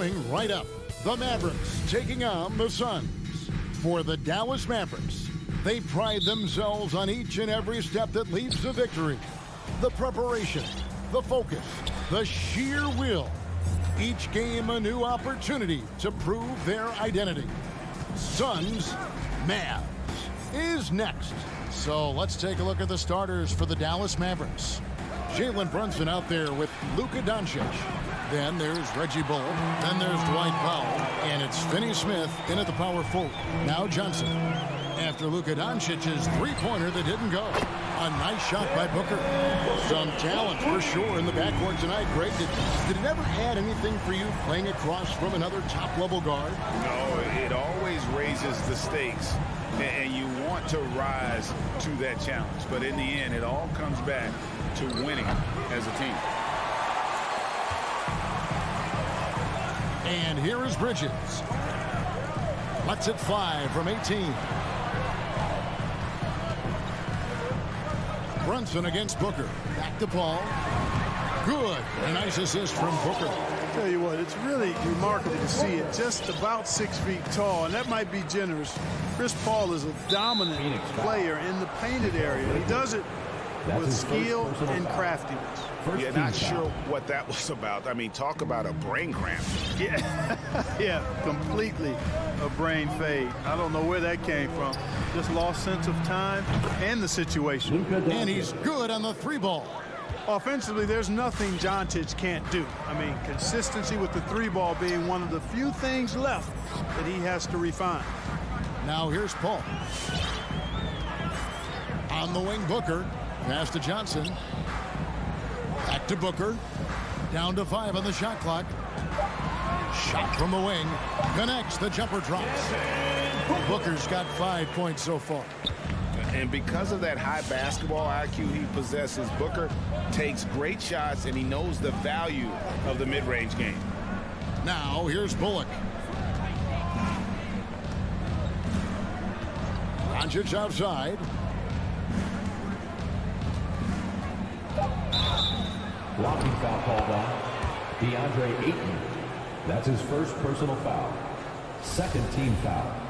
Coming right up, the Mavericks taking on the Suns. For the Dallas Mavericks, they pride themselves on each and every step that leads to victory. The preparation, the focus, the sheer will. Each game a new opportunity to prove their identity. Suns, Mavs is next. So let's take a look at the starters for the Dallas Mavericks. Jalen Brunson out there with Luka Doncic. Then there's Reggie Bullock. Then there's Dwight Powell. And it's Finney Smith in at the power forward. Now Johnson. After Luka Doncic's three-pointer that didn't go. A nice shot by Booker. Some talent for sure in the backcourt tonight. Greg, did it ever add anything for you playing across from another top-level guard? No, it always raises the stakes. And you want to rise to that challenge. But in the end, it all comes back to winning as a team. And here is Bridges. Lets it fly from 18. Brunson against Booker. Back to Paul. Good. A nice assist from Booker. Tell you what, it's really remarkable to see it. Just about 6 feet tall, and that might be generous. Chris Paul is a dominant player in the painted area. He does it with skill and craftiness. Yeah, not sure what that was about. I mean, talk about a brain cramp. Yeah, yeah, completely a brain fade. I don't know where that came from. Just lost sense of time and the situation. And he's good on the three ball. Offensively, there's nothing Doncic can't do. I mean, consistency with the three ball being one of the few things left that he has to refine. Now here's Paul. On the wing, Booker. Pass to Johnson. Back to Booker. Down to 5 on the shot clock. Shot from the wing. Connects. The jumper drops. Booker's got 5 points so far. And because of that high basketball IQ he possesses, Booker takes great shots, and he knows the value of the mid-range game. Now here's Bullock. Doncic outside. Blocking foul called on DeAndre Ayton. That's his first personal foul. Second team foul.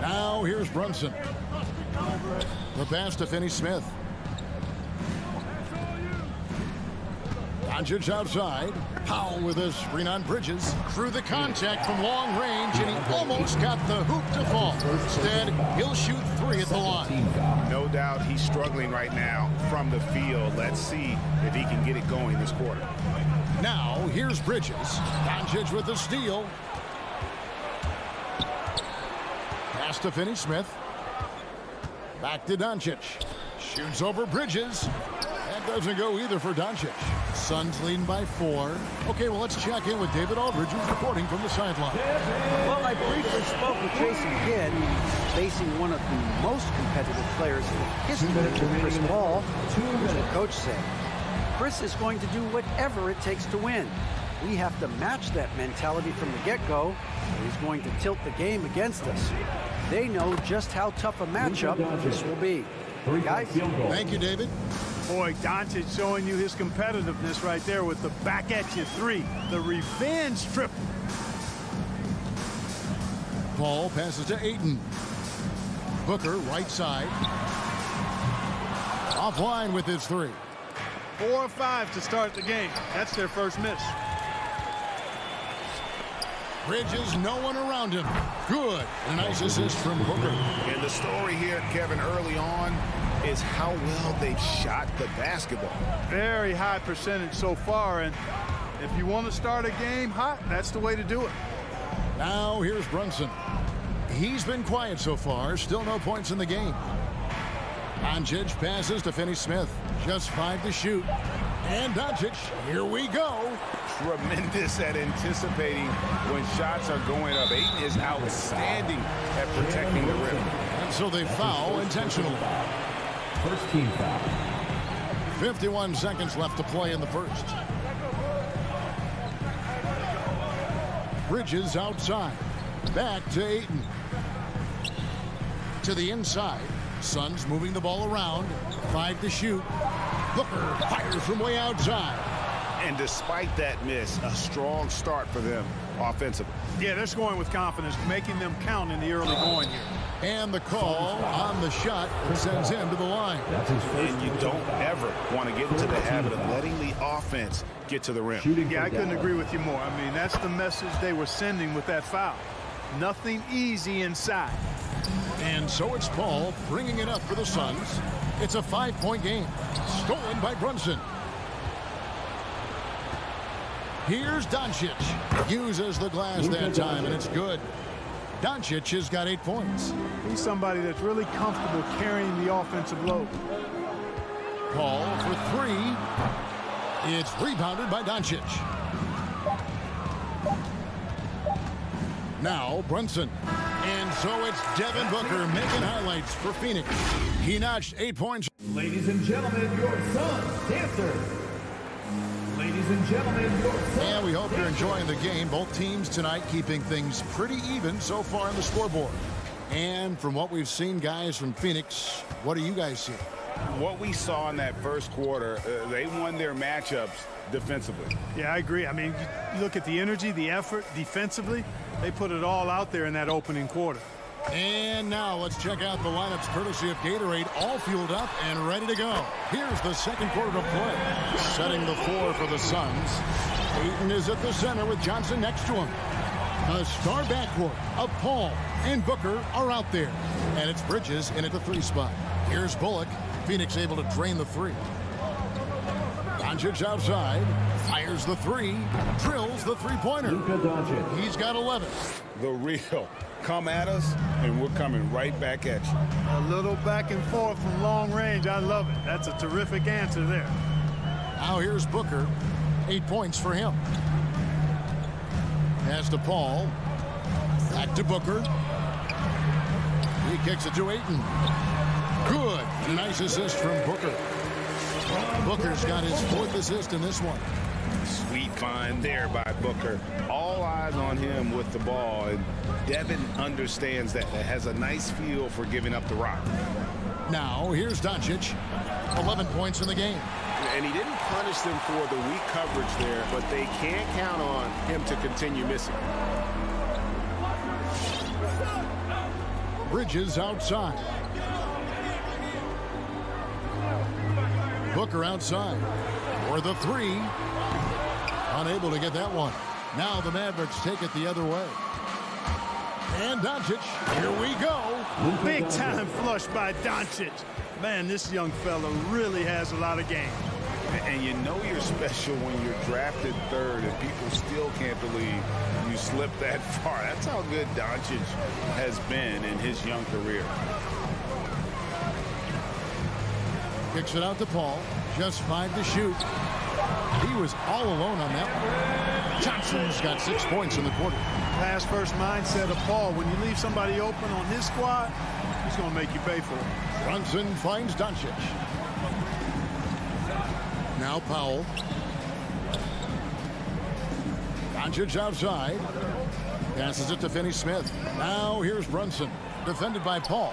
Now here's Brunson. The pass to Finney Smith. Doncic outside. Powell with a screen on Bridges. Through the contact from long range, and he almost got the hoop to fall. Instead, he'll shoot 3 at the line. No doubt he's struggling right now from the field. Let's see if he can get it going this quarter. Now, here's Bridges. Doncic with the steal. Pass to Finney Smith. Back to Doncic. Shoots over Bridges. That doesn't go either for Doncic. Suns leading by 4. Okay, well, let's check in with David Aldridge, who's reporting from the sideline. Well, I briefly spoke with Jason Kidd, facing one of the most competitive players in the history of Chris Paul. Here's what Coach said. Chris is going to do whatever it takes to win. We have to match that mentality from the get-go. He's going to tilt the game against us. They know just how tough a matchup this will be. Guys, thank you, David. Boy, Doncic showing you his competitiveness right there with the back-at-you 3. The revenge triple. Paul passes to Ayton. Booker, right side. Offline with his 3. 4 or 5 to start the game. That's their first miss. Bridges, no one around him. Good. A nice assist from Booker. And the story here, Kevin, early on is how well they've shot the basketball. Very high percentage so far, and if you want to start a game hot, that's the way to do it. Now here's Brunson. He's been quiet so far. Still no points in the game. Doncic passes to Finney Smith. Just 5 to shoot. And Doncic, here we go. Tremendous at anticipating when shots are going up. Ayton is outstanding at protecting the rim. And so they foul intentionally. First team foul. 51 seconds left to play in the first. Bridges outside. Back to Ayton. To the inside. Suns moving the ball around. 5 to shoot. Booker fires from way outside. And despite that miss, a strong start for them offensively. Yeah, they're scoring with confidence, making them count in the early going here. And the call on the shot sends him to the line. That's his first. And you don't ever want to get into the habit of letting the offense get to the rim. Yeah, I couldn't agree with you more. I mean, that's the message they were sending with that foul. Nothing easy inside. And so it's Paul bringing it up for the Suns. It's a 5-point game. Stolen by Brunson. Here's Doncic. Uses the glass that time, and it's good. Doncic has got 8 points. He's somebody that's really comfortable carrying the offensive load. Paul for 3. It's rebounded by Doncic. Now Brunson. And so it's Devin Booker making highlights for Phoenix. He notched 8 points. Ladies and gentlemen, your Suns dancers. Ladies and gentlemen, your Suns. And we hope you're enjoying the game. Both teams tonight keeping things pretty even so far on the scoreboard. And from what we've seen, guys, from Phoenix, what do you guys see? What we saw in that first quarter, they won their matchups defensively. Yeah, I agree. I mean, you look at the energy, the effort defensively. They put it all out there in that opening quarter. And now let's check out the lineups courtesy of Gatorade, all fueled up and ready to go. Here's the second quarter to play. Setting the floor for the Suns. Ayton is at the center with Johnson next to him. A star backcourt of Paul and Booker are out there. And it's Bridges in at the 3 spot. Here's Bullock. Phoenix able to drain the 3. Doncic outside. Fires the 3. Drills the 3-pointer. Luka Doncic. He's got 11. The real. Come at us, and we're coming right back at you. A little back and forth from long range. I love it. That's a terrific answer there. Now here's Booker. 8 points for him. Pass to Paul. Back to Booker. He kicks it to Ayton. Good. Nice assist from Booker. Booker's got his 4th assist in this one. Sweet find there by Booker. All eyes on him with the ball, and Devin understands that. Has a nice feel for giving up the rock. Now here's Doncic. 11 points in the game. And he didn't punish them for the weak coverage there, but they can't count on him to continue missing. Bridges outside. Booker outside for the 3. Unable to get that one. Now the Mavericks take it the other way. And Doncic, here we go. Big time flush by Doncic. Man, this young fella really has a lot of game. And you know you're special when you're drafted 3rd and people still can't believe you slipped that far. That's how good Doncic has been in his young career. Kicks it out to Paul. Just 5 to shoot. He was all alone on that one. Johnson's got 6 points in the quarter. Pass first mindset of Paul. When you leave somebody open on his squad, he's going to make you pay for it. Brunson finds Doncic. Now Powell. Doncic outside. Passes it to Finney-Smith. Now here's Brunson. Defended by Paul.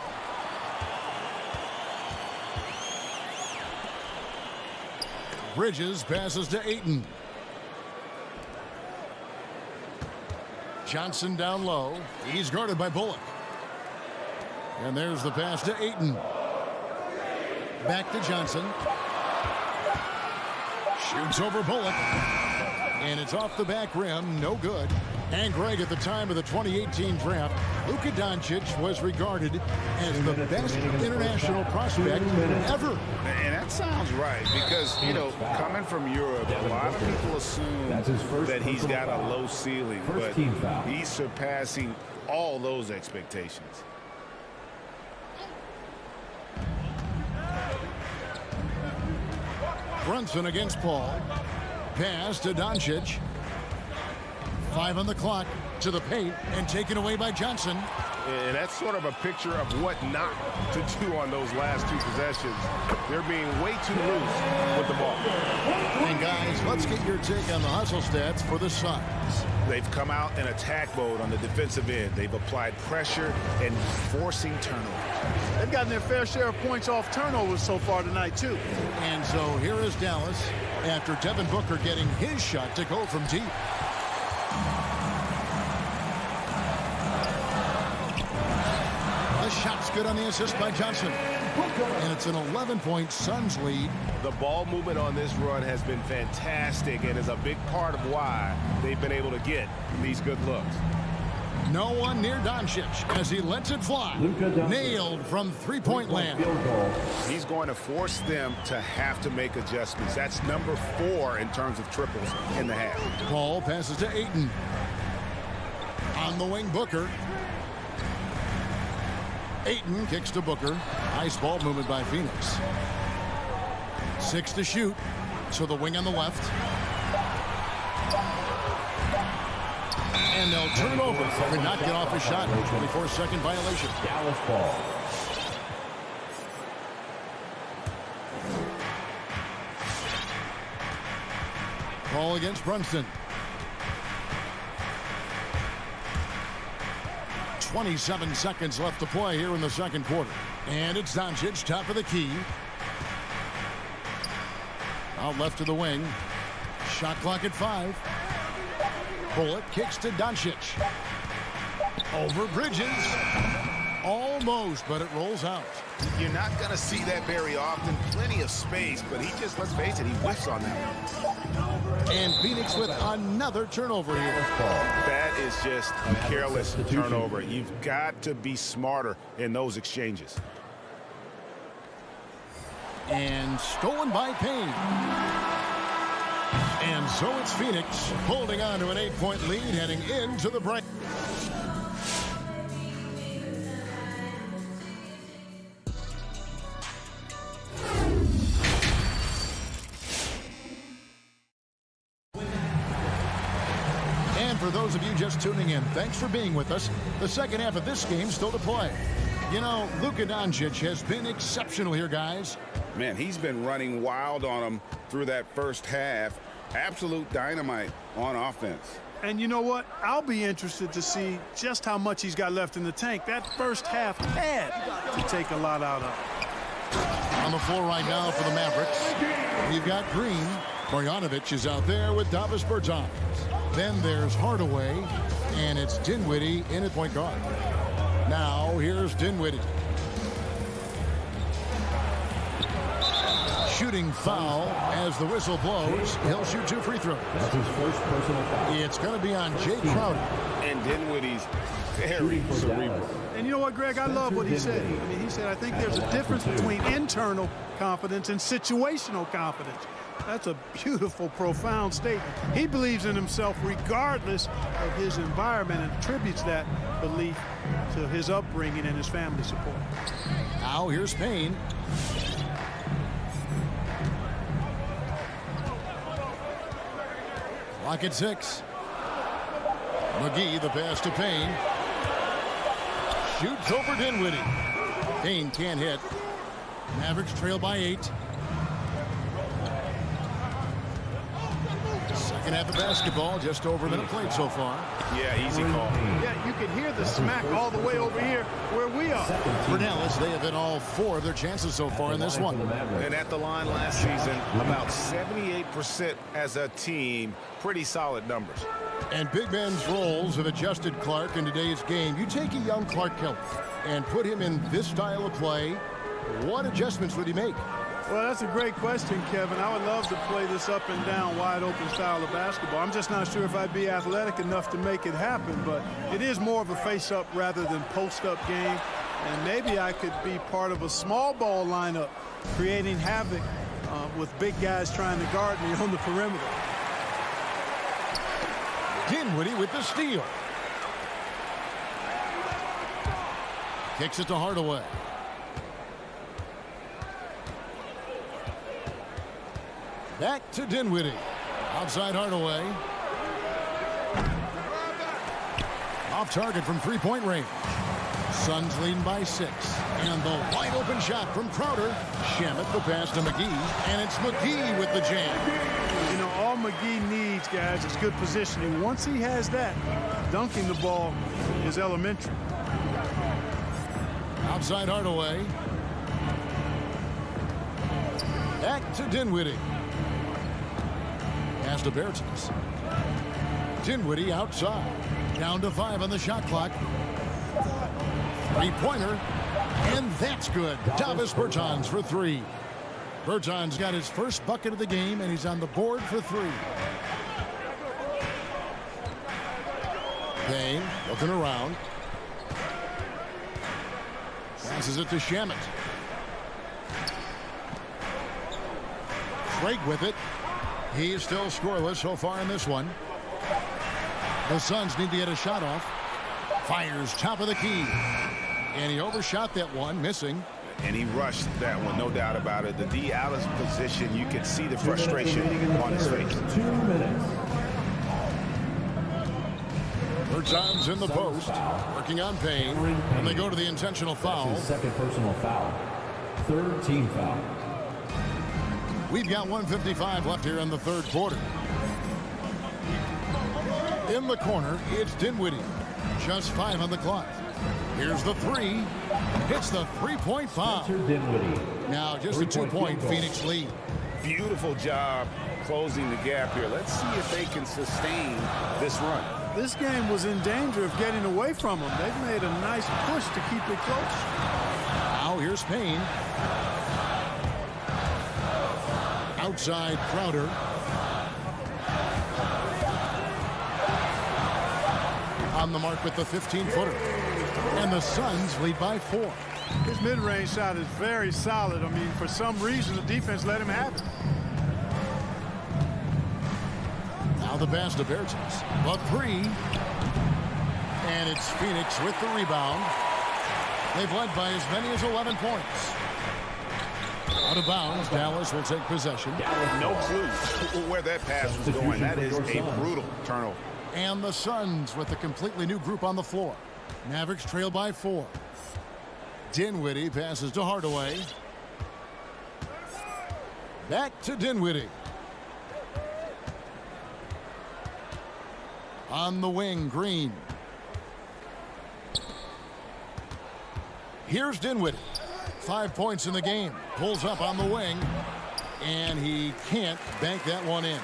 Bridges passes to Ayton. Johnson down low. He's guarded by Bullock. And there's the pass to Ayton. Back to Johnson. Shoots over Bullock. And it's off the back rim. No good. And Greg, at the time of the 2018 draft, Luka Doncic was regarded as the best international prospect ever. And that sounds right because, you know, coming from Europe, a lot of people assume that he's got a low ceiling, but he's surpassing all those expectations. Brunson against Paul. Pass to Doncic. 5 on the clock. to the paint and taken away by Johnson. And that's sort of a picture of what not to do on those last two possessions. They're being way too loose with the ball. And guys, let's get your take on the hustle stats for the Suns. They've come out in attack mode on the defensive end. They've applied pressure and forcing turnovers. They've gotten their fair share of points off turnovers so far tonight, too. And so here is Dallas after Devin Booker getting his shot to go from deep. The shot's good on the assist by Johnson. And it's an 11-point Suns lead. The ball movement on this run has been fantastic and is a big part of why they've been able to get these good looks. No one near Doncic as he lets it fly. Nailed from three-point land. He's going to force them to have to make adjustments. That's number 4 in terms of triples in the half. Paul passes to Ayton. On the wing, Booker. Ayton kicks to Booker. Nice ball movement by Phoenix. 6 to shoot. So the wing on the left. And they'll turn it over. Could not get off a shot. 24-second violation. Dallas ball. Ball against Brunson. 27 seconds left to play here in the second quarter. And it's Doncic, top of the key. Out left to the wing. Shot clock at 5. Bullock kicks to Doncic. Over Bridges. Almost, but it rolls out. You're not going to see that very often. Plenty of space, but he just, let's face it, he whiffs on that. And Phoenix with another turnover here. That is just a careless turnover. You've got to be smarter in those exchanges. And stolen by Payne. And so it's Phoenix holding on to an 8-point lead heading into the break. And for those of you just tuning in, thanks for being with us. The second half of this game still to play. You know, Luka Doncic has been exceptional here, guys. Man, he's been running wild on them through that first half. Absolute dynamite on offense. And you know what? I'll be interested to see just how much he's got left in the tank. That first half had to take a lot out of. On the floor right now for the Mavericks, we've got Green. Bogdanovic is out there with Davis Bertans. Then there's Hardaway, and it's Dinwiddie in at point guard. Now here's Dinwiddie. Shooting foul as the whistle blows. He'll shoot 2 free throws. That's his first personal foul. It's going to be on Jay Crowder. And Dinwiddie's very cerebral. And you know what, Greg? I love what he said. I mean, he said, I think there's a difference between internal confidence and situational confidence. That's a beautiful, profound statement. He believes in himself regardless of his environment and attributes that belief to his upbringing and his family support. Now here's Payne. Clock at 6. McGee, the pass to Payne. Shoots over Dinwiddie. Payne can't hit. Mavericks trail by 8. Second half of basketball, just over a minute played so far. Yeah, easy call. Yeah, you can hear the smack all the way over here where we are. For Dallas, they have hit all 4 of their chances so far in this one. And at the line last season, about 78% as a team. Pretty solid numbers. And big men's roles have adjusted Clark in today's game. You take a young Clark Kelly and put him in this style of play, what adjustments would he make? Well, that's a great question, Kevin. I would love to play this up and down, wide open style of basketball. I'm just not sure if I'd be athletic enough to make it happen, but it is more of a face-up rather than post-up game. And maybe I could be part of a small ball lineup, creating havoc with big guys trying to guard me on the perimeter. Dinwiddie with the steal. Kicks it to Hardaway. Back to Dinwiddie. Outside Hardaway. Off target from three-point range. Suns leading by 6. And the wide open shot from Crowder. Shamet the pass to McGee. And it's McGee with the jam. You know, all McGee needs, guys, is good positioning. Once he has that, dunking the ball is elementary. Outside Hardaway. Back to Dinwiddie. Pass to Bertans. Dinwiddie outside. Down to 5 on the shot clock. Three-pointer. And that's good. Davis Bertans for 3. Bertans got his first bucket of the game, and he's on the board for 3. Payne looking around. Passes it to Shamet. Craig with it. He's still scoreless so far in this one. The Suns need to get a shot off. Fires top of the key. And he overshot that one, missing. And he rushed that one, no doubt about it. The D out of position, you can see the frustration on his face. 2 minutes. Bertans in the post, working on Payne, and they go to the intentional foul. That's his second personal foul. Third team foul. We've got 1:55 left here in the third quarter. In the corner, it's Dinwiddie. Just 5 on the clock. Here's the 3. Hits the three-point foul. Dinwiddie. Now just a 2-point Phoenix lead. Beautiful job closing the gap here. Let's see if they can sustain this run. This game was in danger of getting away from them. They've made a nice push to keep it close. Now here's Payne. Outside Crowder. On the mark with the 15-footer. And the Suns lead by 4. His mid-range shot is very solid. I mean, for some reason, the defense let him have it. Now the pass to Bertans. The 3. And it's Phoenix with the rebound. They've led by as many as 11 points. Out of bounds, Dallas will take possession. No clue where that pass was going. That is a brutal turnover. And the Suns with a completely new group on the floor. Mavericks trail by 4. Dinwiddie passes to Hardaway. Back to Dinwiddie. On the wing, Green. Here's Dinwiddie. 5 points in the game. Pulls up on the wing. And he can't bank that one in.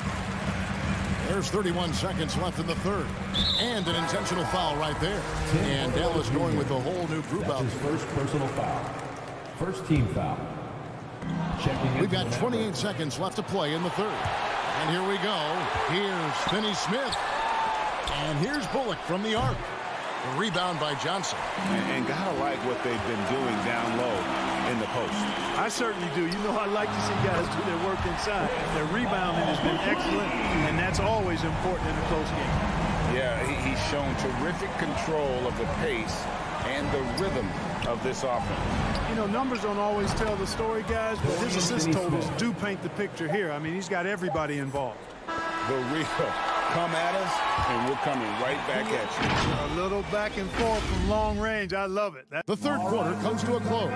There's 31 seconds left in the third. And an intentional foul right there. And Dallas going with a whole new group out. That's his first personal foul. First team foul. We've got 28 seconds left to play in the third. And here we go. Here's Finney Smith. And here's Bullock from the arc. The rebound by Johnson. And gotta like what they've been doing down low in the post. I certainly do. You know, I like to see guys do their work inside. Their rebounding has been excellent, and that's always important in a close game. Yeah, he's shown terrific control of the pace and the rhythm of this offense. You know, numbers don't always tell the story, guys, but his assist totals do paint the picture here. I mean, he's got everybody involved. The real come at us, and we're coming right back at you. A little back and forth from long range. I love it. The third quarter comes to a close.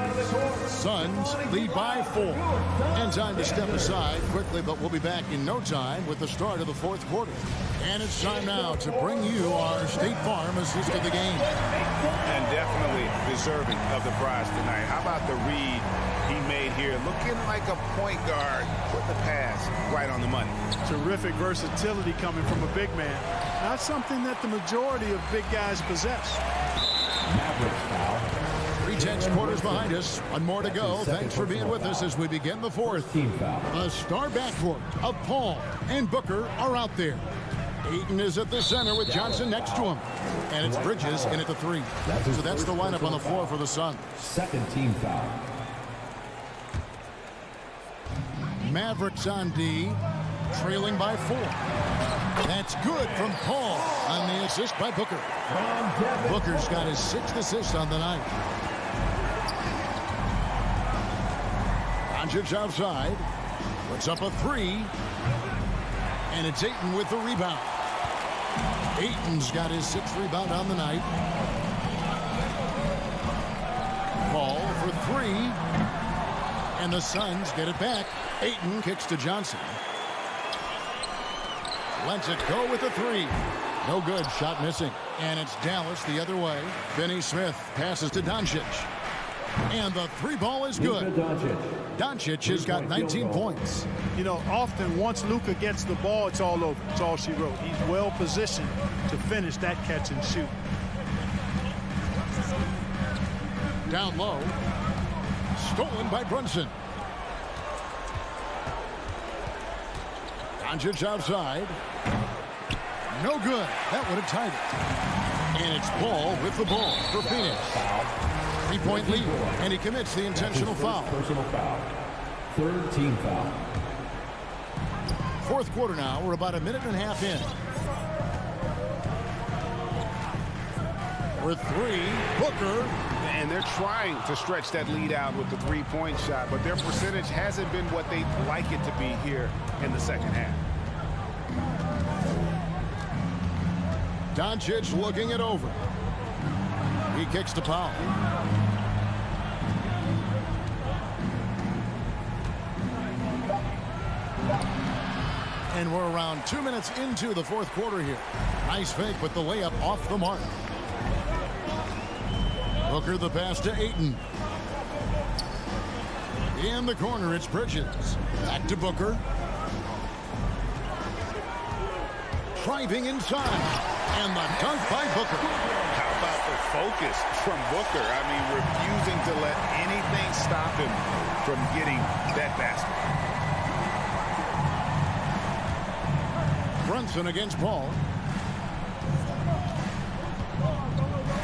Suns lead by 4. And time to step aside quickly, but we'll be back in no time with the start of the fourth quarter. And it's time now to bring you our State Farm assist of the game. And definitely deserving of the prize tonight. How about the read he made here? Looking like a point guard. Put the pass right on the money. Terrific versatility coming from a big man. Not something that the majority of big guys possess. Mavericks foul. 3 tenths quarters behind us. One more to go. Thanks for being with us as we begin the fourth. Team foul. A star backcourt of Paul and Booker are out there. Ayton is at the center with Johnson next to him. And it's Bridges in at the 3. So that's the lineup on the floor for the Suns. Second team foul. Mavericks on D, trailing by 4. That's good from Paul on the assist by Booker. Booker's got his 6th assist on the night. Doncic outside, puts up a 3, and it's Ayton with the rebound. Ayton's got his 6th rebound on the night. Ball for 3. And the Suns get it back. Ayton kicks to Johnson. Lets it go with a 3. No good. Shot missing. And it's Dallas the other way. Finney Smith passes to Doncic. And the 3 ball is good. Doncic has got 19 points. You know, often once Luka gets the ball, it's all over. It's all she wrote. He's well positioned to finish that catch and shoot. Down low. Stolen by Brunson. Doncic outside. No good. That would have tied it. And it's Ball with the ball for Phoenix. 3-point lead. And he commits the intentional foul. Personal foul. 3rd team foul. 4th quarter now. We're about a minute and a half in. For 3, Booker. And they're trying to stretch that lead out with the 3-point shot, but their percentage hasn't been what they'd like it to be here in the second half. Doncic looking it over. He kicks to Powell. And we're around 2 minutes into the 4th quarter here. Nice fake with the layup off the mark. Booker the pass to Ayton. In the corner, it's Bridges. Back to Booker. Driving inside. And the dunk by Booker. How about the focus from Booker? I mean, refusing to let anything stop him from getting that basket. Brunson against Paul.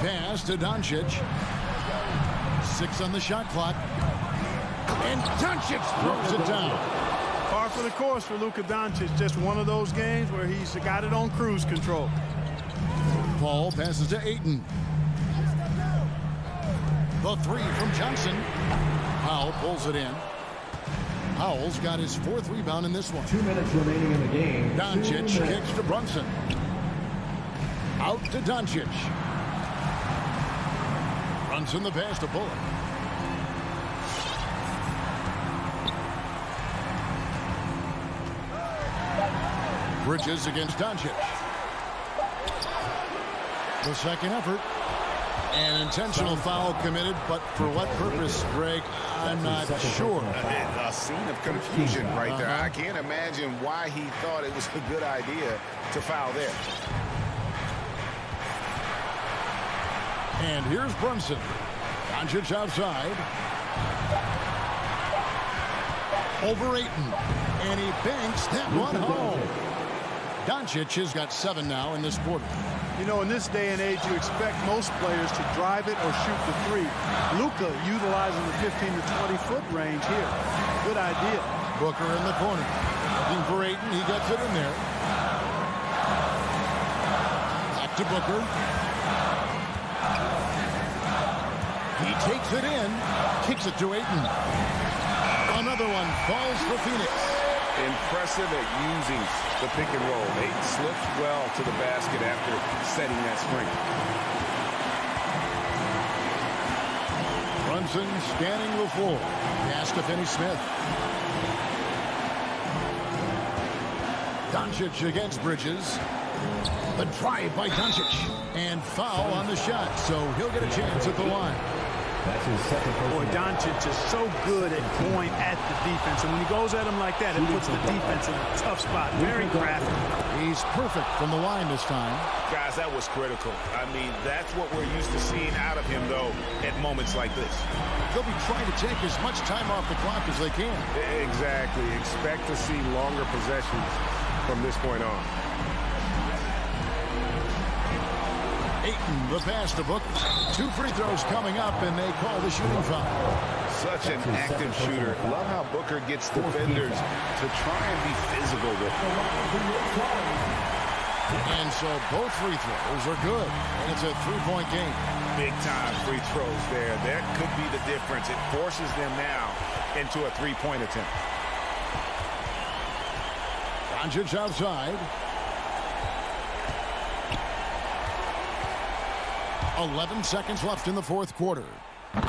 Pass to Doncic. 6 on the shot clock. And Doncic throws it down. Par for the course for Luka Doncic. Just one of those games where he's got it on cruise control. Paul passes to Ayton. The 3 from Johnson. Powell pulls it in. Powell's got his 4th rebound in this one. 2 minutes remaining in the game. Doncic kicks to Brunson. Out to Doncic. Brunson the pass to Bullock. Bridges against Doncic. The second effort. An intentional foul committed, but for what purpose, Greg, I'm not sure. A scene of confusion right there. I can't imagine why he thought it was a good idea to foul there. And here's Brunson. Doncic outside. Over Ayton. And he banks that one home. Doncic has got 7 now in this quarter. You know, in this day and age, you expect most players to drive it or shoot the 3. Luka utilizing the 15 to 20-foot range here. Good idea. Booker in the corner. Looking for Ayton. He gets it in there. Back to Booker. He takes it in. Kicks it to Ayton. Another one falls for Phoenix. Impressive at using the pick and roll. Ayton slips well to the basket after setting that screen. Brunson scanning the floor. Pass to Finney Smith. Doncic against Bridges. The drive by Doncic. And foul on the shot, so he'll get a chance at the line. That's his second. Boy, Doncic is so good at going at the defense. And when he goes at him like that, it puts the defense in a tough spot. Very crafty. He's perfect from the line this time. Guys, that was critical. I mean, that's what we're used to seeing out of him, though, at moments like this. They'll be trying to take as much time off the clock as they can. Exactly. Expect to see longer possessions from this point on. Ayton, the pass to Booker. 2 free throws coming up, and they call the shooting foul. Such an active shooter. Love how Booker gets defenders to try and be physical with him. And so both free throws are good, and it's a 3-point game. Big-time free throws there. That could be the difference. It forces them now into a 3-point attempt. Doncic outside. 11 seconds left in the fourth quarter.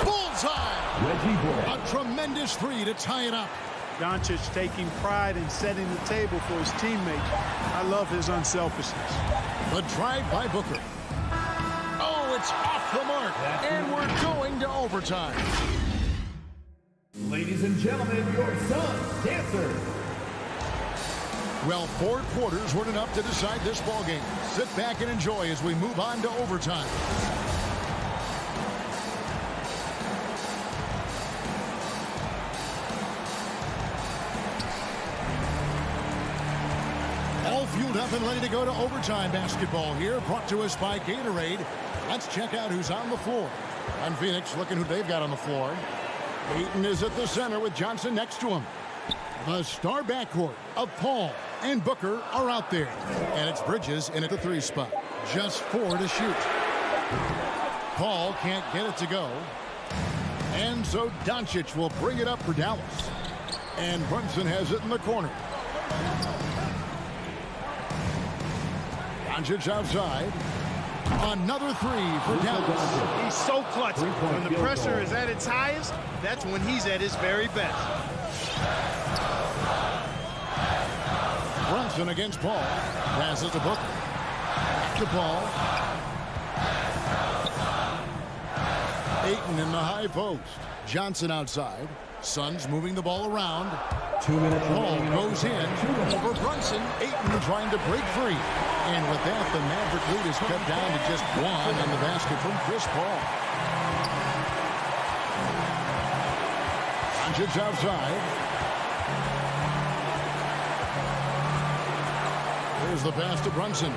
Bullseye! Reggie Bullock. A tremendous three to tie it up. Doncic taking pride in setting the table for his teammates. I love his unselfishness. The drive by Booker. Oh, it's off the mark. And we're going to overtime. Ladies and gentlemen, your Suns dancer. Well, 4 quarters weren't enough to decide this ballgame. Sit back and enjoy as we move on to overtime. All fueled up and ready to go to overtime basketball here, brought to us by Gatorade. Let's check out who's on the floor. On Phoenix, looking who they've got on the floor. Ayton is at the center with Johnson next to him. The star backcourt of Paul and Booker are out there. And it's Bridges in at the 3 spot. Just 4 to shoot. Paul can't get it to go. And so Doncic will bring it up for Dallas. And Brunson has it in the corner. Doncic outside. Another 3 for Dallas. He's so clutch. When the pressure is at its highest, that's when he's at his very best. Brunson against Paul. Passes to Booker. To Paul. Ayton in the high post. Johnson outside. Suns moving the ball around. 2 minutes. Paul goes in over Brunson. Ayton trying to break free. And with that, the Maverick lead is cut down to just 1 on the basket from Chris Paul. Doncic outside. Here's the pass to Brunson.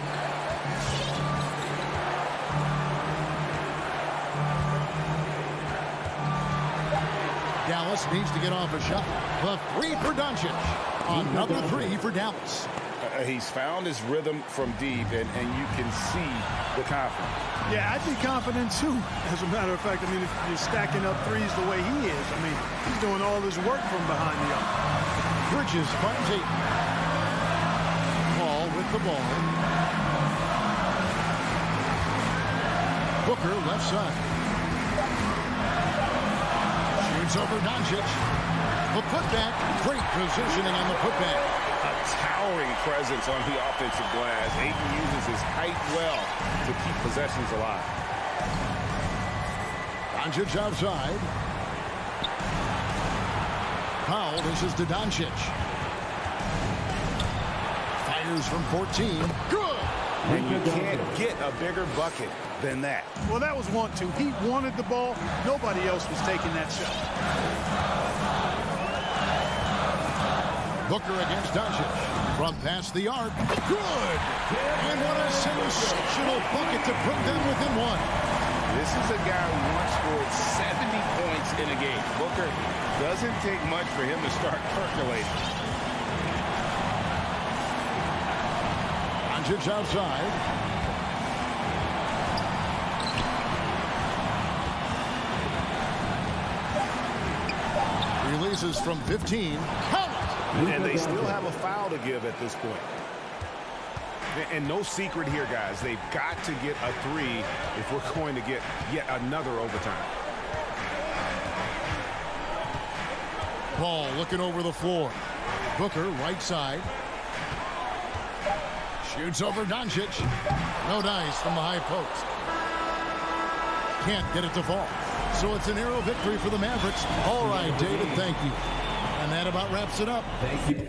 Dallas needs to get off a shot. The 3 for Doncic. Another 3 for Dallas. He's found his rhythm from deep, and you can see the confidence. Yeah, I'd be confident too. As a matter of fact, I mean, if you're stacking up threes the way he is, I mean, he's doing all his work from behind the arc. Bridges finds Ayton. Paul with the ball. Booker left side. Shoots over Doncic. The putback. Great positioning on the putback. A towering presence on the offensive glass. Ayton uses his height well to keep possessions alive. Doncic outside. Powell dishes to Doncic. Fires from 14. Good! And you can't get a bigger bucket than that. Well, that was 1-2. He wanted the ball. Nobody else was taking that shot. Booker against Doncic. From past the arc. Good! And what a sensational bucket to put them within 1. This is a guy who once scored 70 points in a game. Booker doesn't take much for him to start percolating. Doncic outside. Releases from 15. Count it! And they still have a foul to give at this point. And no secret here, guys. They've got to get a 3 if we're going to get yet another overtime. Paul looking over the floor. Booker right side. Shoots over Doncic. No dice from the high post. Can't get it to fall. So it's an arrow victory for the Mavericks. All right, David, thank you. And that about wraps it up. Thank you.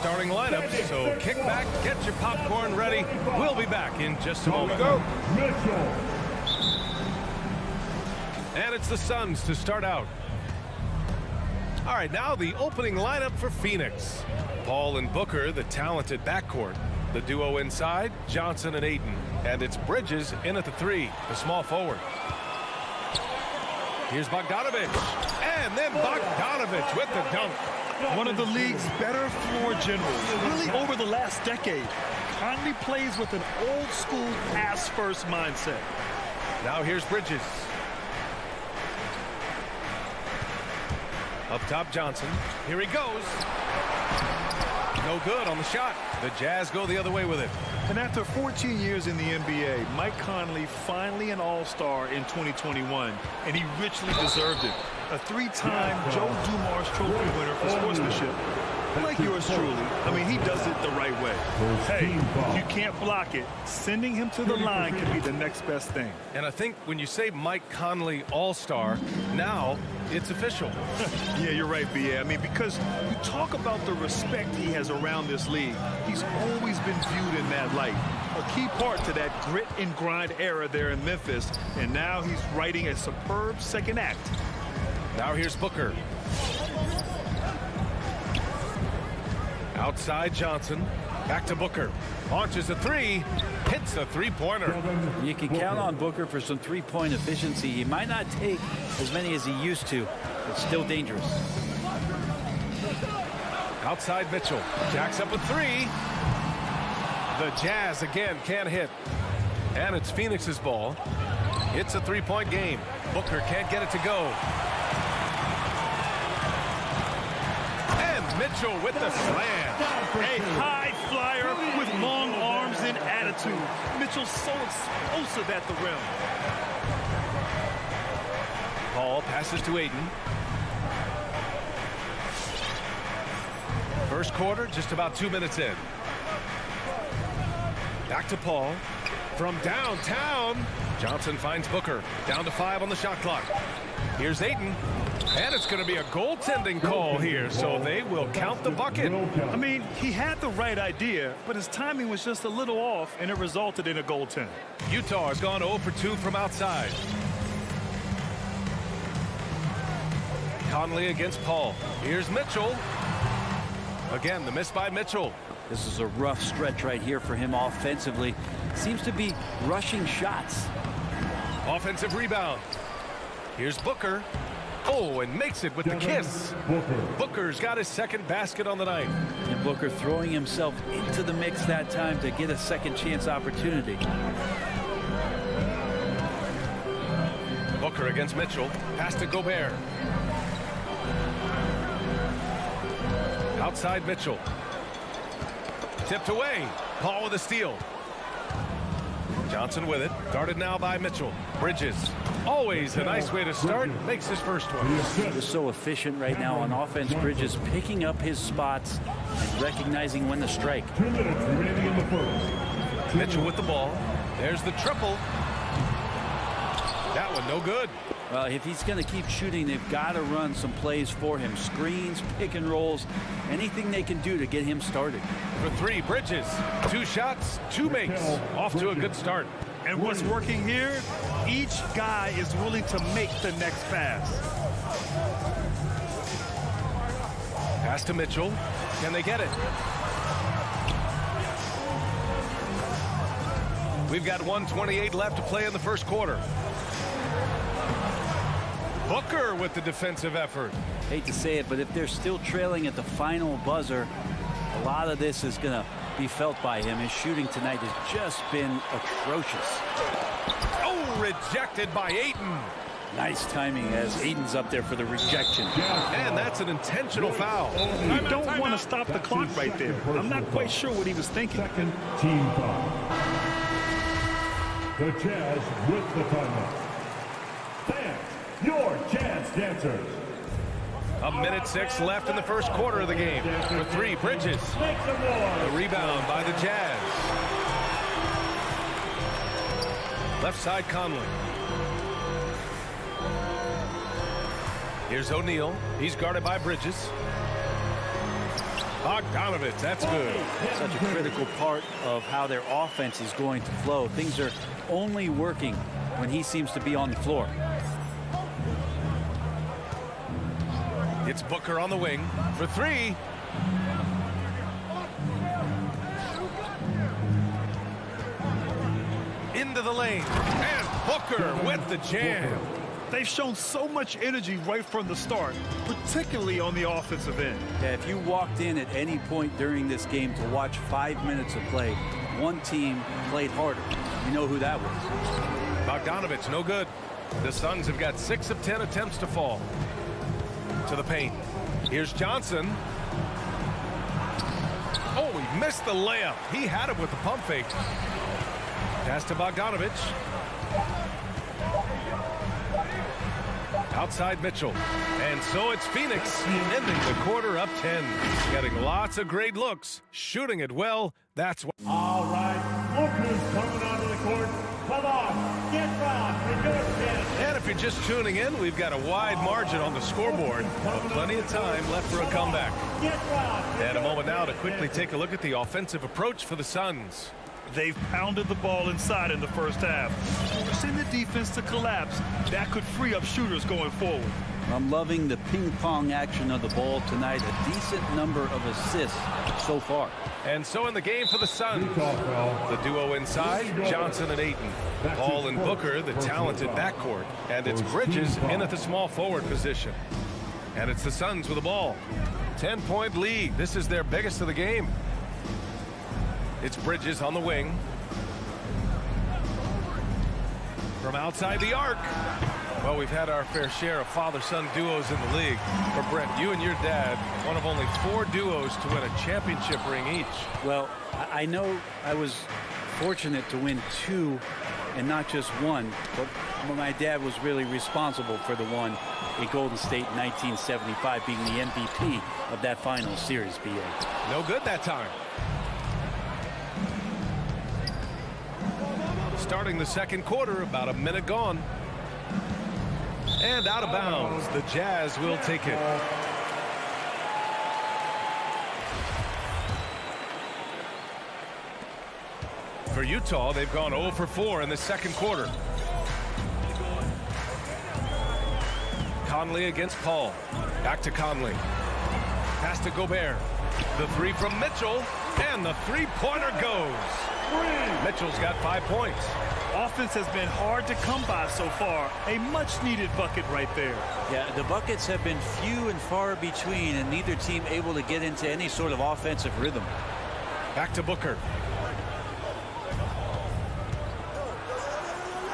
starting lineups, so kick back, get your popcorn ready. We'll be back in just a moment. And it's the Suns to start out. All right, now the opening lineup for Phoenix. Paul and Booker, the talented backcourt. The duo inside, Johnson and Ayton. And it's Bridges in at the 3, the small forward. Here's Bogdanović. And then Bogdanović with the dunk. One of the league's better floor generals, really over the last decade. Conley plays with an old-school pass-first mindset. Now here's Bridges. Up top, Johnson. Here he goes. No good on the shot. The Jazz go the other way with it. And after 14 years in the NBA, Mike Conley finally an all-star in 2021, and he richly deserved it. A 3-time Joe Dumars Trophy winner for sportsmanship. Like yours truly. I mean, he does it the right way. Hey, if you can't block it, sending him to the line can be the next best thing. And I think when you say Mike Conley all-star, now it's official. Yeah, you're right, B.A. I mean, because you talk about the respect he has around this league. He's always been viewed in that light. A key part to that grit and grind era there in Memphis. And now he's writing a superb second act. Now here's Booker. Outside Johnson. Back to Booker. Launches a 3. Hits a 3-pointer. You can count on Booker for some three-point efficiency. He might not take as many as he used to, but still dangerous. Outside Mitchell. Jacks up a 3. The Jazz again can't hit. And it's Phoenix's ball. It's a 3-point game. Booker can't get it to go. Mitchell with the slam. A high flyer with long arms and attitude. Mitchell's so explosive at the rim. Paul passes to Ayton. First quarter, just about 2 minutes in. Back to Paul. From downtown, Johnson finds Booker. Down to 5 on the shot clock. Here's Ayton. And it's going to be a goaltending call here, so they will count the bucket. I mean, he had the right idea, but his timing was just a little off, and it resulted in a goaltend. Utah has gone 0 for 2 from outside. Conley against Paul. Here's Mitchell. Again, the miss by Mitchell. This is a rough stretch right here for him offensively. Seems to be rushing shots. Offensive rebound. Here's Booker. Oh, and makes it with the kiss. Booker's got his second basket on the night. And Booker throwing himself into the mix that time to get a second chance opportunity. Booker against Mitchell. Pass to Gobert. Outside Mitchell. Tipped away. Paul with a steal. Johnson with it. Guarded now by Mitchell. Bridges. Always a nice way to start. Makes his first one. He's so efficient right now on offense. Bridges picking up his spots and recognizing when to strike. 2 minutes remaining in the first. Mitchell with the ball. There's the triple. That one no good. Well, if he's going to keep shooting, they've got to run some plays for him. Screens, pick and rolls, anything they can do to get him started. For 3, Bridges. 2 shots, 2 makes. Off to a good start. And what's working here, each guy is willing to make the next pass. Pass to Mitchell. Can they get it? We've got 1:28 left to play in the first quarter. Booker with the defensive effort. Hate to say it, but if they're still trailing at the final buzzer, a lot of this is going to be felt by him. His shooting tonight has just been atrocious. Oh, rejected by Ayton. Nice timing as Ayton's up there for the rejection. And that's an intentional foul. You don't want to stop the clock right there. I'm not quite sure what he was thinking. Second team foul. The Jazz with the timeout. Fans, your Jazz dancers. 1:06 left in the first quarter of the game. For 3, Bridges. The rebound by the Jazz. Left side, Conley. Here's O'Neal. He's guarded by Bridges. Bogdanovich, that's good. Such a critical part of how their offense is going to flow. Things are only working when he seems to be on the floor. It's Booker on the wing for three. Into the lane, and Booker with the jam. They've shown so much energy right from the start, particularly on the offensive end. Yeah, if you walked in at any point during this game to watch 5 minutes of play, one team played harder. You know who that was. Bogdanovich, no good. The Suns have got 6 of 10 attempts to fall. To the paint. Here's Johnson. Oh, he missed the layup. He had it with the pump fake. Pass to Bogdanovich. Outside Mitchell. And so it's Phoenix ending the quarter up 10. Getting lots of great looks. Shooting it well. That's what. All right. Booker's coming onto the court. Come on. Get round for your chance. And if you're just tuning in, we've got a wide margin on the scoreboard. But plenty of time left for a comeback. And a moment now to quickly take a look at the offensive approach for the Suns. They've pounded the ball inside in the first half, forcing the defense to collapse. That could free up shooters going forward. I'm loving the ping-pong action of the ball tonight. A decent number of assists so far. And so in the game for the Suns, the duo inside, Johnson and Ayton. Paul and Booker, the talented backcourt. And it's Bridges in at the small forward position. And it's the Suns with the ball. 10-point lead. This is their biggest of the game. It's Bridges on the wing. From outside the arc. Well, we've had our fair share of father-son duos in the league. But Brent, you and your dad, one of only 4 duos to win a championship ring each. Well, I know I was fortunate to win 2 and not just 1, but my dad was really responsible for the one in Golden State in 1975, being the MVP of that final series, B.A. No good that time. Starting the second quarter, about a minute gone. And out of bounds, the Jazz will take it. For Utah, they've gone 0 for 4 in the second quarter. Conley against Paul. Back to Conley. Pass to Gobert. The 3 from Mitchell, and the three-pointer goes. Mitchell's got 5 points. Offense has been hard to come by so far. A much-needed bucket right there. Yeah, the buckets have been few and far between, and neither team able to get into any sort of offensive rhythm. Back to Booker.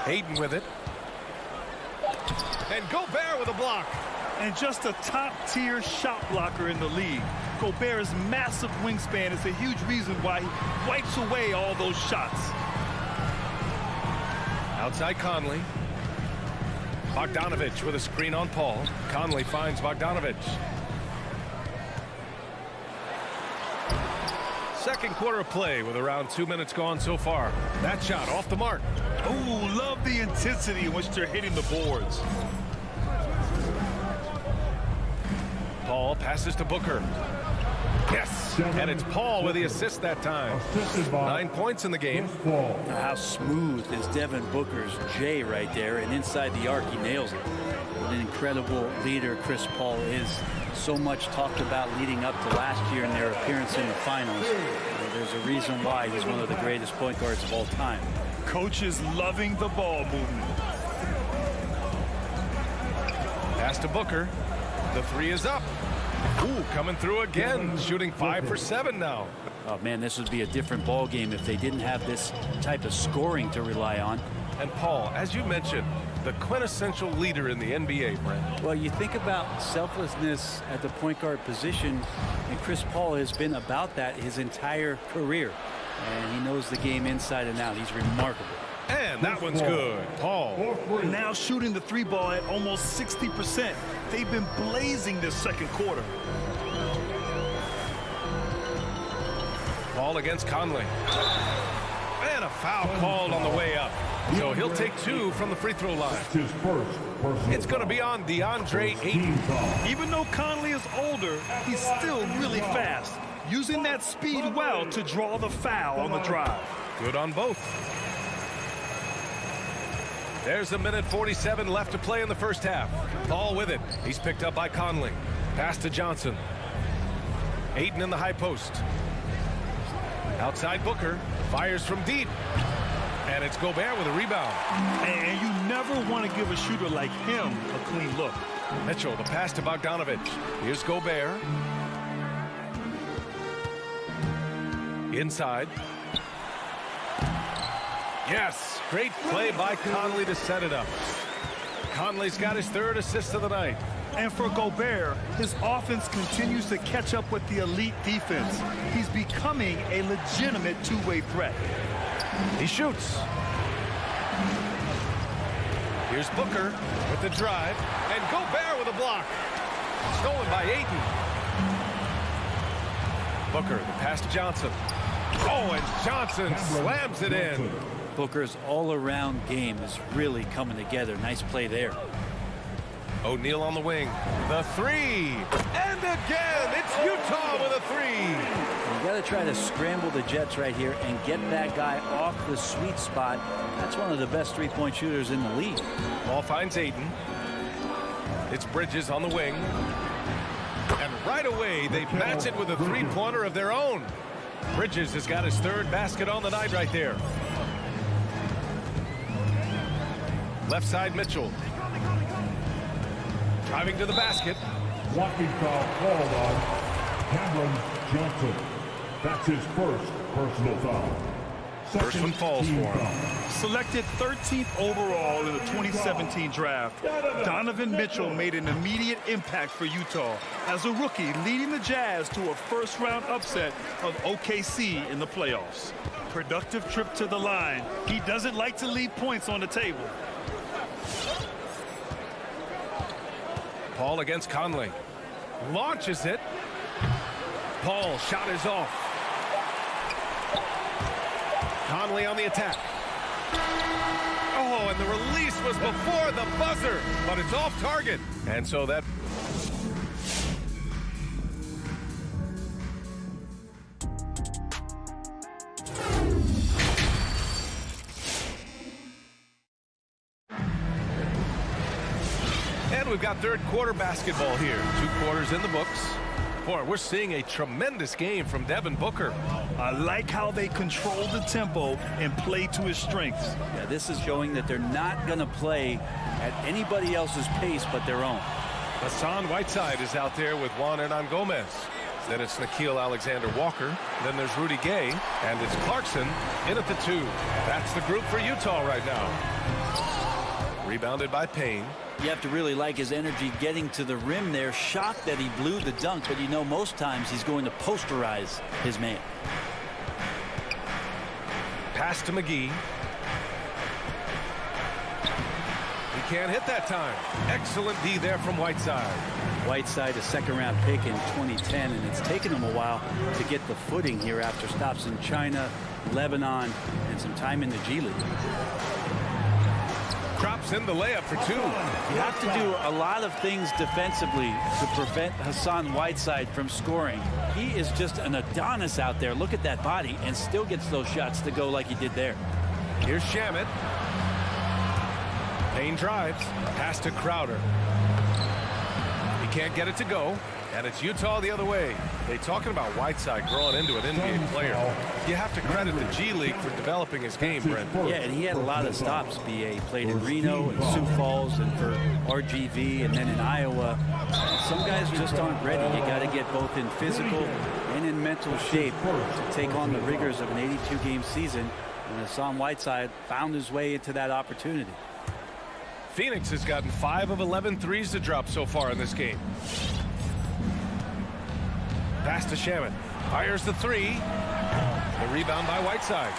Ayton with it. And Gobert with a block. And just a top-tier shot blocker in the league. Gobert's massive wingspan is a huge reason why he wipes away all those shots. Outside Conley. Bogdanovich with a screen on Paul. Conley finds Bogdanovich. Second quarter of play with around 2 minutes gone so far. That shot off the mark. Oh, love the intensity in which they're hitting the boards. Paul passes to Booker. Yes, and it's Paul with the assist that time. 9 points in the game. How smooth is Devin Booker's J right there, and inside the arc he nails it. What an incredible leader Chris Paul is. So much talked about leading up to last year in their appearance in the finals. There's a reason why he's one of the greatest point guards of all time. Coach is loving the ball movement. Pass to Booker. The 3 is up. Ooh, coming through again, shooting 5 for 7 now. Oh man, this would be a different ball game if they didn't have this type of scoring to rely on. And Paul, as you mentioned, the quintessential leader in the NBA, Brent. Well, you think about selflessness at the point guard position, and Chris Paul has been about that his entire career. And he knows the game inside and out. He's remarkable. And that one's good. Paul. Now shooting the 3 ball at almost 60%. They've been blazing this second quarter. Paul against Conley. And a foul called on the way up. So he'll take 2 from the free throw line. It's going to be on DeAndre Ayton. Even though Conley is older, he's still really fast. using that speed well to draw the foul on the drive. Good on both. There's a minute 47 left to play in the first half. Paul with it. He's picked up by Conley. Pass to Johnson. Ayton in the high post. Outside Booker. Fires from deep. And it's Gobert with a rebound. And you never want to give a shooter like him a clean look. Mitchell, the pass to Bogdanovich. Here's Gobert. Inside. Yes, great play by Conley to set it up. Conley's got his 3rd assist of the night. And for Gobert, his offense continues to catch up with the elite defense. He's becoming a legitimate two-way threat. He shoots. Here's Booker with the drive, and Gobert with a block. Stolen by Ayton. Booker, the pass to Johnson. Oh, and Johnson slams it in. Booker's all-around game is really coming together. Nice play there. O'Neal on the wing. The 3. And again, it's Utah with a 3. You got to try to scramble the Jets right here and get that guy off the sweet spot. That's one of the best three-point shooters in the league. Ball finds Ayton. It's Bridges on the wing. And right away, they match it with a three-pointer of their own. Bridges has got his 3rd basket on the night right there. Left side, Mitchell. Driving to the basket. Walking foul called on Cameron Johnson. That's his 1st personal foul. First one falls for him. Selected 13th overall in the 2017 draft, Donovan Mitchell made an immediate impact for Utah as a rookie, leading the Jazz to a first-round upset of OKC in the playoffs. Productive trip to the line. He doesn't like to leave points on the table. Paul against Conley. Launches it. Paul shot is off. Conley on the attack. Oh, and the release was before the buzzer, but it's off target. And so that... And we've got 3rd quarter basketball here. 2 quarters in the books. Boy, we're seeing a tremendous game from Devin Booker. I like how they control the tempo and play to his strengths. Yeah, this is showing that they're not going to play at anybody else's pace but their own. Hassan Whiteside is out there with Juan Hernan Gomez. Then it's Nickeil Alexander-Walker. Then there's Rudy Gay. And it's Clarkson in at the 2. That's the group for Utah right now. Rebounded by Payne. You have to really like his energy getting to the rim there. Shocked that he blew the dunk, but you know most times he's going to posterize his man. Pass to McGee. He can't hit that time. Excellent D there from Whiteside. Whiteside, a 2nd-round pick in 2010, and it's taken him a while to get the footing here after stops in China, Lebanon, and some time in the G League. Drops in the layup for 2. You have to do a lot of things defensively to prevent Hassan Whiteside from scoring. He is just an Adonis out there. Look at that body, and still gets those shots to go like he did there. Here's Shamet. Payne drives. Pass to Crowder. He can't get it to go. And it's Utah the other way. They talking about Whiteside growing into an NBA player. You have to credit the G League for developing his game, Brent. Yeah, and he had a lot of stops, B.A. He played in Reno and Sioux Falls and for RGV and then in Iowa. Some guys just aren't ready. You got to get both in physical and in mental shape to take on the rigors of an 82-game season. And Hassan Whiteside found his way into that opportunity. Phoenix has gotten 5 of 11 threes to drop so far in this game. Pass to Shamet. Fires the 3. The rebound by Whiteside.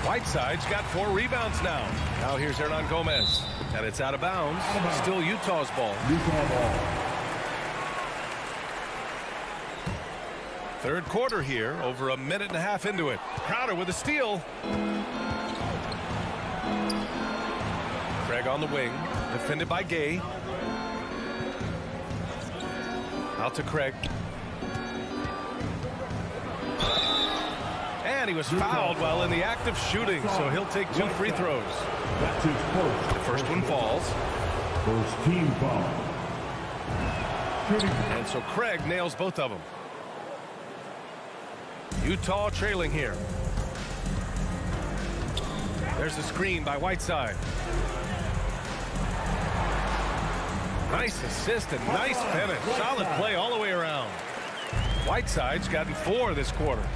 Whiteside's got 4 rebounds now. Now here's Hernan Gomez. And it's out of bounds. Still Utah's ball. Third quarter here. Over a minute and a half into it. Crowder with a steal. Craig on the wing. Defended by Gay. Out to Craig. And he was fouled while in the act of shooting, so he'll take 2 free throws. That's his first. The first one falls. First team foul. And so Craig nails both of them. Utah trailing here. There's the screen by Whiteside. Nice assist and nice finish. Solid play all the way around. Whiteside's gotten 4 this quarter.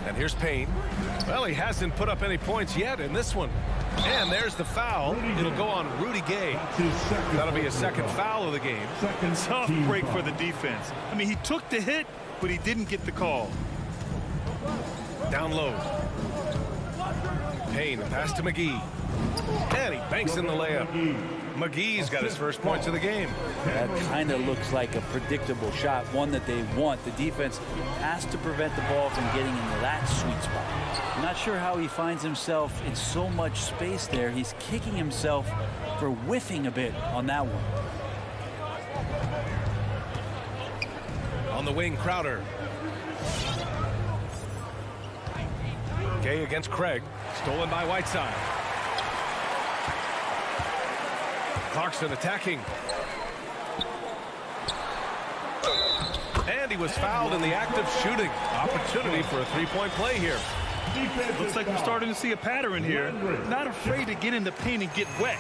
And here's Payne. Well, he hasn't put up any points yet in this one. And there's the foul. It'll go on Rudy Gay. That'll be a second foul of the game. Tough break for the defense. I mean, he took the hit, but he didn't get the call. Down low. Payne, pass to McGee. And he banks in the layup. McGee's got his first points of the game. That kind of looks like a predictable shot, one that they want. The defense has to prevent the ball from getting into that sweet spot. I'm not sure how he finds himself in so much space there. He's kicking himself for whiffing a bit on that one. On the wing, Crowder. Gay against Craig. Stolen by Whiteside. Clarkson attacking. And he was fouled in the act of shooting. Opportunity for a 3-point play here. Looks like we're starting to see a pattern here. Not afraid to get in the paint and get wet.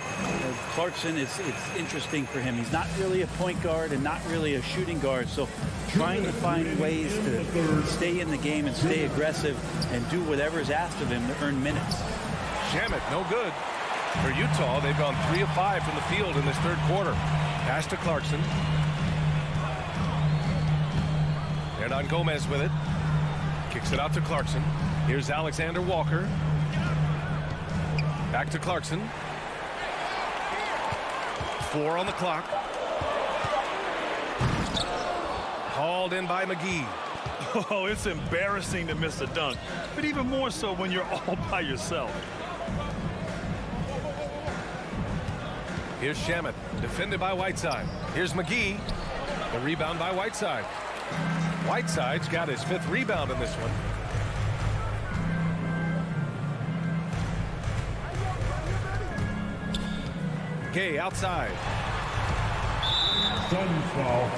Clarkson, it's interesting for him. He's not really a point guard and not really a shooting guard, so trying to find ways to stay in the game and stay aggressive and do whatever is asked of him to earn minutes. Shamet, no good. For Utah, they've gone 3 of 5 from the field in this third quarter. Pass to Clarkson. Hernangomez with it. Kicks it out to Clarkson. Here's Alexander Walker. Back to Clarkson. 4 on the clock. Hauled in by McGee. Oh, it's embarrassing to miss a dunk, but even more so when you're all by yourself. Here's Shamet, defended by Whiteside. Here's McGee. The rebound by Whiteside. Whiteside's got his 5th rebound in this one. Gay outside. Suns foul.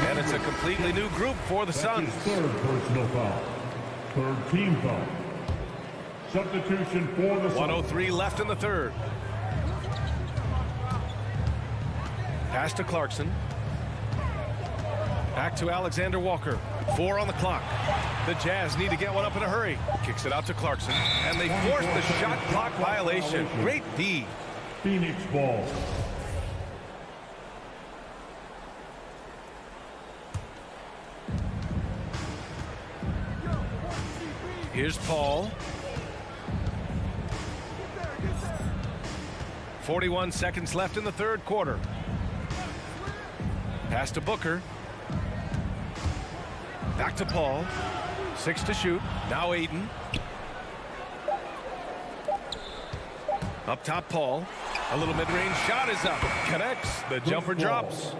And it's a completely new group for the Suns. Third personal foul. Third team foul. Substitution for the Suns. 1:03 left in the third. Pass to Clarkson. Back to Alexander Walker. 4 on the clock. The Jazz need to get one up in a hurry. Kicks it out to Clarkson. And they force the shot clock violation. Great D. Phoenix ball. Here's Paul. 41 seconds left in the third quarter. Pass to Booker. Back to Paul. 6 to shoot. Now Aiden. Up top, Paul. A little mid-range shot is up. Connects. The jumper drops.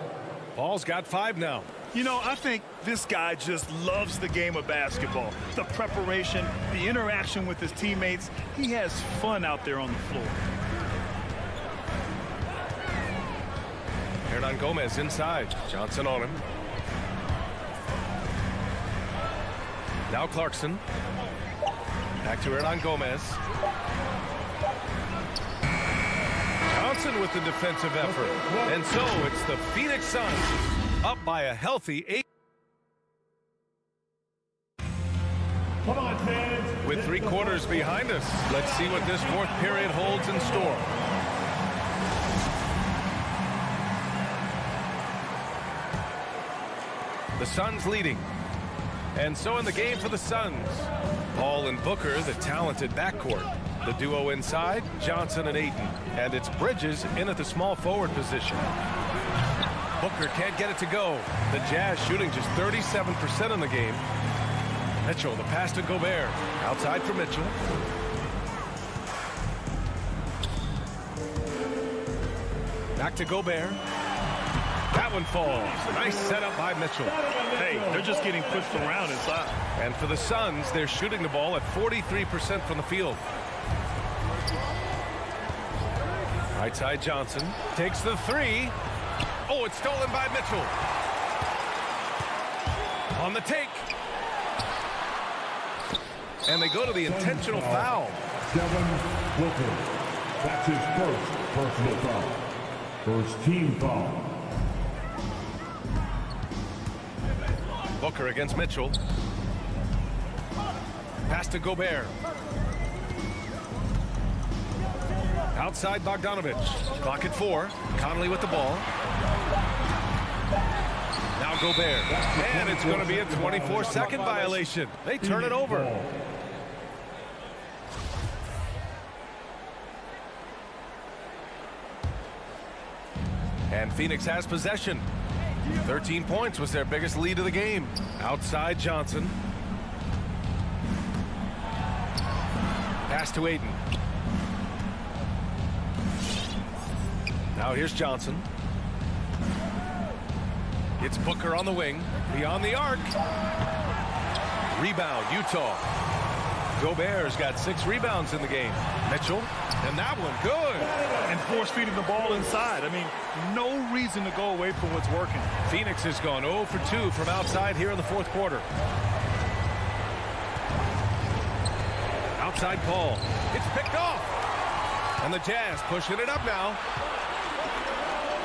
Paul's got 5 now. You know, I think this guy just loves the game of basketball. The preparation, the interaction with his teammates. He has fun out there on the floor. Hernangomez inside. Johnson on him. Now Clarkson. Back to Hernangomez. Johnson with the defensive effort. And so it's the Phoenix Suns up by a healthy 8. Come on, fans. With 3 quarters behind us, let's see what this fourth period holds in store. The Suns leading. And so in the game for the Suns, Paul and Booker, the talented backcourt. The duo inside, Johnson and Ayton. And it's Bridges in at the small forward position. Booker can't get it to go. The Jazz shooting just 37% in the game. Mitchell, the pass to Gobert. Outside for Mitchell. Back to Gobert. That one falls. Nice setup by Mitchell. Hey, they're just getting pushed around inside. And for the Suns, they're shooting the ball at 43% from the field. Right side Johnson takes the three. Oh, it's stolen by Mitchell. On the take. And they go to the intentional foul. Devin Booker. That's his first personal foul. First team foul. Booker against Mitchell. Pass to Gobert. Outside Bogdanovich. Clock at 4. Conley with the ball. Now Gobert. And it's going to be a 24-second violation. They turn it over. And Phoenix has possession. 13 points was their biggest lead of the game. Outside Johnson. Pass to Ayton. Now here's Johnson. It's Booker on the wing. Beyond the arc. Rebound, Utah. Gobert's got 6 rebounds in the game. Mitchell. And that one, good. And force-feeding the ball inside. I mean, no reason to go away from what's working. Phoenix has gone 0 for 2 from outside here in the 4th quarter. Outside Paul. It's picked off. And the Jazz pushing it up now.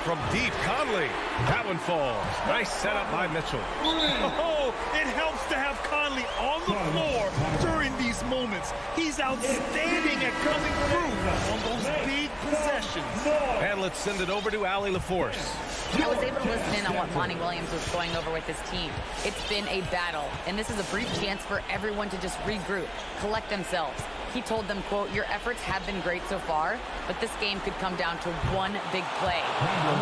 From deep, Conley. That one falls. Nice setup by Mitchell. Oh, it helps to have Conley on the floor during these moments. He's outstanding at coming through on those big possessions. And let's send it over to Allie LaForce. I was able to listen in on what Monty Williams was going over with his team. It's been a battle, and this is a brief chance for everyone to just regroup, collect themselves. He told them, quote, your efforts have been great so far, but this game could come down to one big play,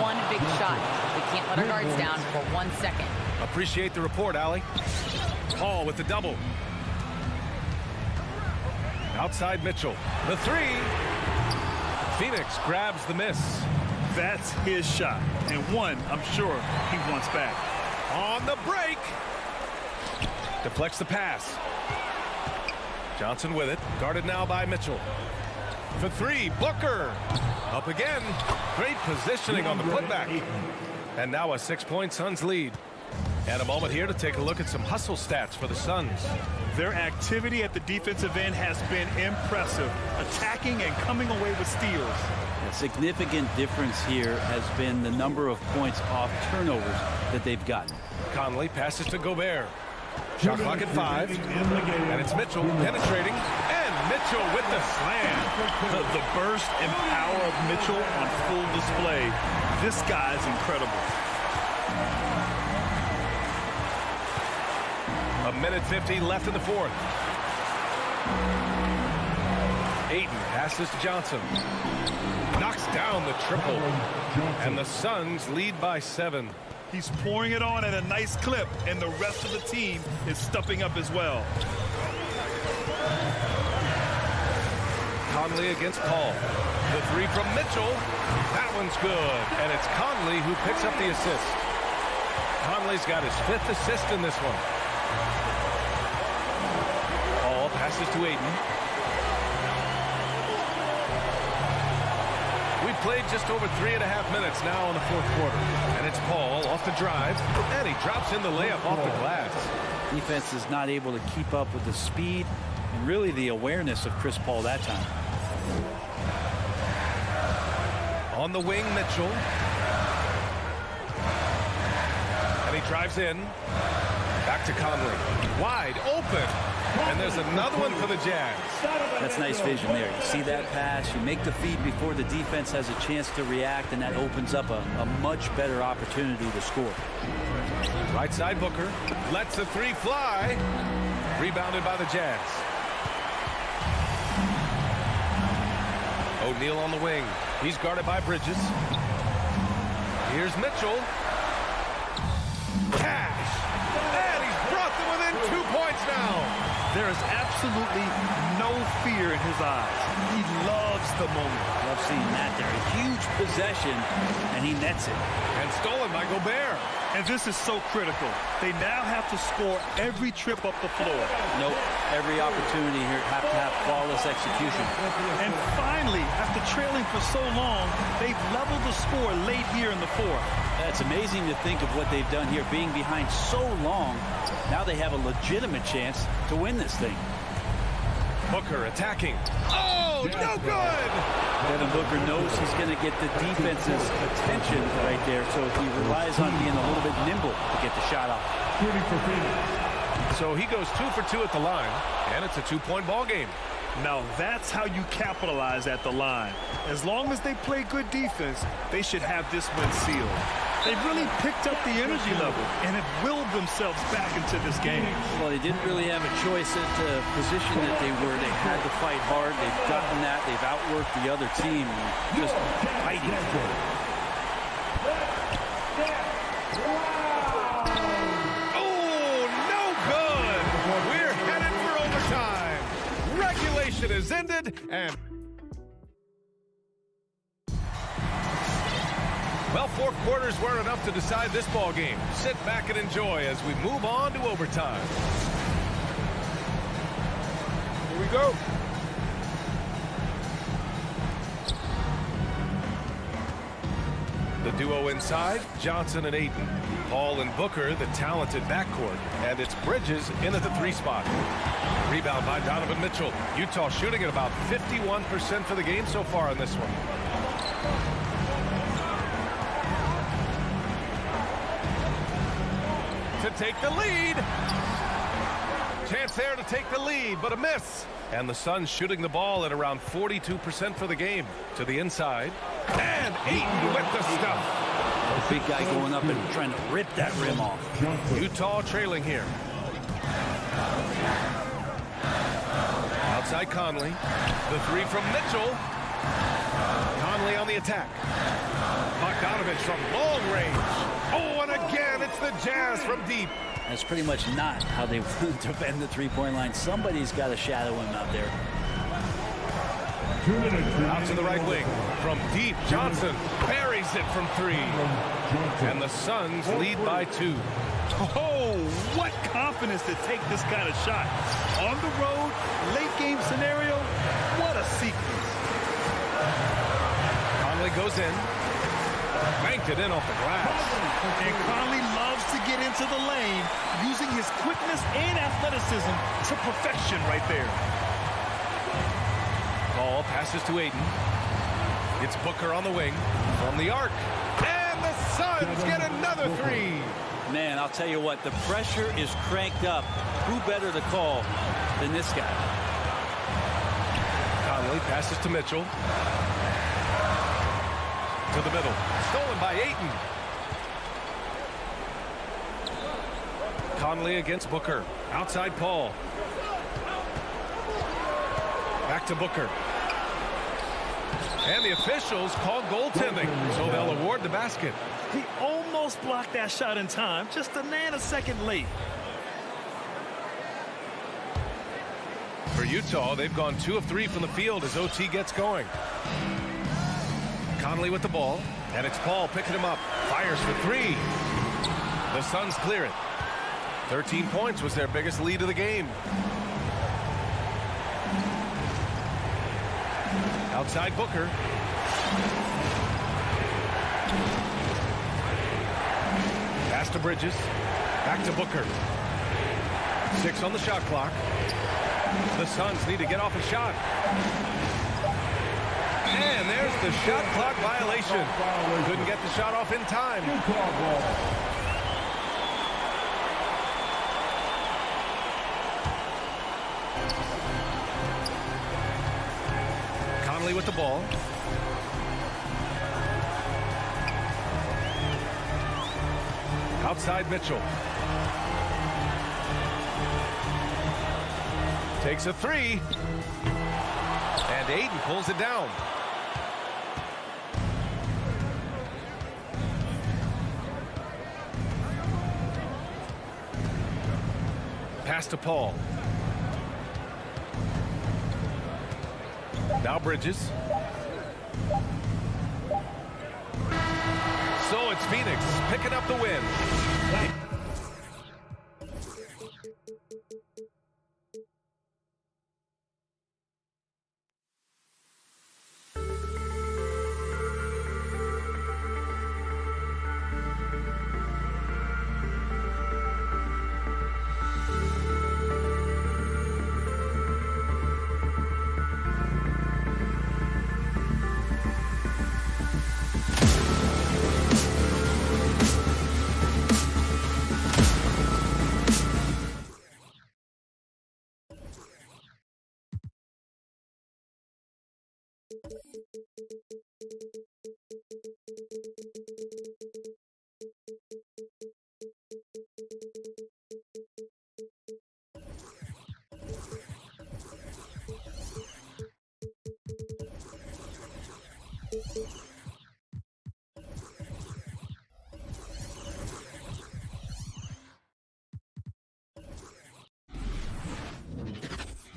one big shot. We can't let our guards down for 1 second. Appreciate the report, Allie. Paul with the double. Outside Mitchell. The three. Phoenix grabs the miss. That's his shot, and one I'm sure he wants back. On the break. Deflects the pass. Johnson with it. Guarded now by Mitchell. For 3, Booker. Up again. Great positioning on the putback. And now a 6-point Suns lead. And a moment here to take a look at some hustle stats for the Suns. Their activity at the defensive end has been impressive. Attacking and coming away with steals. A significant difference here has been the number of points off turnovers that they've gotten. Conley passes to Gobert. Shot clock at 5. And it's Mitchell penetrating. And Mitchell with the slam. The burst and power of Mitchell on full display. This guy's incredible. A minute 50 left in the 4th. Ayton passes to Johnson. Knocks down the triple. And the Suns lead by 7. He's pouring it on at a nice clip, and the rest of the team is stepping up as well. Conley against Paul. The 3 from Mitchell. That one's good. And it's Conley who picks up the assist. Conley's got his 5th assist in this one. Paul passes to Ayton. We've played just over 3.5 minutes now in the 4th quarter. And it's Paul off the drive. And he drops in the layup off the glass. Defense is not able to keep up with the speed and really the awareness of Chris Paul that time. On the wing, Mitchell. And he drives in. Back to Conley. Wide open. And there's another one for the Jazz. That's nice vision there. You see that pass, you make the feed before the defense has a chance to react, and that opens up a much better opportunity to score. Right side Booker. Lets the 3 fly. Rebounded by the Jazz. O'Neal on the wing. He's guarded by Bridges. Here's Mitchell. Cash. And he's brought them within 2 points now. There is absolutely no fear in his eyes. He loves the moment. Love seeing that there. He huge possession, and he nets it. And stolen by Gobert. And this is so critical. They now have to score every trip up the floor. Nope. Every opportunity here have to have flawless execution. And finally, after trailing for so long, they've leveled the score late here in the fourth. It's amazing to think of what they've done here, being behind so long. Now they have a legitimate chance to win this thing. Booker attacking. Oh, no good! Devin Booker knows he's going to get the defense's attention right there, so he relies on being a little bit nimble to get the shot off. So he goes 2 for 2 at the line, and it's a 2-point ball game. Now that's how you capitalize at the line. As long as they play good defense, they should have this win sealed. They've really picked up the energy level and have willed themselves back into this game. Well, they didn't really have a choice at the position that they were. They had to fight hard. They've gotten that. They've outworked the other team. Just fighting. Oh, no good! We're headed for overtime. Regulation is ended, and well, 4 quarters weren't enough to decide this ball game. Sit back and enjoy as we move on to overtime. Here we go. The duo inside, Johnson and Ayton. Paul and Booker, the talented backcourt. And it's Bridges in at the 3 spot. Rebound by Donovan Mitchell. Utah shooting at about 51% for the game so far in this one. To take the lead. Chance there to take the lead, but a miss. And the Suns shooting the ball at around 42% for the game. To the inside. And Ayton with the stuff. The big guy going up and trying to rip that rim off. Utah trailing here. Outside Conley. The 3 from Mitchell. Conley on the attack. Bogdanovich from long range. Oh, and again, it's the Jazz from deep. That's pretty much not how they defend the three-point line. Somebody's got to shadow him out there. Out to the right wing. From deep, Johnson buries it from 3. And the Suns lead by 2. Oh, what confidence to take this kind of shot. On the road, late game scenario, what a sequence. Conley goes in. Banked it in off the glass. And Conley loves to get into the lane, using his quickness and athleticism to perfection right there. Ball passes to Ayton. It's Booker on the wing from the arc. And the Suns get another 3. Man, I'll tell you what, the pressure is cranked up. Who better to call than this guy? Conley passes to Mitchell. To the middle. Stolen by Ayton. Conley against Booker. Outside Paul. Back to Booker. And the officials call goaltending, so they'll award the basket. He almost blocked that shot in time, just a nanosecond late. For Utah, they've gone 2 of 3 from the field as OT gets going. Conley with the ball, and it's Paul picking him up. Fires for 3. The Suns clear it. 13 points was their biggest lead of the game. Outside Booker. Pass to Bridges. Back to Booker. 6 on the shot clock. The Suns need to get off a shot. And there's the shot clock violation. Couldn't get the shot off in time. Conley with the ball. Outside Mitchell. Takes a 3. And Ayton pulls it down. Pass to Paul. Now Bridges. It's Phoenix picking up the win.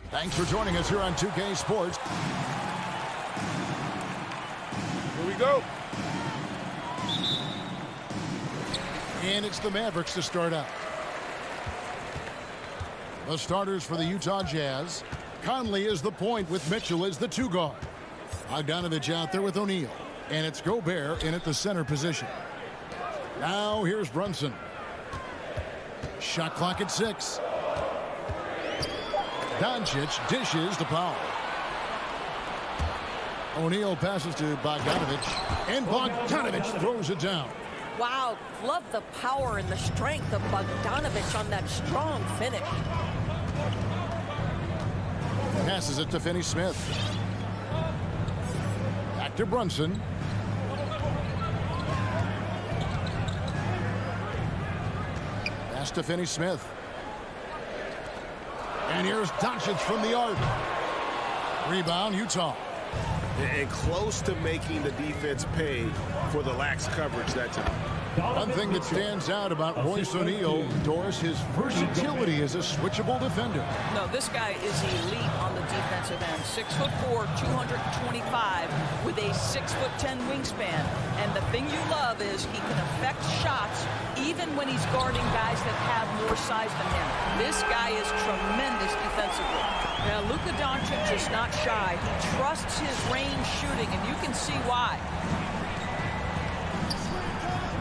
Thanks for joining us here on 2K Sports. Here we go. And it's the Mavericks to start out. The starters for the Utah Jazz. Conley is the point with Mitchell as the 2 guard. Bogdanovich out there with O'Neal. And it's Gobert in at the center position. Now here's Brunson. Shot clock at 6. Doncic dishes to Powell. O'Neal passes to Bogdanovich. And Bogdanovich throws it down. Wow, love the power and the strength of Bogdanovich on that strong finish. Passes it to Finney-Smith. Back to Brunson. Pass to Finney-Smith. And here's Doncic from the arc. Rebound, Utah. And close to making the defense pay for the lax coverage that time. One thing that stands out about Royce O'Neal, Doris, his versatility as a switchable defender. No, this guy is elite on the defensive end. 6'4", 225 with a 6'10" wingspan. And the thing you love is he can affect shots even when he's guarding guys that have more size than him. This guy is tremendous defensively. Now, Luka Doncic is not shy. He trusts his range shooting, and you can see why.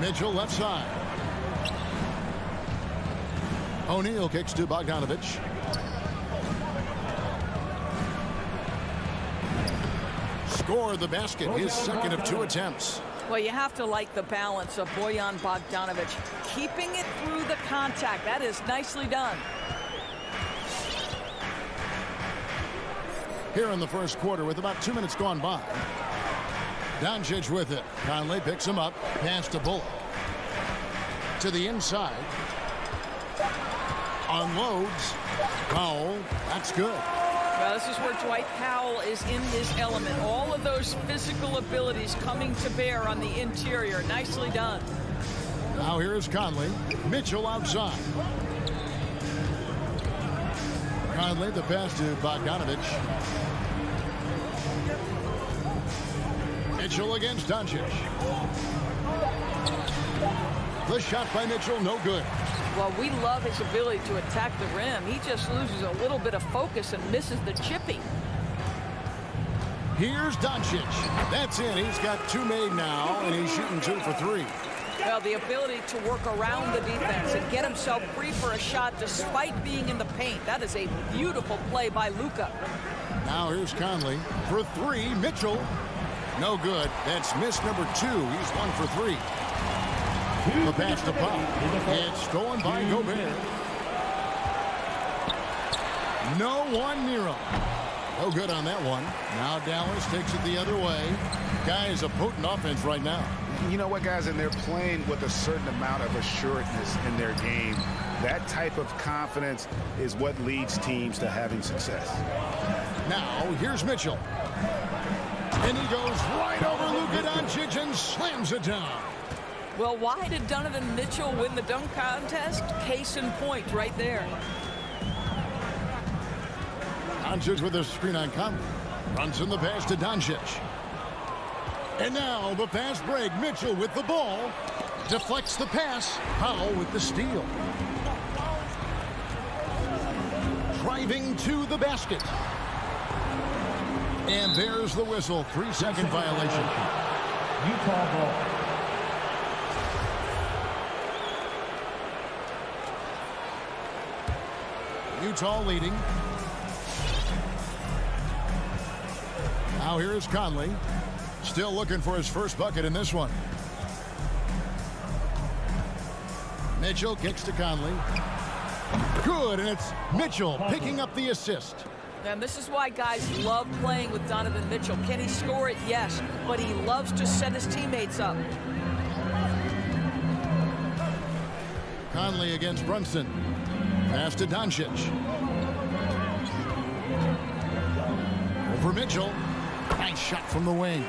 Mitchell left side. O'Neal kicks to Bogdanovich. Scored the basket, his second of 2 attempts. Well, you have to like the balance of Bojan Bogdanovich. Keeping it through the contact. That is nicely done. Here in the first quarter with about 2 minutes gone by. Doncic with it. Conley picks him up. Pass to Bullock. To the inside. Unloads. Powell. That's good. Well, this is where Dwight Powell is in his element. All of those physical abilities coming to bear on the interior. Nicely done. Now here's Conley. Mitchell outside. Conley, the pass to Bogdanovich. Mitchell against Doncic. The shot by Mitchell, no good. Well, we love his ability to attack the rim. He just loses a little bit of focus and misses the chipping. Here's Doncic. That's in. He's got 2 made now, and he's shooting 2 for 3. Well, the ability to work around the defense and get himself free for a shot despite being in the paint. That is a beautiful play by Luka. Now here's Conley for 3. Mitchell. No good. That's miss number 2. He's 1 for 3. The pass to Pop. It's stolen by Gobert. No one near him. No good on that one. Now Dallas takes it the other way. Guy is a potent offense right now. You know what, guys? And they're playing with a certain amount of assuredness in their game. That type of confidence is what leads teams to having success. Now, here's Mitchell. And he goes right over Luka Doncic and slams it down. Well, why did Donovan Mitchell win the dunk contest? Case in point right there. Doncic with a screen on Conley. Runs in the pass to Doncic. And now the fast break. Mitchell with the ball. Deflects the pass. Powell with the steal. Driving to the basket. And there's the whistle. 3-second violation. Utah ball. Utah leading. Now here's Conley. Still looking for his first bucket in this one. Mitchell kicks to Conley. Good, and it's Mitchell picking up the assist. And this is why guys love playing with Donovan Mitchell. Can he score it? Yes, but he loves to set his teammates up. Conley against Brunson. Pass to Doncic. Over Mitchell. Nice shot from the wing.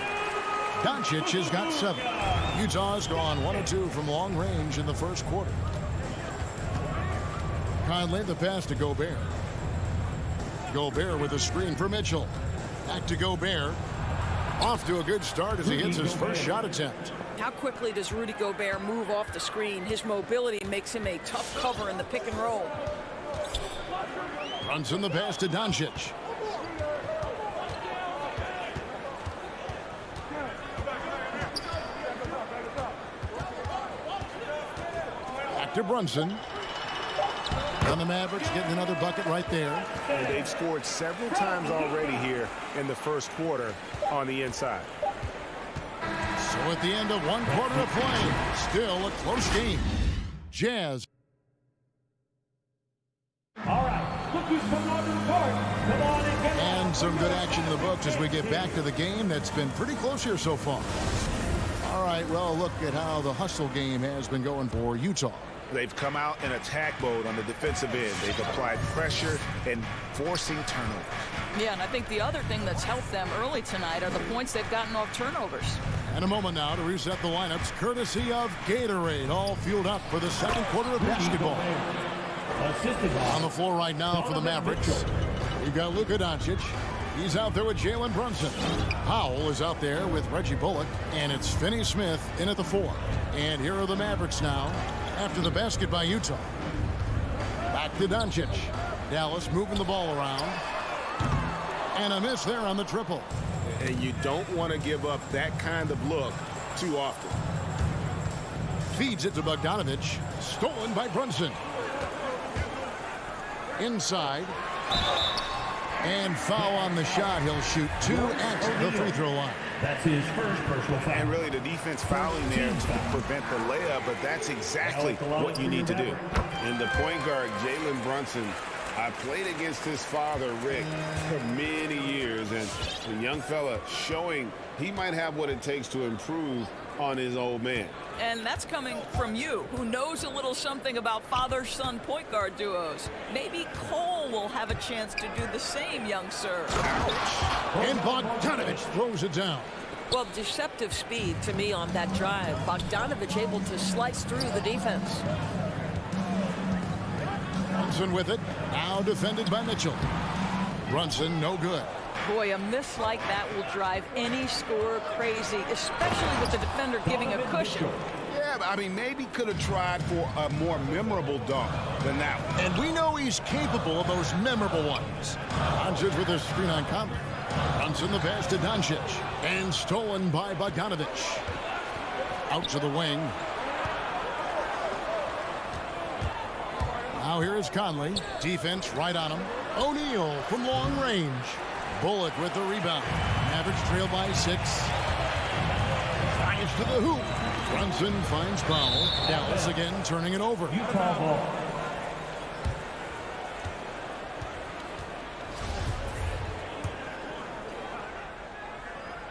Doncic has got 7. Utah's gone 1 of 2 from long range in the first quarter. Conley, the pass to Gobert. Gobert with a screen for Mitchell. Back to Gobert. Off to a good start as he hits his first shot attempt. How quickly does Rudy Gobert move off the screen? His mobility makes him a tough cover in the pick and roll. Brunson the pass to Doncic. Back to Brunson. And the Mavericks getting another bucket right there. And they've scored several times already here in the first quarter on the inside. So at the end of 1 quarter of play, still a close game. Jazz. All right, looking from on the court. Come on and get And some good action in the books as we get back to the game that's been pretty close here so far. All right, well, look at how the hustle game has been going for Utah. They've come out in attack mode on the defensive end. They've applied pressure and forcing turnovers. Yeah, and I think the other thing that's helped them early tonight are the points they've gotten off turnovers. And a moment now to reset the lineups, courtesy of Gatorade, all fueled up for the second quarter of basketball. On the floor right now for the Mavericks, we've got Luka Doncic. He's out there with Jalen Brunson. Powell is out there with Reggie Bullock, and it's Finney-Smith in at the 4. And here are the Mavericks now after the basket by Utah. Back to Doncic. Dallas moving the ball around. And a miss there on the triple. And you don't want to give up that kind of look too often. Feeds it to Bogdanovich. Stolen by Brunson. Inside. And foul on the shot. He'll shoot 2 at the free throw line. That's his first personal foul. And really the defense fouling there to prevent the layup, but that's exactly what you need to do. And the point guard, Jalen Brunson, I played against his father, Rick, for many years, and the young fella showing he might have what it takes to improve on his old man. And that's coming from you, who knows a little something about father-son point guard duos. Maybe Cole will have a chance to do the same, young sir. And Bogdanovich throws it down. Well, deceptive speed to me on that drive. Bogdanovich able to slice through the defense. Brunson with it. Now defended by Mitchell. Brunson no good. Boy, a miss like that will drive any scorer crazy, especially with the defender giving a cushion. Yeah, but I mean, maybe could have tried for a more memorable dunk than that one. And we know he's capable of those memorable ones. Doncic with a screen on Conley. Brunson the pass to Doncic. And stolen by Bogdanovich. Out to the wing. Now here is Conley. Defense right on him. O'Neal from long range. Bullock with the rebound. Mavericks trail by 6. Drives to the hoop. Brunson finds Powell. Dallas again turning it over. Utah ball.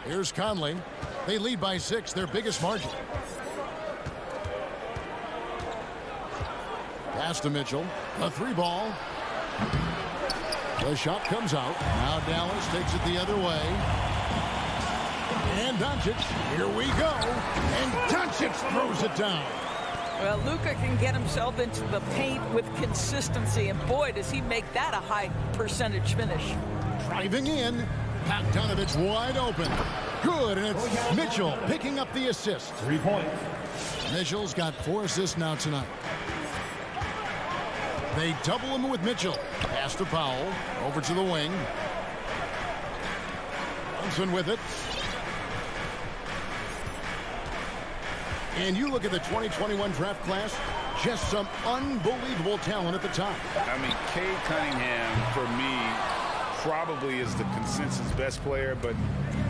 Here's Conley. They lead by 6, their biggest margin. Pass to Mitchell. A 3-ball. The shot comes out. Now Dallas takes it the other way. And Doncic. Here we go. And Doncic throws it down. Well, Luka can get himself into the paint with consistency, and boy, does he make that a high percentage finish. Driving in. Bogdanovich wide open. Good, and it's Mitchell picking up the assist. 3 points. Mitchell's got 4 assists now tonight. They double him with Mitchell. Pass to Powell. Over to the wing. Brunson with it. And you look at the 2021 draft class, just some unbelievable talent at the top. I mean, Cade Cunningham, for me, probably is the consensus best player, but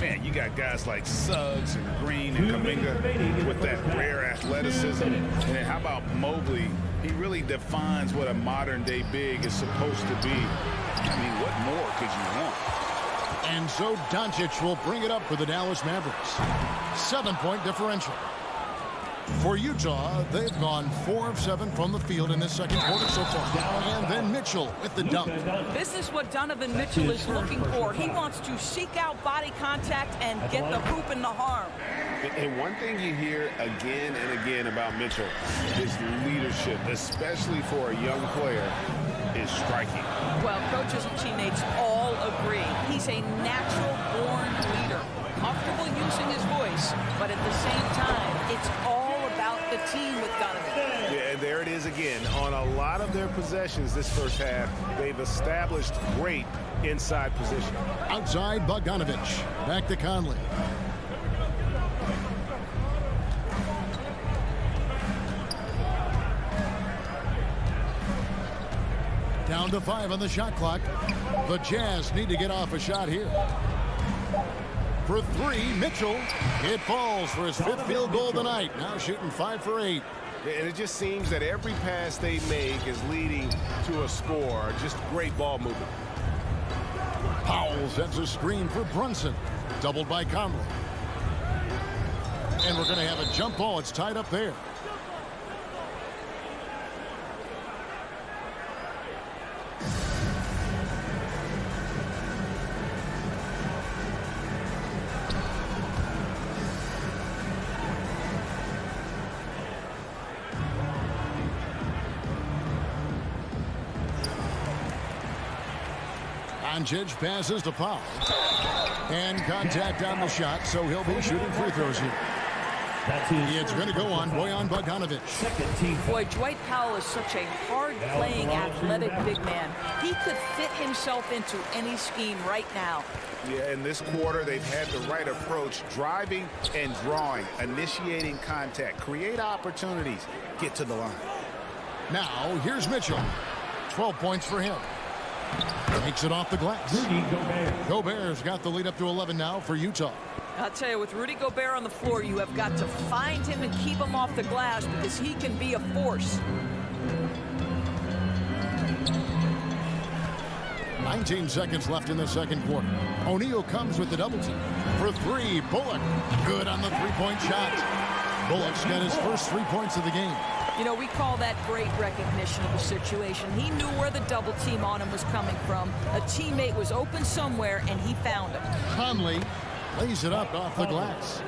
man, you got guys like Suggs and Green and Kuminga with that rare athleticism. And then how about Mobley? He really defines what a modern-day big is supposed to be. I mean, what more could you want? And so Doncic will bring it up for the Dallas Mavericks. 7-point differential. For Utah, they've gone 4 of 7 from the field in this second quarter so far. And then Mitchell with the dunk. This is what Donovan Mitchell is looking for. He wants to seek out body contact and get the hoop in the harm. And one thing you hear again and again about Mitchell is leadership, especially for a young player, is striking. Well, coaches and teammates all agree. He's a natural-born leader, comfortable using his voice, but at the same time, it's all about the team with Donovan. Yeah, and there it is again. On a lot of their possessions this first half, they've established great inside position. Outside, Bogdanovich. Back to Conley. Down to 5 on the shot clock. The Jazz need to get off a shot here. For 3, Mitchell. It falls for his 5th field goal tonight. Now shooting 5 for 8. And it just seems that every pass they make is leading to a score. Just great ball movement. Powell sets a screen for Brunson. Doubled by Conley. And we're going to have a jump ball. It's tied up there. Doncic passes to Powell. And contact on the shot, so he'll be shooting free throws here. It's going to go on Bojan Bogdanovich. Boy, Dwight Powell is such a hard-playing, athletic big man. He could fit himself into any scheme right now. Yeah, in this quarter, they've had the right approach, driving and drawing, initiating contact, create opportunities, get to the line. Now, here's Mitchell. 12 points for him. Takes it off the glass. Gobert's got the lead up to 11 now for Utah. I'll tell you, with Rudy Gobert on the floor, you have got to find him and keep him off the glass because he can be a force. 19 seconds left in the second quarter. O'Neal comes with the double team. For 3, Bullock. Good on the three-point shot. Bullock's got his first 3 points of the game. You know, we call that great recognition of the situation. He knew where the double team on him was coming from. A teammate was open somewhere, and he found him. Conley lays it up off the glass.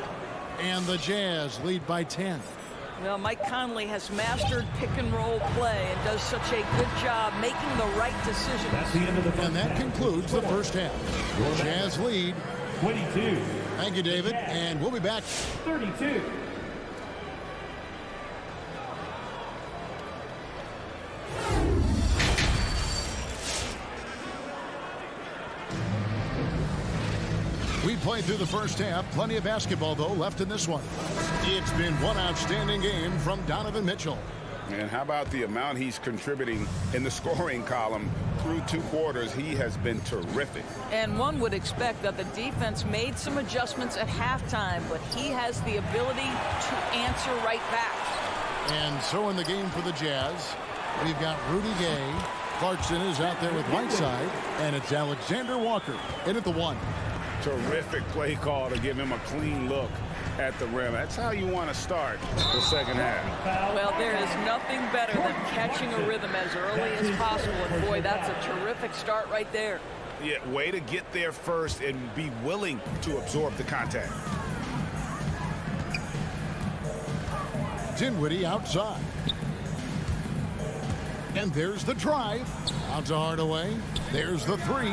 And the Jazz lead by 10. Well, Mike Conley has mastered pick-and-roll play and does such a good job making the right decisions. That's the end of the first And that half. concludes the first half. Jazz lead 22. Thank you, David. And we'll be back. 32. We played through the first half. Plenty of basketball, though, left in this one. It's been one outstanding game from Donovan Mitchell. And how about the amount he's contributing in the scoring column through 2 quarters? He has been terrific. And one would expect that the defense made some adjustments at halftime, but he has the ability to answer right back. And so in the game for the Jazz, we've got Rudy Gay. Clarkson is out there with Whiteside, and it's Alexander Walker in at the 1. Terrific play call to give him a clean look at the rim. That's how you want to start the second half. Well, there is nothing better than catching a rhythm as early as possible. And boy, that's a terrific start right there. Yeah, way to get there first and be willing to absorb the contact. Dinwiddie outside. And there's the drive. Out to Hardaway. There's the 3.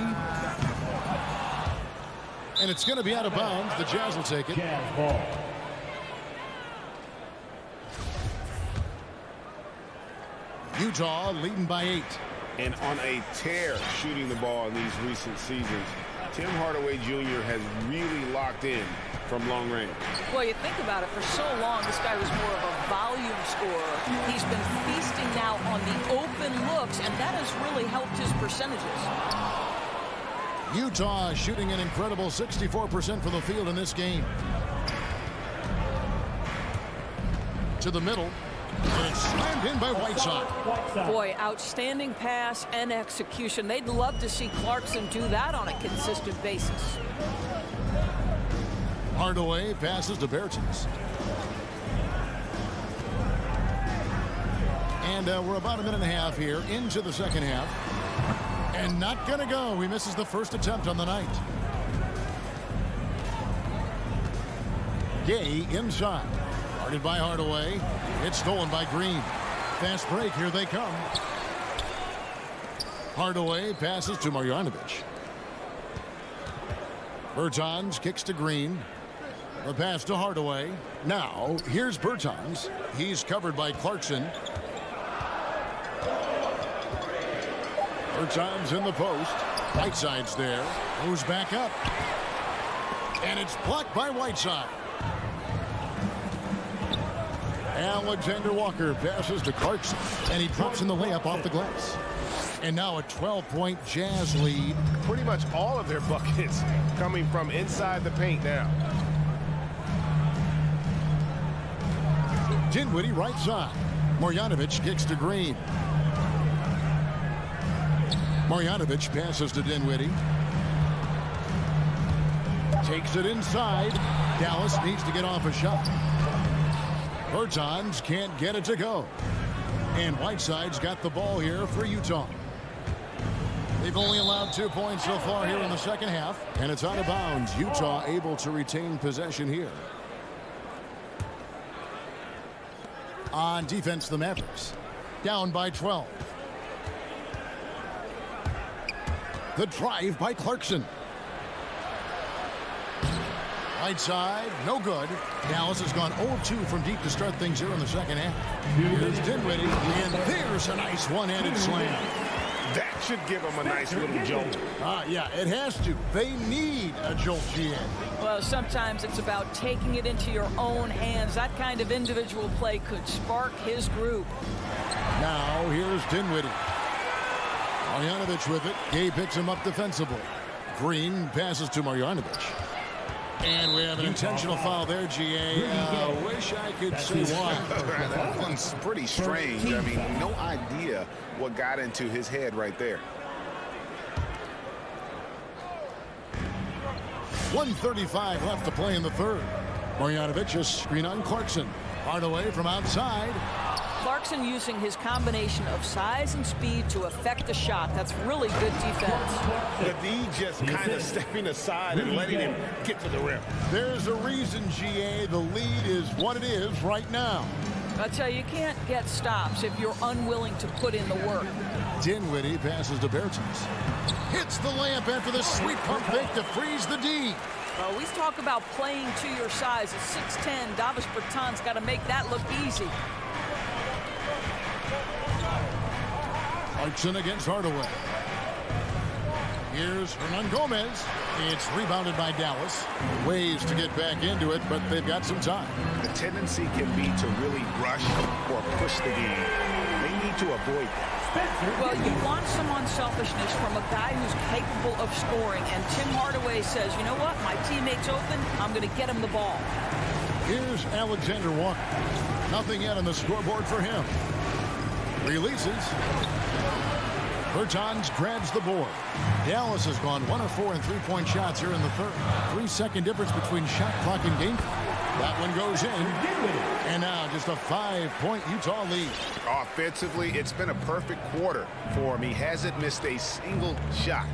And it's going to be out of bounds. The Jazz will take it. Jazz ball. Utah leading by 8. And on a tear shooting the ball in these recent seasons, Tim Hardaway Jr. has really locked in from long range. Well, you think about it, for so long, this guy was more of a volume scorer. He's been feasting now on the open looks, and that has really helped his percentages. Utah shooting an incredible 64% from the field in this game. To the middle. And it's slammed in by Whiteside. Boy, outstanding pass and execution. They'd love to see Clarkson do that on a consistent basis. Hardaway passes to Bertans. And we're about a minute and a half here into the second half. And not going to go. He misses the first attempt on the night. Gay inside. Guarded by Hardaway. It's stolen by Green. Fast break. Here they come. Hardaway passes to Marjanovic. Bertans kicks to Green. The pass to Hardaway. Now, here's Bertans. He's covered by Clarkson. Bertans in the post. Whiteside's there. Goes back up. And it's blocked by Whiteside. Alexander Walker passes to Clarkson. And he drops in the layup off the glass. And now a 12-point Jazz lead. Pretty much all of their buckets coming from inside the paint now. Dinwiddie right side. Marjanovic kicks to Green. Marjanovic passes to Dinwiddie. Takes it inside. Dallas needs to get off a shot. Bertans can't get it to go. And Whiteside's got the ball here for Utah. They've only allowed 2 points so far here in the second half. And it's out of bounds. Utah able to retain possession here. On defense, the Mavericks. Down by 12. The drive by Clarkson. Right side, no good. Dallas has gone 0-2 from deep to start things here in the second half. Here's Dinwiddie, and there's a nice one-handed slam. That should give them a nice little jolt. Yeah, it has to. They need a jolt, GA. Well, sometimes it's about taking it into your own hands. That kind of individual play could spark his group. Now, here's Dinwiddie. Marjanovic with it. Gay picks him up defensively. Green passes to Marjanovic. And we have an intentional foul there, GA. Wish I could say why. That one's pretty strange. I mean, no idea what got into his head right there. 1:35 left to play in the third. Marjanovic, a screen on Clarkson. Hardaway from outside. Clarkson using his combination of size and speed to affect the shot. That's really good defense. The D just kind of stepping aside and letting him get to the rim. There's a reason, GA. The lead is what it is right now. I tell you, you can't get stops if you're unwilling to put in the work. Dinwiddie passes to Bertans. Hits the layup after the sweet pump fake to freeze the D. We talk about playing to your size. At 6'10", Davis Bertans got to make that look easy. Clarkson against Hardaway. Here's Hernangomez. It's rebounded by Dallas. Ways to get back into it, but they've got some time. The tendency can be to really rush or push the game. They need to avoid that. Well, you want some unselfishness from a guy who's capable of scoring, and Tim Hardaway says, you know what, my teammate's open, I'm going to get him the ball. Here's Alexander Walker. Nothing yet on the scoreboard for him. Releases. Bertans grabs the board. Dallas has gone 1 of 4 in three-point shots here in the third. 3-second difference between shot clock and game clock. That one goes in. And now just a 5-point Utah lead. Offensively, it's been a perfect quarter for him. He hasn't missed a single shot.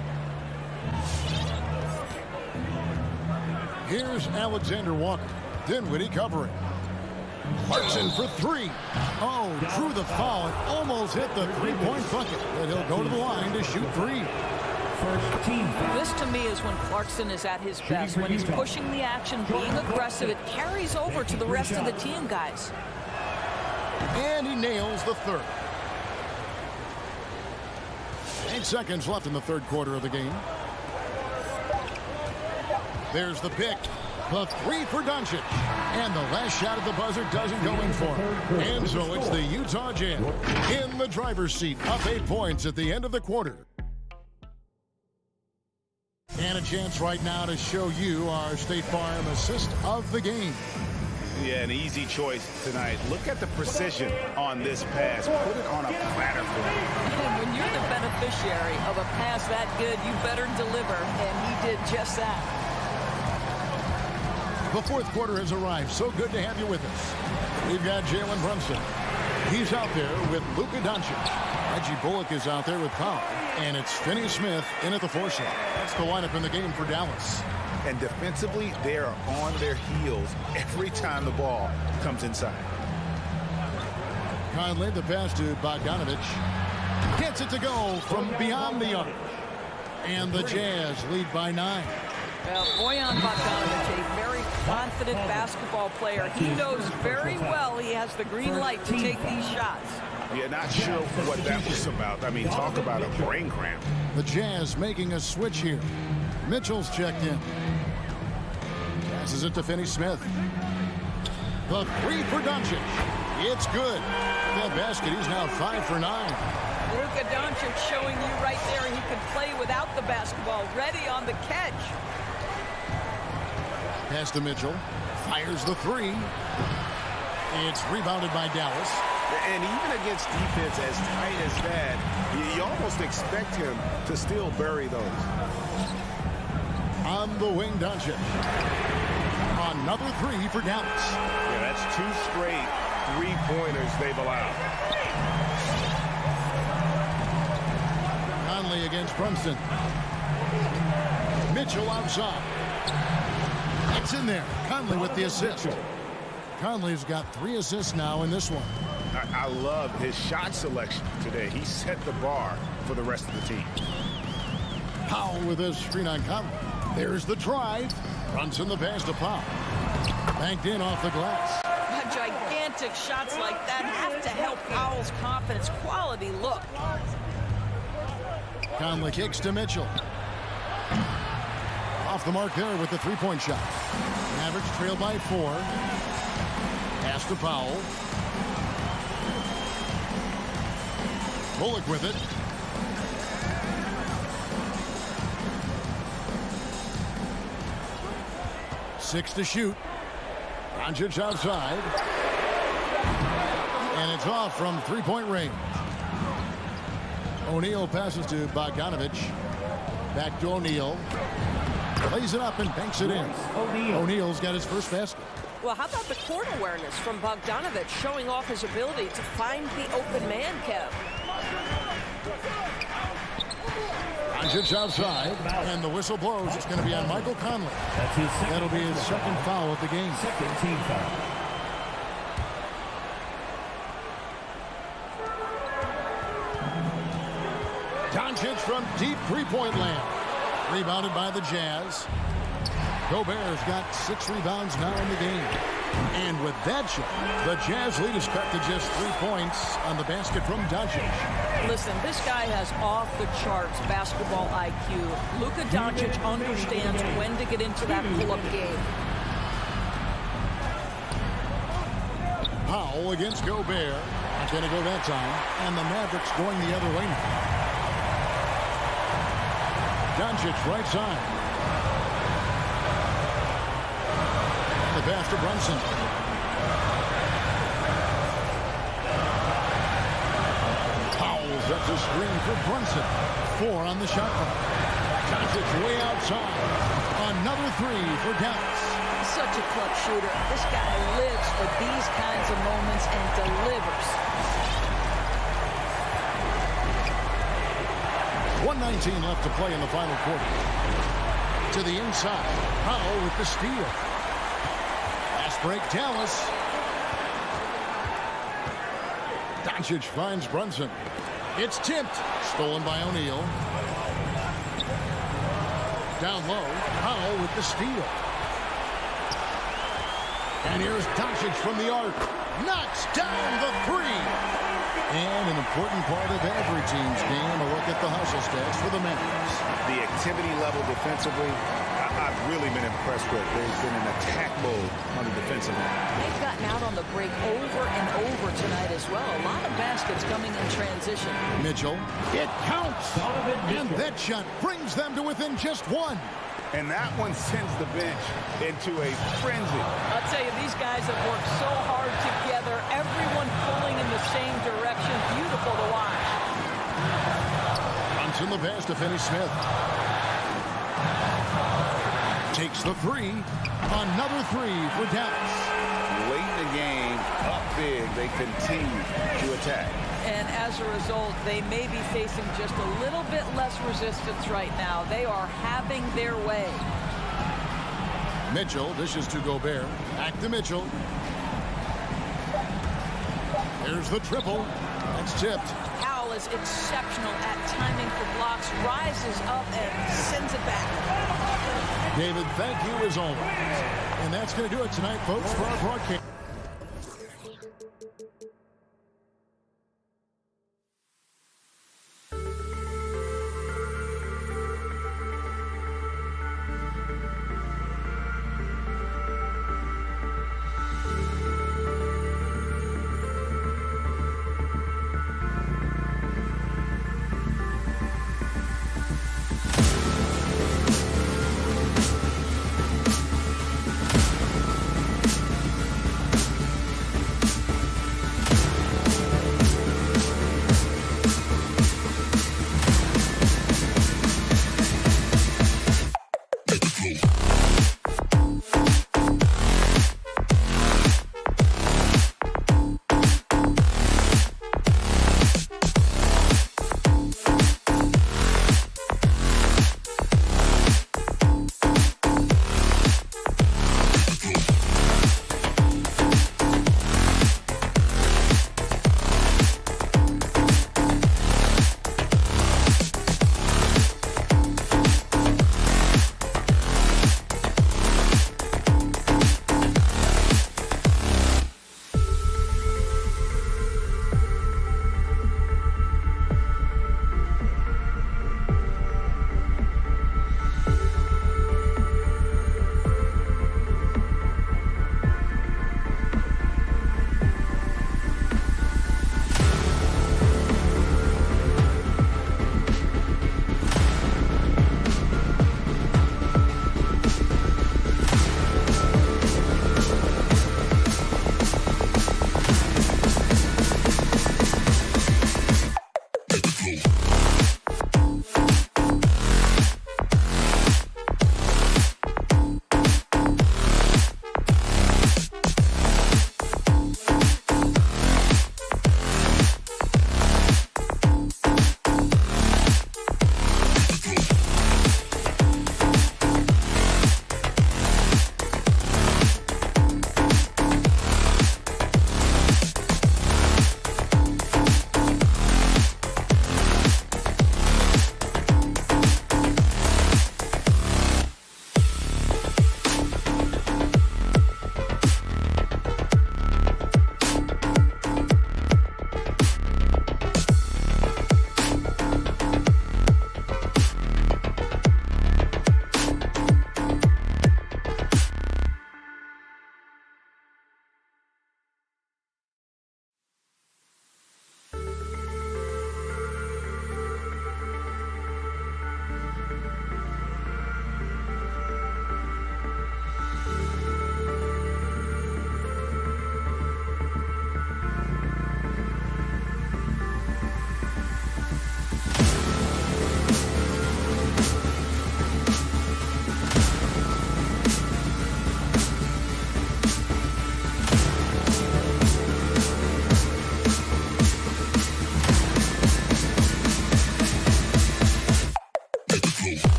Here's Alexander Walker. Dinwiddie covering. Clarkson for three. Oh, drew the foul and almost hit the three-point bucket. But he'll go to the line to shoot three. first team foul. This, to me, is when Clarkson is at his best. When he's pushing the action, being aggressive, it carries over to the rest of the team, guys. And he nails the third. 8 seconds left in the third quarter of the game. There's the pick. The three for Doncic. And the last shot at the buzzer doesn't go in for him. And so it's the Utah Jazz in the driver's seat, up 8 points at the end of the quarter. And a chance right now to show you our State Farm assist of the game. Yeah, an easy choice tonight. Look at the precision on this pass. Put it on a platter for him. And when you're the beneficiary of a pass that good, you better deliver, and he did just that. The fourth quarter has arrived. So good to have you with us. We've got Jalen Brunson. He's out there with Luka Doncic. Reggie Bullock is out there with Powell. And it's Finney Smith in at the 4 slot. That's the lineup in the game for Dallas. And defensively, they are on their heels every time the ball comes inside. Conley, the pass to Bogdanovich. Gets it to go from beyond the arc. And the Jazz lead by 9. Well, Bojan Bogdanovic, a very confident basketball player. He knows very well he has the green light to take these shots. Yeah, not sure what that was about. I mean, talk about a brain cramp. The Jazz making a switch here. Mitchell's checked in. Passes it to Finney Smith. The three for Doncic. It's good. That basket, he's now 5 for 9. Luka Doncic showing you right there he can play without the basketball. Ready on the catch. Pass to Mitchell. Fires the three. It's rebounded by Dallas. And even against defense as tight as that, you almost expect him to still bury those. On the wing, Doncic. Another three for Dallas. Yeah, that's 2 straight three-pointers they've allowed. Conley against Brunson. Mitchell outside. It's in there. Conley with the assist. Conley's got 3 assists now in this one. I love his shot selection today. He set the bar for the rest of the team. Powell with his screen on Conley. There's the drive. Brunson the pass to Powell. Banked in off the glass. Gigantic shots like that have to help Powell's confidence. Quality look. Conley kicks to Mitchell. Off the mark there with the three-point shot. Mavericks trail by 4. Pass to Powell. Bullock with it. Six to shoot. Doncic outside. And it's off from three-point range. O'Neal passes to Bogdanovich. Back to O'Neal. Lays it up and banks it in. O'Neal's got his first basket. Well, how about the court awareness from Bogdanovich showing off his ability to find the open man, Kev? Doncic outside, and the whistle blows. It's going to be on Michael Conley. That'll be his second foul of the game. Second team foul. Doncic from deep three-point land. Rebounded by the Jazz. Gobert's got 6 rebounds now in the game. And with that shot, the Jazz lead is cut to just 3 points on the basket from Doncic. Listen, this guy has off-the-charts basketball IQ. Luka Doncic understands when to get into that pull-up game. Powell against Gobert. Not going to go that time. And the Mavericks going the other way now. Doncic right side. The pass to Brunson. Powell's up the screen for Brunson. 4 on the shot clock. Doncic way outside. Another 3 for Dallas. Such a clutch shooter. This guy lives for these kinds of moments and delivers. 1:19 left to play in the final quarter. To the inside. Powell with the steal. Fast break, Dallas. Doncic finds Brunson. It's tipped. Stolen by O'Neal. down low. Powell with the steal. And here's Doncic from the arc. Knocks down the three. And an important part of every team's game, a look at the hustle stats for the Mavericks. The activity level defensively, I've really been impressed with. There's been an attack mode on the defensive end. They've gotten out on the break over and over tonight as well. A lot of baskets coming in transition. Mitchell, it counts. And that shot brings them to within just one. And that one sends the bench into a frenzy. I'll tell you, these guys have worked so hard together. Everyone pulling in the same direction. Beautiful to watch. Bunts in the pass to Finney Smith. Takes the three. Another three for Dallas. Late in the game, up big, they continue to attack. And as a result, they may be facing just a little bit less resistance right now. They are having their way. Mitchell dishes to Gobert. Back to Mitchell. There's the triple. That's tipped. Powell is exceptional at timing for blocks, rises up and sends it back. David, thank you as always. And that's going to do it tonight, folks, for our broadcast.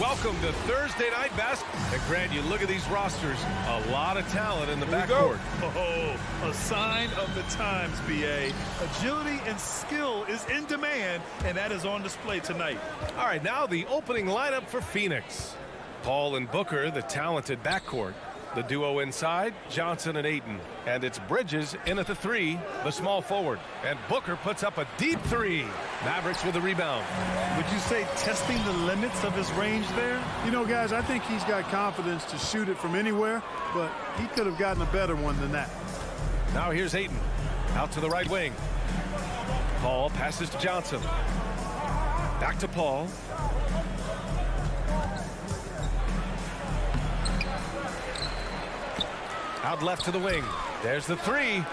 welcome to Thursday Night Basketball. And Grant, you look at these rosters, a lot of talent in the backcourt. Oh, a sign of the times, B.A. Agility and skill is in demand, and that is on display tonight. All right, now the opening lineup for Phoenix. Paul and Booker, the talented backcourt. The duo inside, Johnson and Ayton. And it's Bridges in at the 3, the small forward. And Booker puts up a deep 3. Mavericks with the rebound. Would you say testing the limits of his range there? You know, guys, I think he's got confidence to shoot it from anywhere, but he could have gotten a better one than that. Now here's Ayton. Out to the right wing. Paul passes to Johnson. Back to Paul. Out left to the wing. There's the 3.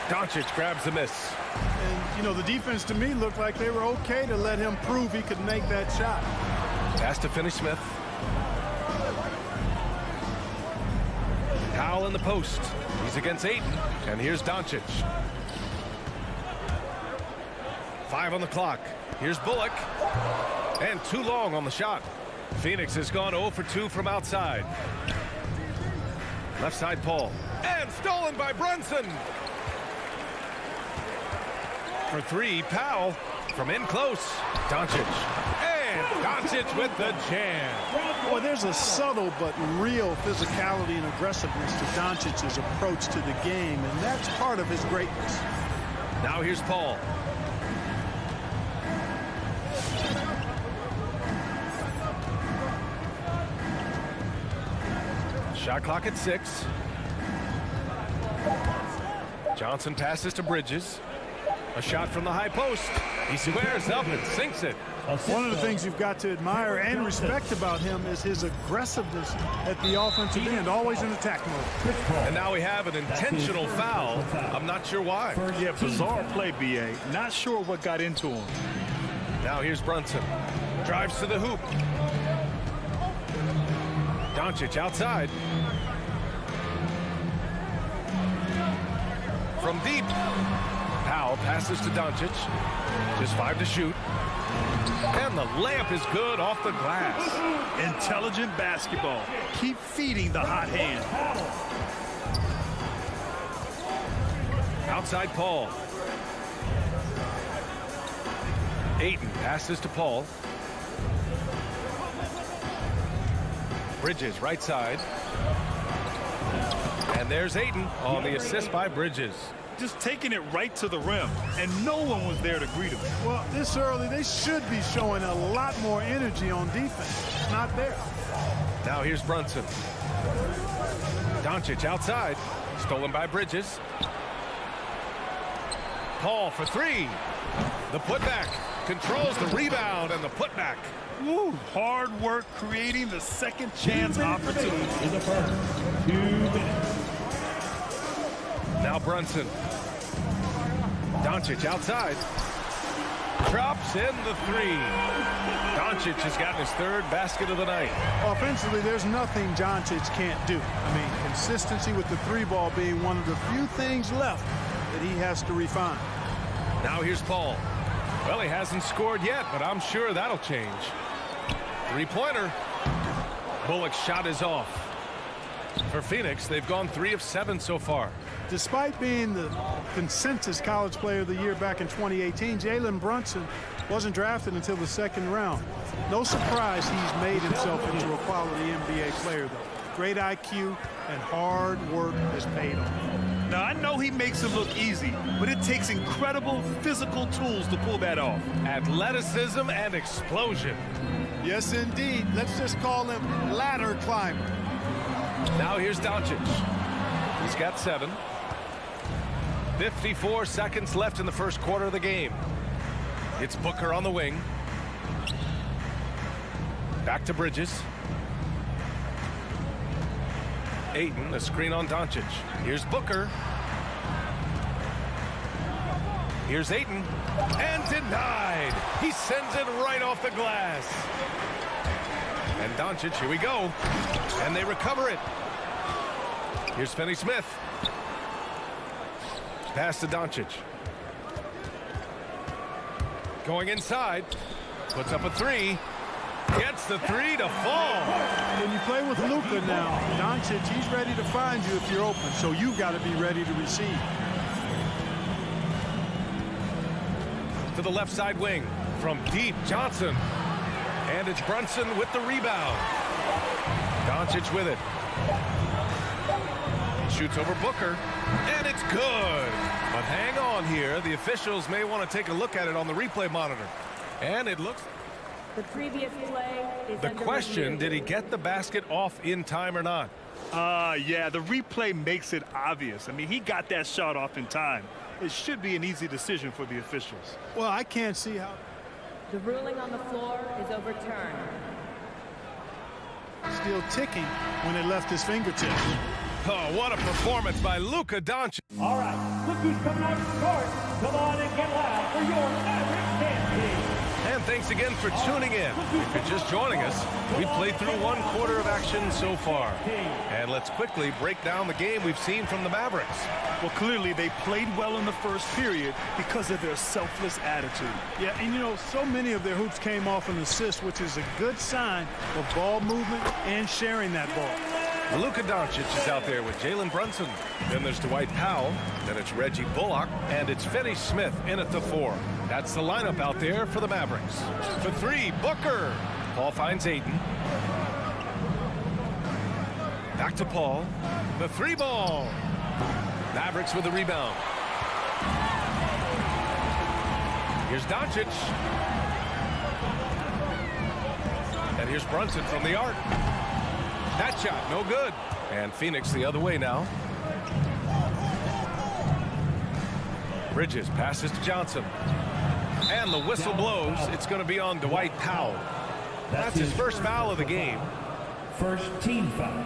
Doncic grabs the miss. And, you know, the defense to me looked like they were okay to let him prove he could make that shot. Pass to Finney-Smith. Powell in the post. He's against Ayton. And here's Doncic. 5 on the clock. Here's Bullock. And too long on the shot. Phoenix has gone 0 for 2 from outside. Left side Paul. And stolen by Brunson. For 3, Powell from in close. Doncic. And Doncic with the jam. Boy, there's a subtle but real physicality and aggressiveness to Doncic's approach to the game, and that's part of his greatness. Now here's Paul. Shot clock at 6. Johnson passes to Bridges. A shot from the high post. He squares up and sinks it. One of the things you've got to admire and respect about him is his aggressiveness at the offensive end, always in attack mode. And now we have an intentional foul. I'm not sure why. Yeah, bizarre play, B.A. Not sure what got into him. Now here's Brunson. Drives to the hoop. Doncic outside. From deep. Powell passes to Doncic. Just 5 to shoot. And the layup is good off the glass. Intelligent basketball. Keep feeding the hot hand. Outside Paul. Ayton passes to Paul. Bridges right side. And there's Ayton on the assist by Bridges. Just taking it right to the rim, and no one was there to greet him. Well, this early, they should be showing a lot more energy on defense. It's not there. Now here's Brunson. Doncic outside. Stolen by Bridges. Paul for 3. The putback. Controls the rebound and the putback. Woo, hard work creating the second chance opportunity. In the first 2 minutes. Now Brunson. Doncic outside. Drops in the 3. Doncic has gotten his 3rd basket of the night. Offensively, there's nothing Doncic can't do. I mean, consistency with the 3-ball being one of the few things left that he has to refine. Now here's Paul. Well, he hasn't scored yet, but I'm sure that'll change. 3-pointer. Bullock's shot is off. For Phoenix, they've gone 3 of 7 so far. Despite being the consensus college player of the year back in 2018, Jalen Brunson wasn't drafted until the 2nd round. No surprise he's made himself into a quality NBA player, though. Great IQ and hard work has paid off. Now, I know he makes it look easy, but it takes incredible physical tools to pull that off. Athleticism and explosion. Yes, indeed. Let's just call him ladder climber. Now here's Doncic. He's got 7. 54 seconds left in the first quarter of the game. It's Booker on the wing. Back to Bridges. Ayton, a screen on Doncic. Here's Booker. Here's Ayton. And denied. He sends it right off the glass. And Doncic, here we go. And they recover it. Here's Finney-Smith. Pass to Doncic. Going inside. Puts up a 3. Gets the three to fall. When you play with Luka now, Doncic, he's ready to find you if you're open, so you've got to be ready to receive. To the left side wing from deep, Johnson. And it's Brunson with the rebound. Doncic with it. Shoots over Booker, and it's good. But hang on here. The officials may want to take a look at it on the replay monitor. And it looks... The previous play is the question, did he get the basket off in time or not? Yeah, the replay makes it obvious. I mean, he got that shot off in time. It should be an easy decision for the officials. Well, I can't see how... The ruling on the floor is overturned. Still ticking when it left his fingertips. Oh, what a performance by Luka Doncic. All right, look who's coming out to court. Come on and get loud for your Mavericks dance team. And thanks again for tuning in. If you're just joining us, we played through 1 quarter of action so far. And let's quickly break down the game we've seen from the Mavericks. Well, clearly they played well in the first period because of their selfless attitude. Yeah, and you know, so many of their hoops came off an assist, which is a good sign of ball movement and sharing that ball. Luka Doncic is out there with Jalen Brunson. Then there's Dwight Powell. Then it's Reggie Bullock. And it's Finney Smith in at the 4. That's the lineup out there for the Mavericks. For 3, Booker. Paul finds Ayton. Back to Paul. The 3 ball. Mavericks with the rebound. Here's Doncic. And here's Brunson from the arc. That shot, no good. And Phoenix the other way now. Bridges passes to Johnson. And the whistle blows. It's going to be on Dwight Powell. That's his first foul of the game. First team foul.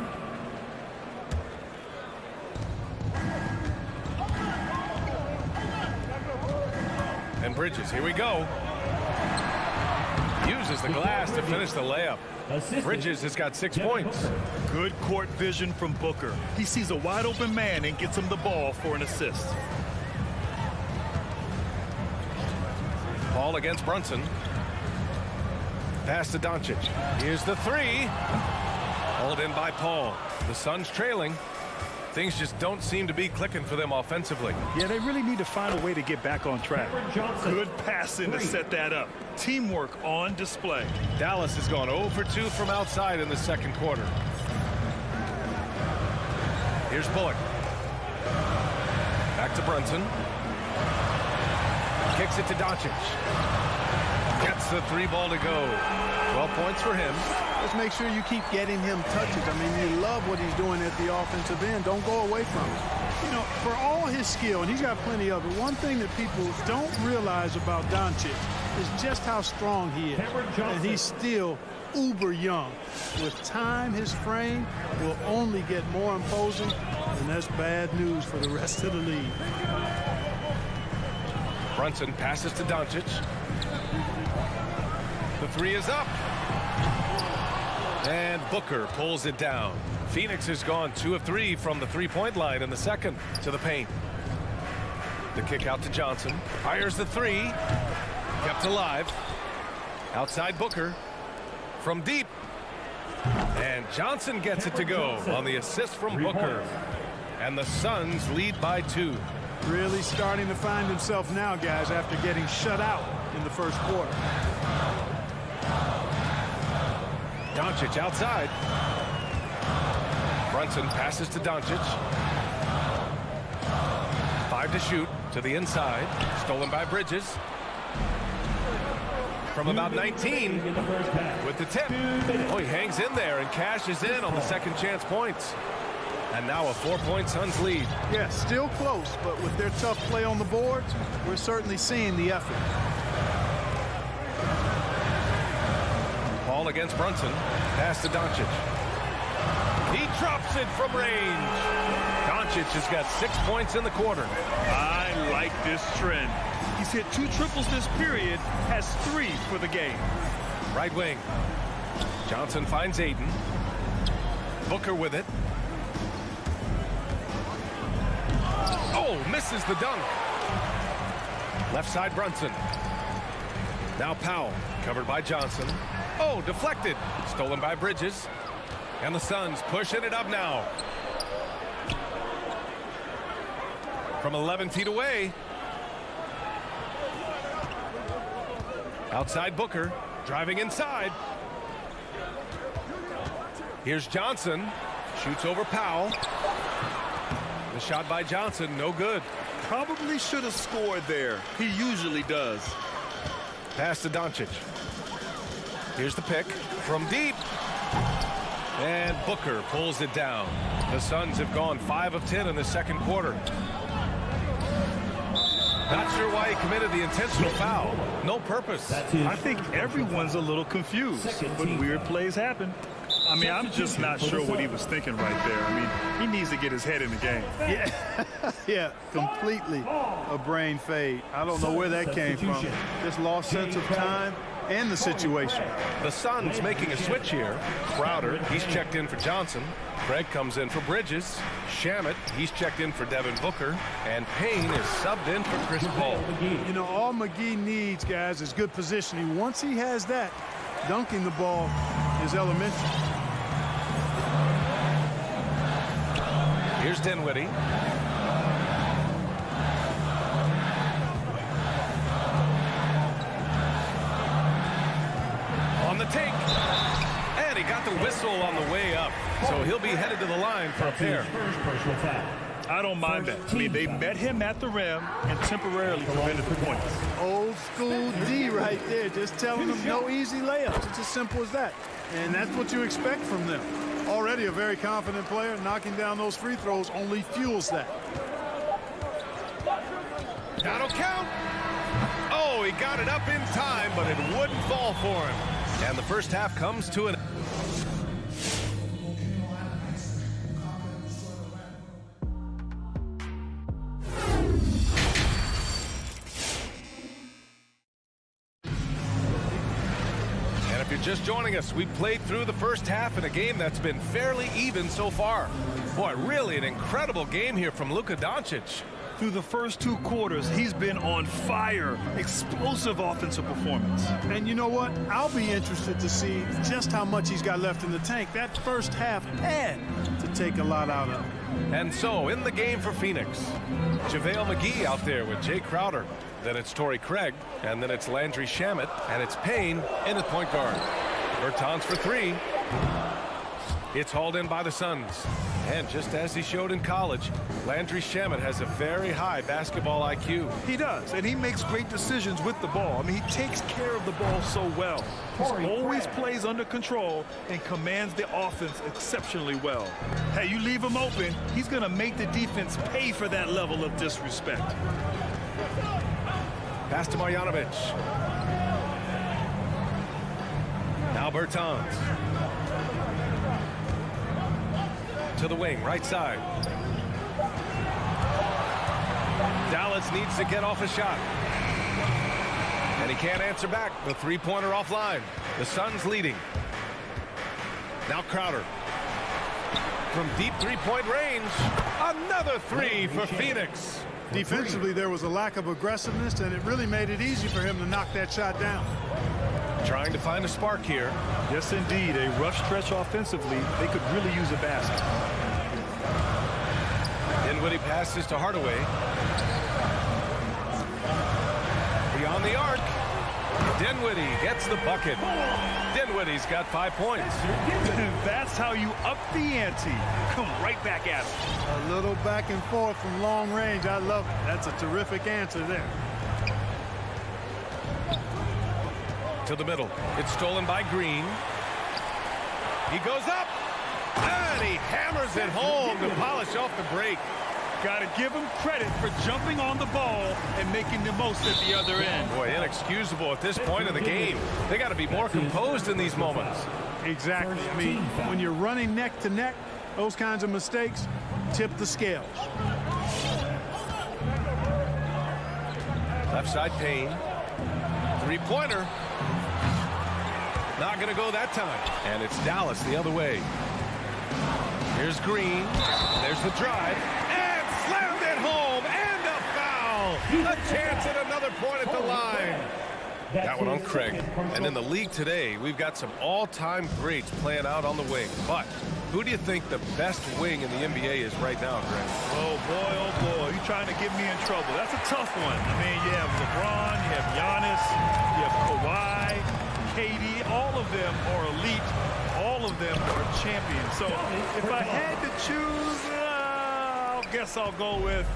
And Bridges, here we go. Uses the glass to finish the layup. Bridges has got 6 points. Good court vision from Booker. He sees a wide open man and gets him the ball for an assist. Paul against Brunson. Pass to Doncic. Here's the 3. Hauled in by Paul. The Suns trailing. Things just don't seem to be clicking for them offensively. Yeah, they really need to find a way to get back on track. Good passing to set that up. Teamwork on display. Dallas has gone 0 for 2 from outside in the second quarter. Here's Bullock. Back to Brunson. Kicks it to Doncic. Gets the 3 ball to go. 12 points for him. Just make sure you keep getting him touches. I mean, you love what he's doing at the offensive end. Don't go away from it. You know, for all his skill, and he's got plenty of it, one thing that people don't realize about Doncic is just how strong he is. And he's still uber young. With time, his frame will only get more imposing, and that's bad news for the rest of the league. Brunson passes to Doncic. The 3 is up. And Booker pulls it down. Phoenix has gone 2 of 3 from the 3-point line in the second to the paint. The kick out to Johnson. Fires the 3. Kept alive. Outside Booker. From deep. And Johnson gets it to go on the assist from Booker. And the Suns lead by 2. Really starting to find himself now, guys, after getting shut out in the first quarter. Doncic outside. Brunson passes to Doncic. 5 to shoot to the inside. Stolen by Bridges. From about 19 with the tip. Oh, he hangs in there and cashes in on the second chance points. And now a 4-point Suns lead. Yeah, still close, but with their tough play on the boards, we're certainly seeing the effort. Paul against Brunson. Pass to Doncic. He drops it from range. Doncic has got 6 points in the quarter. I like this trend. He's hit 2 triples this period, has 3 for the game. Right wing. Johnson finds Ayton. Booker with it. Oh, misses the dunk. Left side Brunson. Now Powell, covered by Johnson. Oh, deflected. Stolen by Bridges. And the Suns pushing it up now. From 11 feet away. Outside Booker. Driving inside. Here's Johnson. Shoots over Powell. The shot by Johnson, no good. Probably should have scored there. He usually does. Pass to Doncic. Here's the pick from deep. And Booker pulls it down. The Suns have gone 5 of 10 in the second quarter. Not sure why he committed the intentional foul. No purpose. I think everyone's a little confused, but weird plays happen. I mean, I'm just not sure what he was thinking right there. I mean, he needs to get his head in the game. Yeah, yeah, completely a brain fade. I don't know where that came from. Just lost sense of time and the situation. The Suns making a switch here. Crowder, he's checked in for Johnson. Craig comes in for Bridges. Shamet, he's checked in for Devin Booker. And Payne is subbed in for Chris Paul. You know, all McGee needs, guys, is good positioning. Once he has that, dunking the ball is elementary. Here's Dinwiddie. On the take. And he got the whistle on the way up. So he'll be headed to the line for a pair. I don't mind that. I mean, they met him at the rim and temporarily prevented the points. Old school D right there, just telling them no easy layups. It's as simple as that. And that's what you expect from them. Already a very confident player, knocking down those free throws only fuels that. That'll count. Oh, he got it up in time, but it wouldn't fall for him. And the first half comes to an just joining us, we played through the first half in a game that's been fairly even so far. Boy, really an incredible game here from Luka Doncic. Through the first 2 quarters, he's been on fire. Explosive offensive performance. And you know what? I'll be interested to see just how much he's got left in the tank. That first half had to take a lot out of him. And so, in the game for Phoenix, JaVale McGee out there with Jay Crowder. Then it's Torrey Craig, and then it's Landry Shamet, and it's Payne in at point guard. Bertans for 3. It's hauled in by the Suns. And just as he showed in college, Landry Shamet has a very high basketball IQ. He does, and he makes great decisions with the ball. I mean, he takes care of the ball so well. He always plays under control and commands the offense exceptionally well. Hey, you leave him open, he's going to make the defense pay for that level of disrespect. Pass to Marjanovic. Now Bertans. To the wing, right side. Dallas needs to get off a shot. And he can't answer back. The three-pointer offline. The Suns leading. Now Crowder. From deep three-point range. Another 3 for Phoenix. Defensively, there was a lack of aggressiveness, and it really made it easy for him to knock that shot down. Trying to find a spark here. Yes, indeed. A rough stretch offensively. They could really use a basket. Dinwiddie passes to Hardaway. Beyond the arc. Dinwiddie gets the bucket. Dinwiddie's got 5 points. That's how you up the ante. Come right back at him. A little back and forth from long range. I love it. That's a terrific answer there. To the middle. It's stolen by Green. He goes up. And he hammers it home to polish off the break. Got to give him credit for jumping on the ball and making the most at the other end. Boy, inexcusable at this point of the game. They got to be more composed in these moments. Exactly. I mean, when you're running neck to neck, those kinds of mistakes tip the scales. Left side Payne. Three-pointer. Not going to go that time. And it's Dallas the other way. Here's Green. There's the drive. And slammed it home. And a foul. A chance at another point at the line. That one on Craig. And in the league today, we've got some all-time greats playing out on the wing. But who do you think the best wing in the NBA is right now, Greg? Oh, boy, you're trying to get me in trouble. That's a tough one. I mean, you have LeBron, you have Giannis, you have Kawhi, KD. All of them are elite. All of them are champions. So if I had to choose, I guess I'll go with,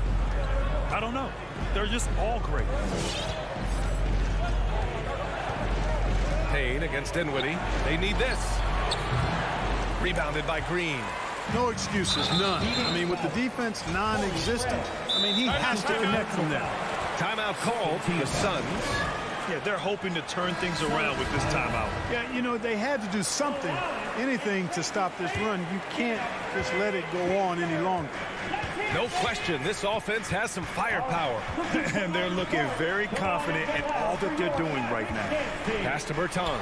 I don't know. They're just all great. Payne against Dinwiddie. They need this. Rebounded by Green. No excuses, none. I mean, with the defense non-existent, I mean, he has to connect from there. Timeout called to the Suns. Yeah, they're hoping to turn things around with this timeout. Yeah, you know, they had to do something, anything to stop this run. You can't just let it go on any longer. No question, this offense has some firepower. And they're looking very confident in all that they're doing right now. Pass to Bertans.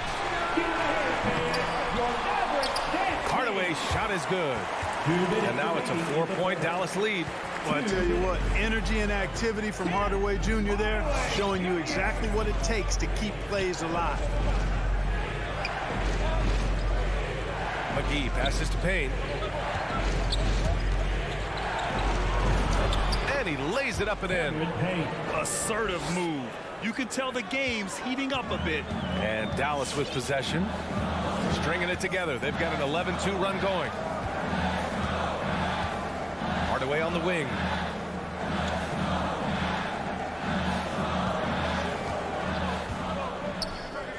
Hardaway's shot is good. And now it's a 4-point Dallas lead. Well, I tell you what, energy and activity from Hardaway Jr. there, showing you exactly what it takes to keep plays alive. McGee passes to Payne. And he lays it up and in. Assertive move. You can tell the game's heating up a bit. And Dallas with possession. Stringing it together. They've got an 11-2 run going. Hardaway on the wing.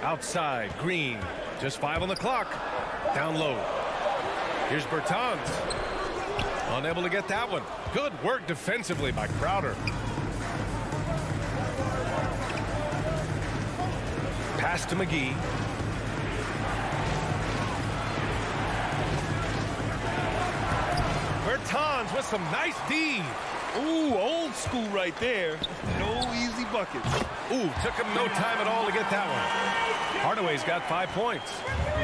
Outside, Green. Just 5 on the clock. Down low. Here's Bertans. Unable to get that one. Good work defensively by Crowder. Pass to McGee. Bertans with some nice D. Ooh, old school right there. No easy buckets. Ooh, took him no time at all to get that one. Hardaway's got 5 points.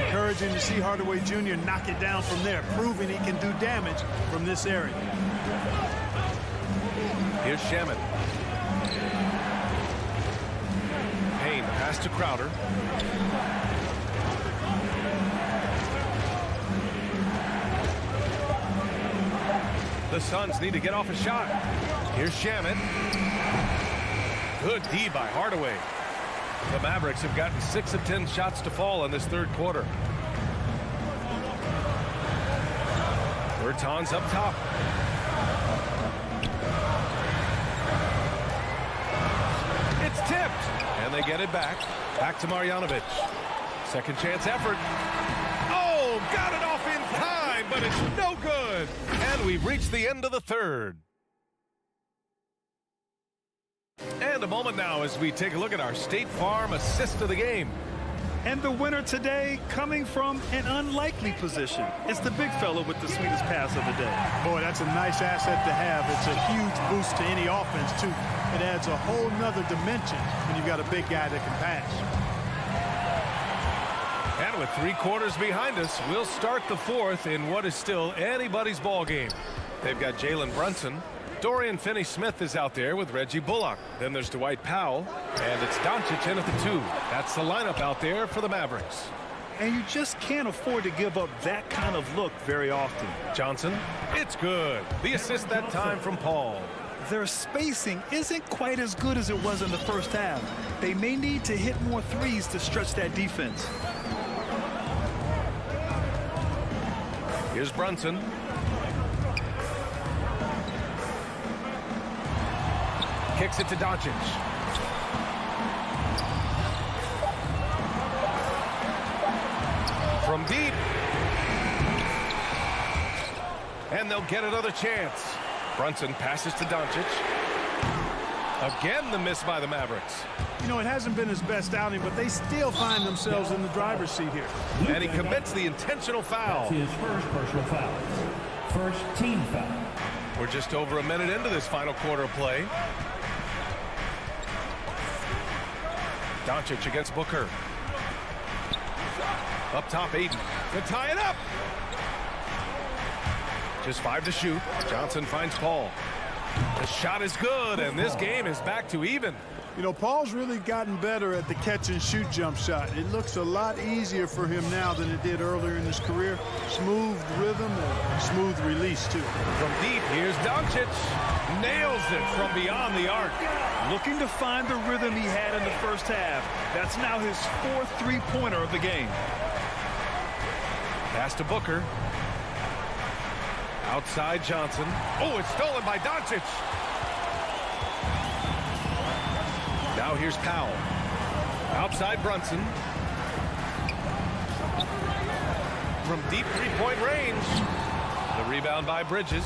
Encouraging to see Hardaway Jr. knock it down from there, proving he can do damage from this area. Here's Shaman. Payne pass to Crowder. The Suns need to get off a shot. Here's Shaman. Good D by Hardaway. The Mavericks have gotten 6 of 10 shots to fall in this third quarter. Bertans up top. It's tipped. And they get it back. Back to Marjanovic. Second chance effort. Oh, got it off in time, but it's no good. And we've reached the end of the third. And a moment now as we take a look at our State Farm assist of the game. And the winner today coming from an unlikely position. It's the big fella with the sweetest pass of the day. Boy, that's a nice asset to have. It's a huge boost to any offense, too. It adds a whole nother dimension when you've got a big guy that can pass. And with 3 quarters behind us, we'll start the fourth in what is still anybody's ball game. They've got Jalen Brunson. Dorian Finney-Smith is out there with Reggie Bullock. Then there's Dwight Powell, and it's Doncic in at the 2. That's the lineup out there for the Mavericks. And you just can't afford to give up that kind of look very often. Johnson, it's good. The assist that time from Paul. Their spacing isn't quite as good as it was in the first half. They may need to hit more threes to stretch that defense. Here's Brunson. Kicks it to Doncic. From deep. And they'll get another chance. Brunson passes to Doncic. Again, the miss by the Mavericks. You know, it hasn't been his best outing, but they still find themselves in the driver's seat here. And he commits the intentional foul. That's his first personal foul. First team foul. We're just over a minute into this final quarter of play. Doncic against Booker. Up top, Ayton to tie it up. Just 5 to shoot. Johnson finds Paul. The shot is good, and this game is back to even. You know, Paul's really gotten better at the catch-and-shoot jump shot. It looks a lot easier for him now than it did earlier in his career. Smooth rhythm and smooth release, too. From deep, here's Doncic. Nails it from beyond the arc. Looking to find the rhythm he had in the first half. That's now his 4th three-pointer of the game. Pass to Booker. Outside Johnson. Oh, it's stolen by Doncic. Now here's Powell. Outside Brunson. From deep three-point range. The rebound by Bridges.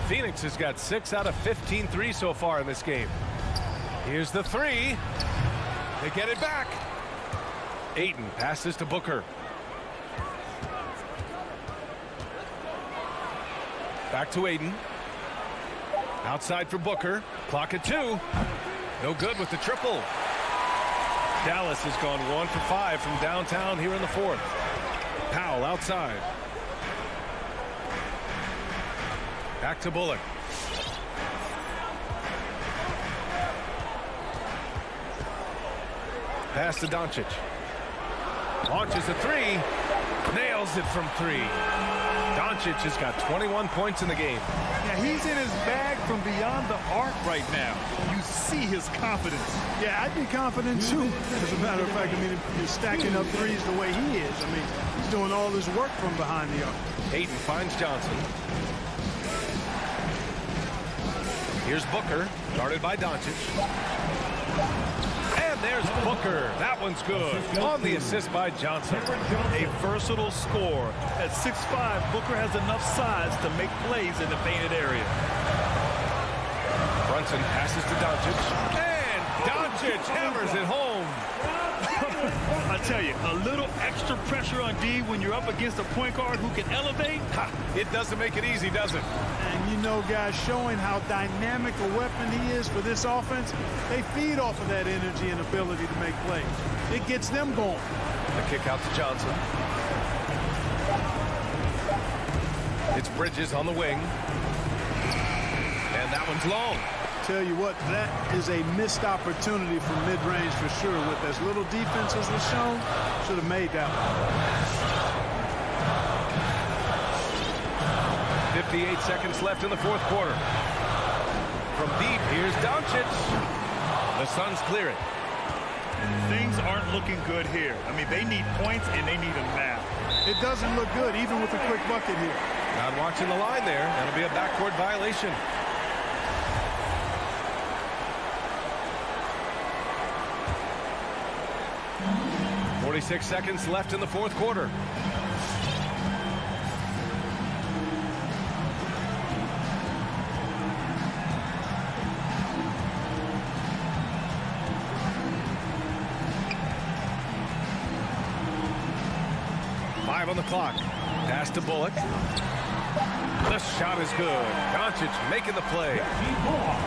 Phoenix has got 6 out of 15 threes so far in this game. Here's the three. They get it back. Ayton passes to Booker. Back to Ayton. Outside for Booker. Clock at 2. No good with the triple. Dallas has gone 1 for 5 from downtown here in the 4th. Powell outside. Back to Bullock. Pass to Doncic. Launches a three. Nails it from 3. Doncic has got 21 points in the game. Yeah, he's in his bag from beyond the arc right now. You see his confidence. Yeah, I'd be confident too. As a matter of fact, I mean, if you're stacking up threes the way he is, I mean, he's doing all his work from behind the arc. Ayton finds Johnson. Here's Booker, guarded by Doncic. And there's Booker. That one's good. On the assist by Johnson. A versatile scorer. At 6'5", Booker has enough size to make plays in the painted area. Brunson passes to Doncic. And Doncic hammers it home. I tell you, a little extra pressure on D when you're up against a point guard who can elevate. It doesn't make it easy, does it? And you know, guys, showing how dynamic a weapon he is for this offense, they feed off of that energy and ability to make plays. It gets them going. The kick out to Johnson. It's Bridges on the wing. And that one's long. Tell you what, that is a missed opportunity from mid-range for sure. With as little defense as was shown, should have made that one. 58 seconds left in the 4th quarter. From deep, here's Doncic. The Suns clear it. Things aren't looking good here. I mean, they need points and they need them now. It doesn't look good, even with a quick bucket here. Not watching the line there. That'll be a backcourt violation. .46 seconds left in the 4th quarter. Five on the clock. Pass to Bullock. The shot is good. Doncic making the play.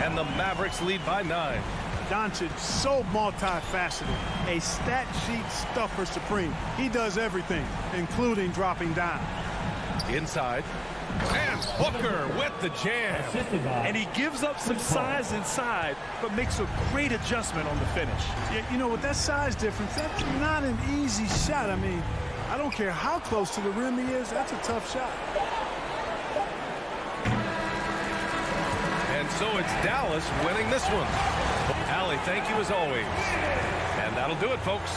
And the Mavericks lead by 9. Doncic, so multifaceted, a stat sheet stuffer supreme. He does everything, including dropping down. Inside. And Booker with the jam. And he gives up some size inside, but makes a great adjustment on the finish. Yeah, you know, with that size difference, that's not an easy shot. I mean, I don't care how close to the rim he is, that's a tough shot. And so it's Dallas winning this one. Allie, thank you as always. And that'll do it, folks.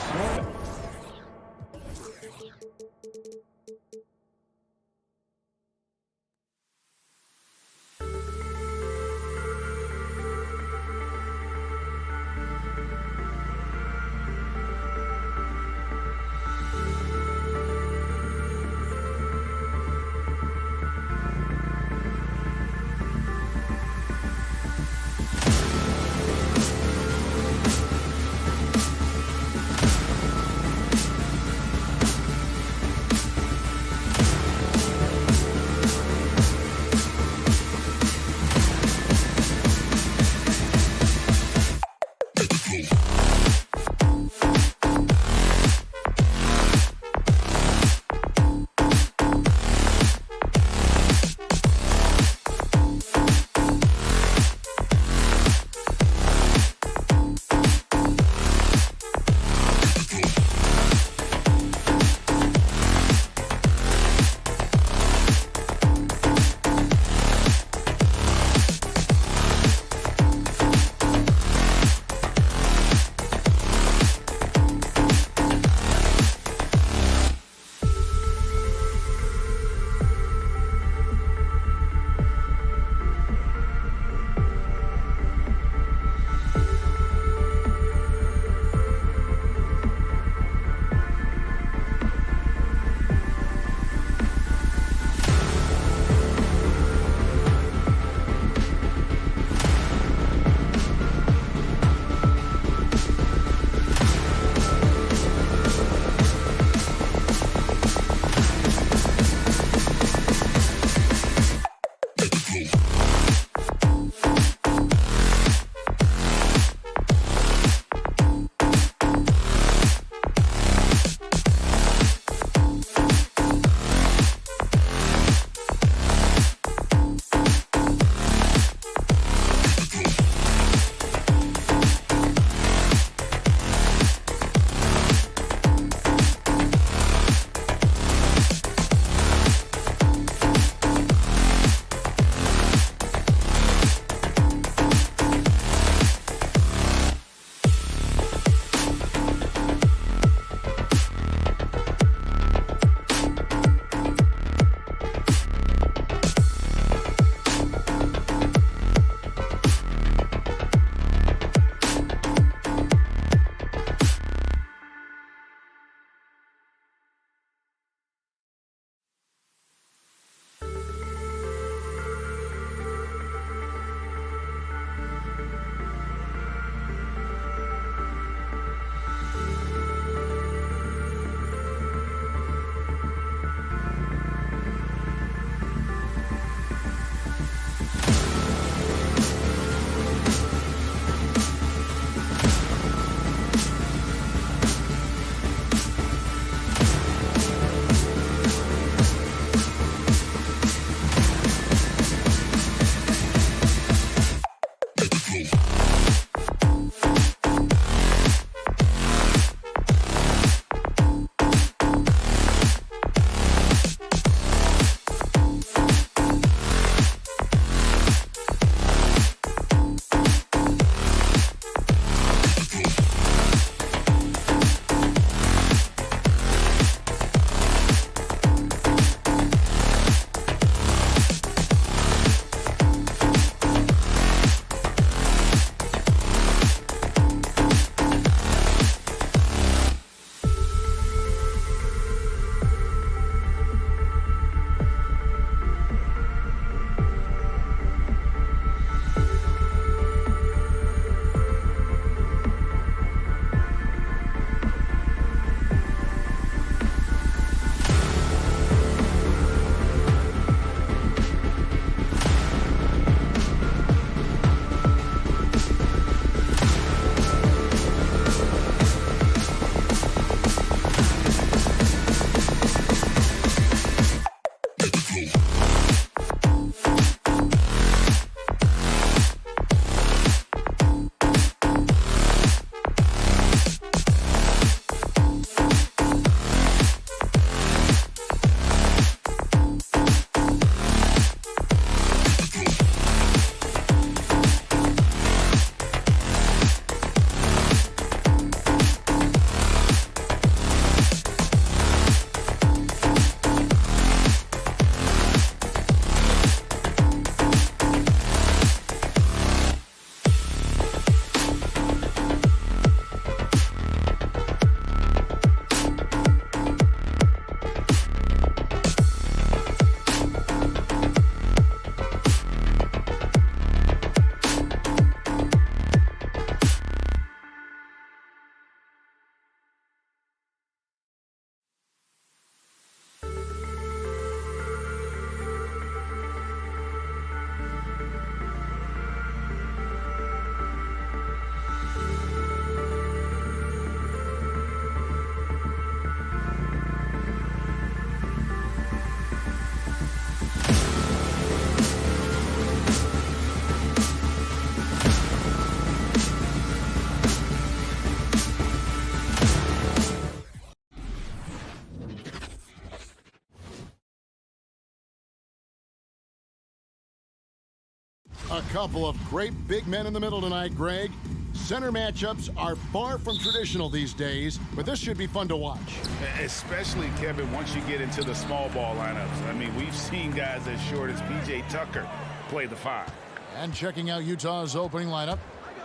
A couple of great big men in the middle tonight, Greg. Center matchups are far from traditional these days, but this should be fun to watch. Especially, Kevin, once you get into the small ball lineups. I mean, we've seen guys as short as P.J. Tucker play the 5. And checking out Utah's opening lineup,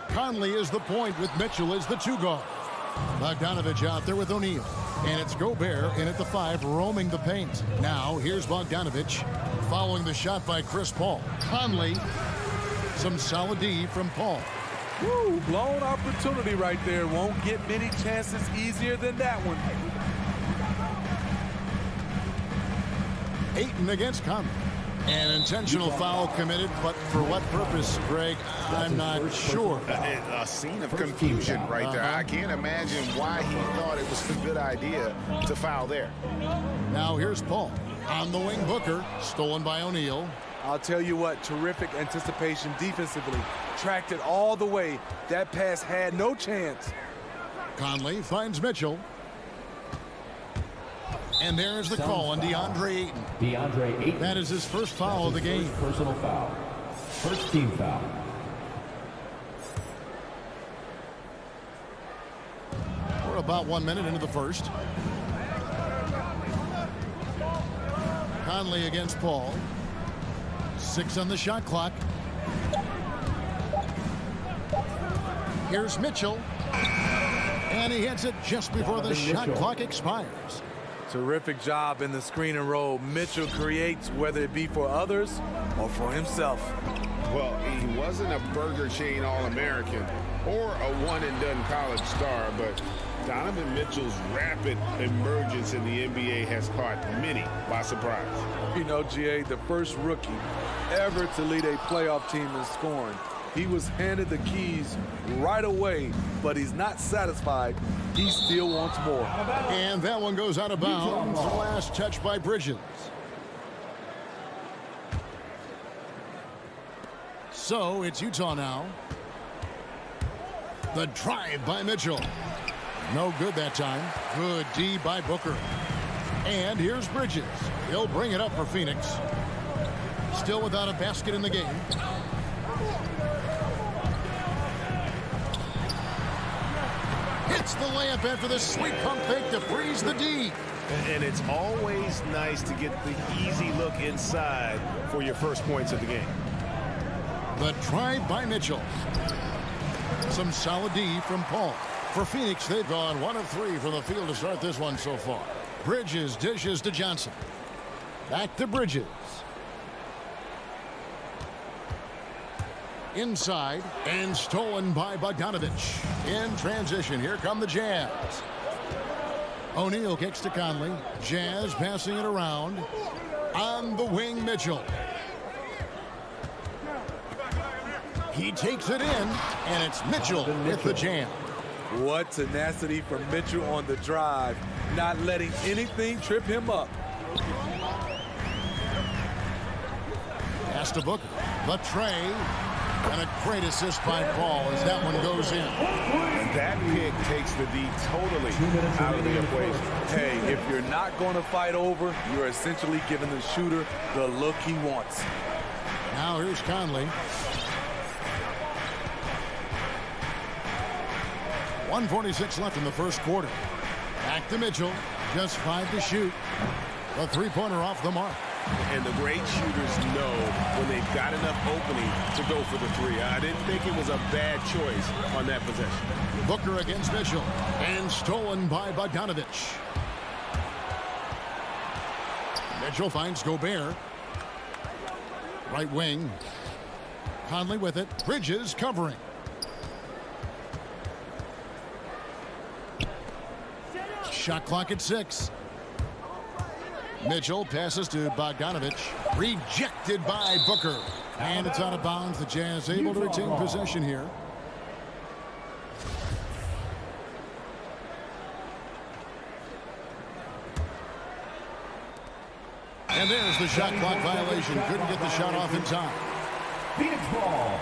Conley is the point with Mitchell as the 2 guard. Bogdanovich out there with O'Neal. And it's Gobert in at the 5, roaming the paint. Now, here's Bogdanovich following the shot by Chris Paul. Conley, some solid D from Paul. Woo, blown opportunity right there. Won't get many chances easier than that one. Ayton against Conley. An intentional foul committed, but for what purpose, Greg? I'm not sure. A scene of confusion right there. I can't imagine why he thought it was a good idea to foul there. Now here's Paul. On the wing, Booker. Stolen by O'Neal. I'll tell you what, terrific anticipation defensively. Tracked it all the way. That pass had no chance. Conley finds Mitchell. And there's the call on DeAndre Ayton. DeAndre Ayton. That is his first foul of the game. Personal foul. First team foul. We're about 1 minute into the first. Conley against Paul. 6 on the shot clock. Here's Mitchell. And he hits it just before the shot clock expires. Terrific job in the screen and roll. Mitchell creates, whether it be for others or for himself. Well, he wasn't a Burger Chain All-American or a one-and-done college star, but Donovan Mitchell's rapid emergence in the NBA has caught many by surprise. You know, GA, the first rookie ever to lead a playoff team in scoring. He was handed the keys right away, but he's not satisfied. He still wants more. And that one goes out of bounds. Last touch by Bridges. So it's Utah now. The drive by Mitchell. No good that time. Good D by Booker. And here's Bridges. He'll bring it up for Phoenix. Still without a basket in the game. Hits the layup in for the sweet pump fake to freeze the D. And it's always nice to get the easy look inside for your first points of the game. The drive by Mitchell. Some solid D from Paul. For Phoenix, they've gone 1 of 3 from the field to start this one so far. Bridges dishes to Johnson. Back to Bridges. Inside and stolen by Bogdanovich. In transition, here come the Jazz. O'Neal kicks to Conley. Jazz passing it around. On the wing, Mitchell. He takes it in, and it's Mitchell with the jam. What tenacity from Mitchell on the drive, not letting anything trip him up. Pass to Booker. The tray. And a great assist by Paul as that one goes in. And that pick takes the D totally out of the equation. Hey, if you're not going to fight over, you're essentially giving the shooter the look he wants. Now here's Conley. 1:46 left in the first quarter. Back to Mitchell. Just 5 to shoot. The three-pointer off the mark. And the great shooters know when they've got enough opening to go for the 3. I didn't think it was a bad choice on that possession. Booker against Mitchell. And stolen by Bogdanovich. Mitchell finds Gobert. Right wing. Conley with it. Bridges covering. Shot clock at 6. Mitchell passes to Bogdanovich. Rejected by Booker. And it's out of bounds. The Jazz able to retain possession here. And there's the shot clock violation. Couldn't get the shot off in time. Phoenix ball.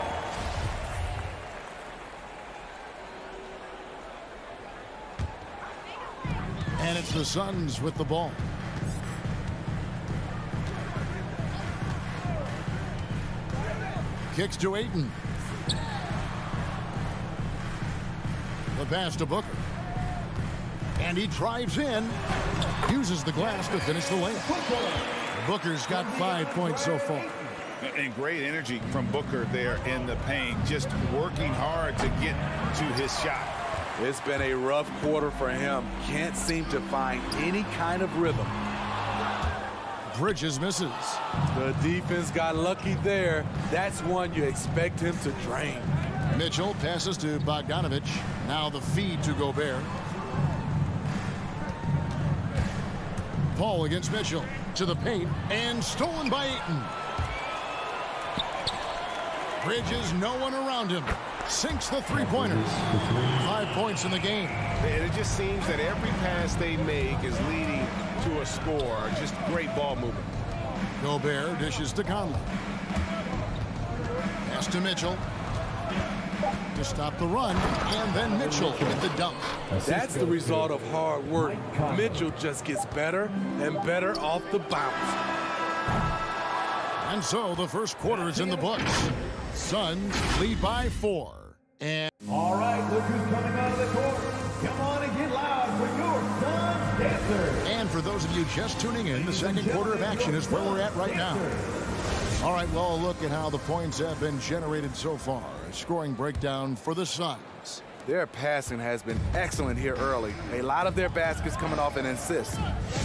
And it's the Suns with the ball. kicks to Ayton. The pass to Booker. And he drives in. Uses the glass to finish the layup. Booker's got 5 points so far. And great energy from Booker there in the paint. Just working hard to get to his shot. It's been a rough quarter for him. Can't seem to find any kind of rhythm. Bridges misses. The defense got lucky there. That's one you expect him to drain. Mitchell passes to Bogdanovic. Now the feed to Gobert. Paul against Mitchell. To the paint. And stolen by Ayton. Bridges, no one around him. Sinks the three-pointers. 5 points in the game. And it just seems that every pass they make is leading to a score. Just great ball movement. Gobert dishes to Conley. Pass to Mitchell. To stop the run. And then Mitchell with the dunk. That's the result of hard work. Mitchell just gets better and better off the bounce. And so the first quarter is in the books. Suns lead by 4. And all right, look who's coming out of the court. Come on and get loud for your Suns Dancers. And for those of you just tuning in, the second quarter of action is where we're at right now. All right, well, a look at how the points have been generated so far. A scoring breakdown for the Suns. Their passing has been excellent here early. A lot of their baskets coming off an assist.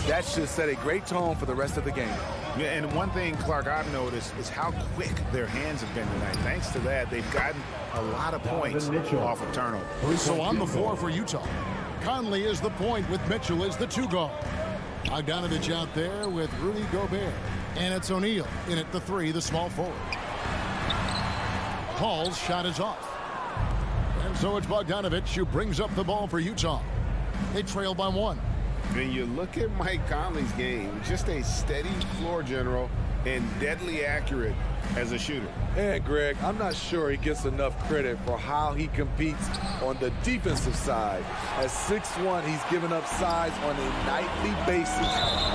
That should set a great tone for the rest of the game. Yeah, and one thing, Clark, I've noticed is how quick their hands have been tonight. Thanks to that, they've gotten a lot of points off of turnover. So on the floor for Utah, Conley is the point with Mitchell as the 2-guard. Bogdanovic out there with Rudy Gobert. And it's O'Neal in at the 3, the small forward. Paul's shot is off. And so it's Bogdanovic who brings up the ball for Utah. They trail by 1. When you look at Mike Conley's game, just a steady floor general and deadly accurate as a shooter. And Greg, I'm not sure he gets enough credit for how he competes on the defensive side. At 6'1", he's given up size on a nightly basis,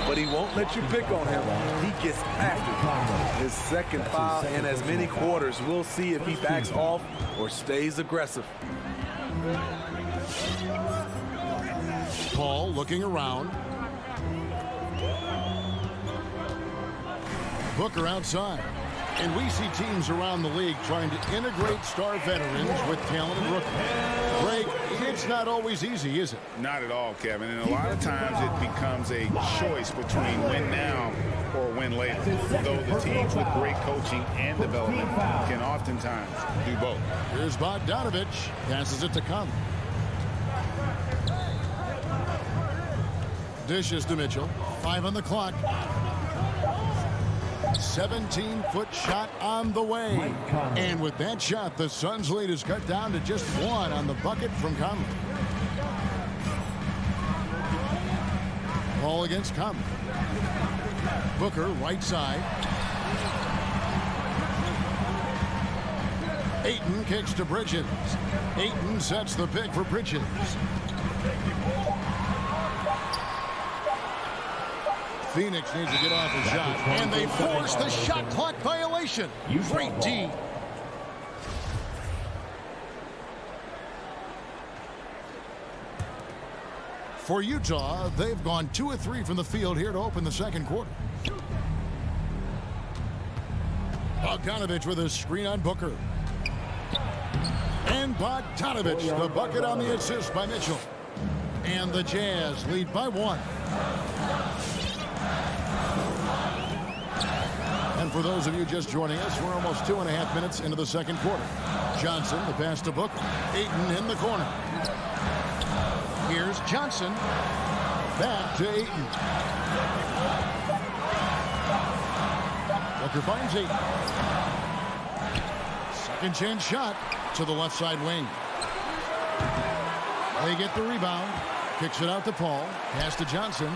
but he won't let you pick on him. He gets after his second foul in as many quarters. We'll see if he backs off or stays aggressive. Paul looking around. Booker outside. And we see teams around the league trying to integrate star veterans with talented rookies. Greg, it's not always easy, is it? Not at all, Kevin. And a lot of times it becomes a choice between win now or win later. Though the teams with great coaching and development can oftentimes do both. Here's Bogdanovic. Passes it to Conley. Dishes to Mitchell. 5 on the clock. 17-foot shot on the way. And with that shot, the Suns' lead is cut down to just 1 on the bucket from Conley. Ball against Conley. Booker, right side. Ayton kicks to Bridges. Ayton sets the pick for Bridges. Phoenix needs to get off a shot, and they force the shot clock violation. Great D. For Utah, they've gone 2 of 3 from the field here to open the second quarter. Bogdanovic with a screen on Booker. And Bogdanovic, the bucket on the assist by Mitchell. And the Jazz lead by 1. And for those of you just joining us, we're almost 2.5 minutes into the second quarter. Johnson, the pass to Booker. Ayton in the corner. Here's Johnson. Back to Ayton. Booker finds Ayton. Second chance shot to the left side wing. They get the rebound. Kicks it out to Paul. Pass to Johnson.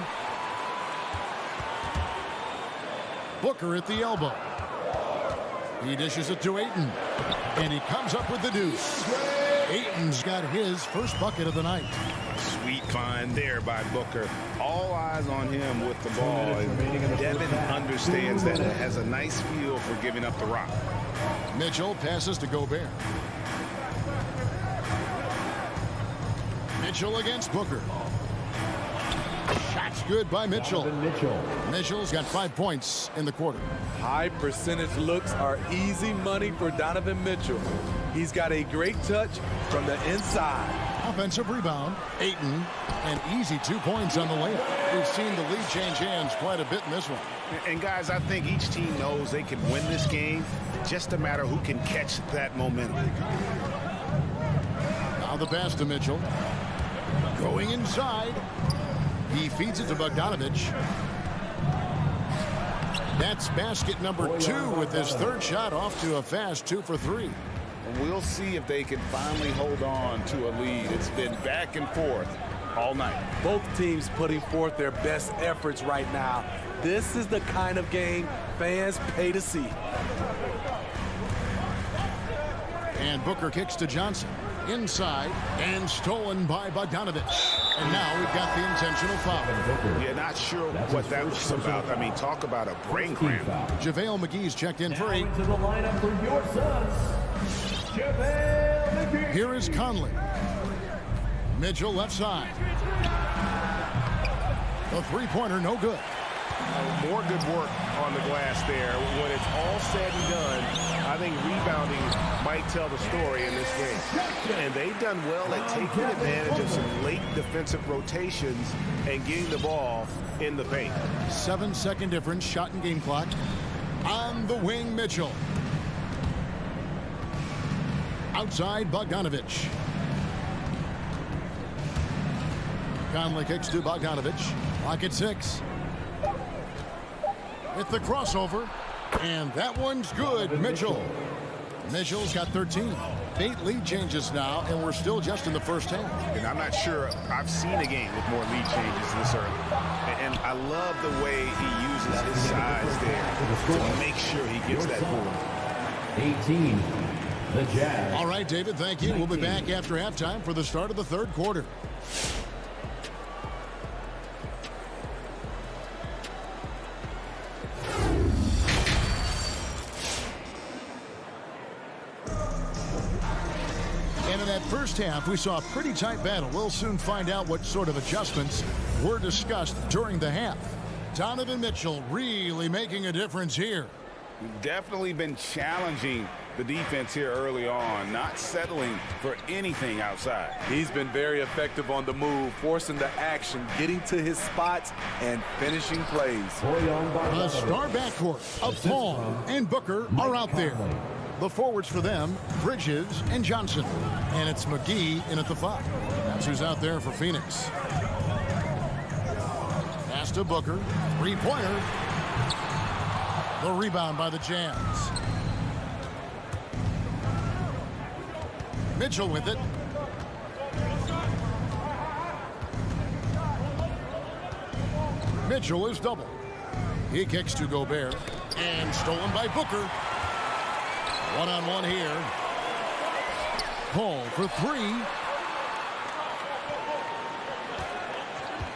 Booker at the elbow. He dishes it to Ayton. And he comes up with the deuce. Ayton's got his first bucket of the night. Sweet find there by Booker. All eyes on him with the ball. And Devin understands that and has a nice feel for giving up the rock. Mitchell passes to Gobert. Mitchell against Booker. Shots good by Mitchell. Mitchell's got 5 points in the quarter. High percentage looks are easy money for Donovan Mitchell. He's got a great touch from the inside. Offensive rebound. Ayton, an easy 2 points on the layup. We've seen the lead change hands quite a bit in this one. And guys, I think each team knows they can win this game. Just a matter who can catch that momentum. Now the pass to Mitchell. Going inside. He feeds it to Bogdanovich. That's basket number 2 with his third shot off to a fast 2 for 3. And we'll see if they can finally hold on to a lead. It's been back and forth all night. Both teams putting forth their best efforts right now. This is the kind of game fans pay to see. And Booker kicks to Johnson. Inside and stolen by Bogdanovich. And now we've got the intentional foul. Yeah, not sure what that was about. I mean, talk about a brain cramp. JaVale McGee's checked in for 8. To the lineup for your Suns, JaVale McGee. Here is Conley. Mitchell left side. The three-pointer no good. More good work on the glass there. When it's all said and done, I think rebounding might tell the story in this game. And they've done well at taking advantage of some late defensive rotations and getting the ball in the paint. 7-second difference, shot and game clock. On the wing, Mitchell. Outside, Bogdanovich. Conley kicks to Bogdanovich. Clock at 6. With the crossover, and that one's good. Mitchell. Mitchell's got 13. 8 lead changes now, and we're still just in the first half. And I'm not sure I've seen a game with more lead changes this early. And I love the way he uses his size there to make sure he gets that board. 18, the Jazz. All right, David, thank you. We'll be back after halftime for the start of the third quarter. First half, we saw a pretty tight battle. We'll soon find out what sort of adjustments were discussed during the half. Donovan Mitchell really making a difference here. Definitely been challenging the defense here early on, not settling for anything outside. He's been very effective on the move, forcing the action, getting to his spots, and finishing plays. The star backcourt of Paul and Booker are out there. The forwards for them, Bridges and Johnson. And it's McGee in at the 5. That's who's out there for Phoenix. Pass to Booker. Three-pointer. The rebound by the Jazz. Mitchell with it. Mitchell is double. He kicks to Gobert. And stolen by Booker. One-on-one here. Paul for 3.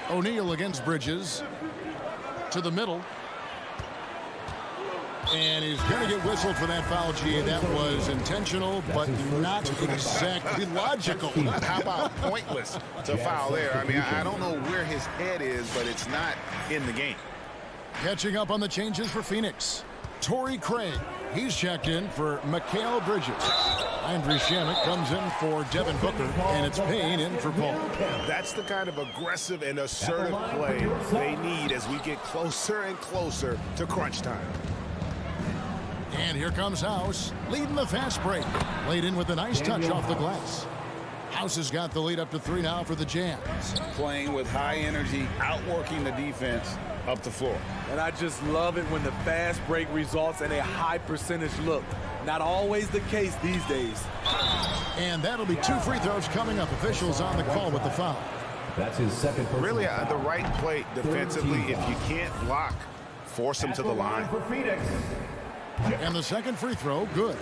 O'Neal against Bridges. To the middle. And he's going to get whistled for that foul, G. That was intentional, but not exactly logical. How about pointless to foul there? I mean, I don't know where his head is, but it's not in the game. Catching up on the changes for Phoenix. Torrey Craig. He's checked in for Mikal Bridges. Andre Shamet comes in for Devin Booker, and it's Payne in for Paul. That's the kind of aggressive and assertive play they need as we get closer and closer to crunch time. And here comes House, leading the fast break. Laid in with a nice touch off the glass. House has got the lead up to 3 now for the Jazz. Playing with high energy, outworking the defense up the floor. And I just love it when the fast break results in a high percentage look. Not always the case these days. And that'll be 2 free throws coming up. Officials on the call with the foul. That's his second. Really, the right play defensively. If you can't block, force him to the line. For Phoenix. And the second free throw, good.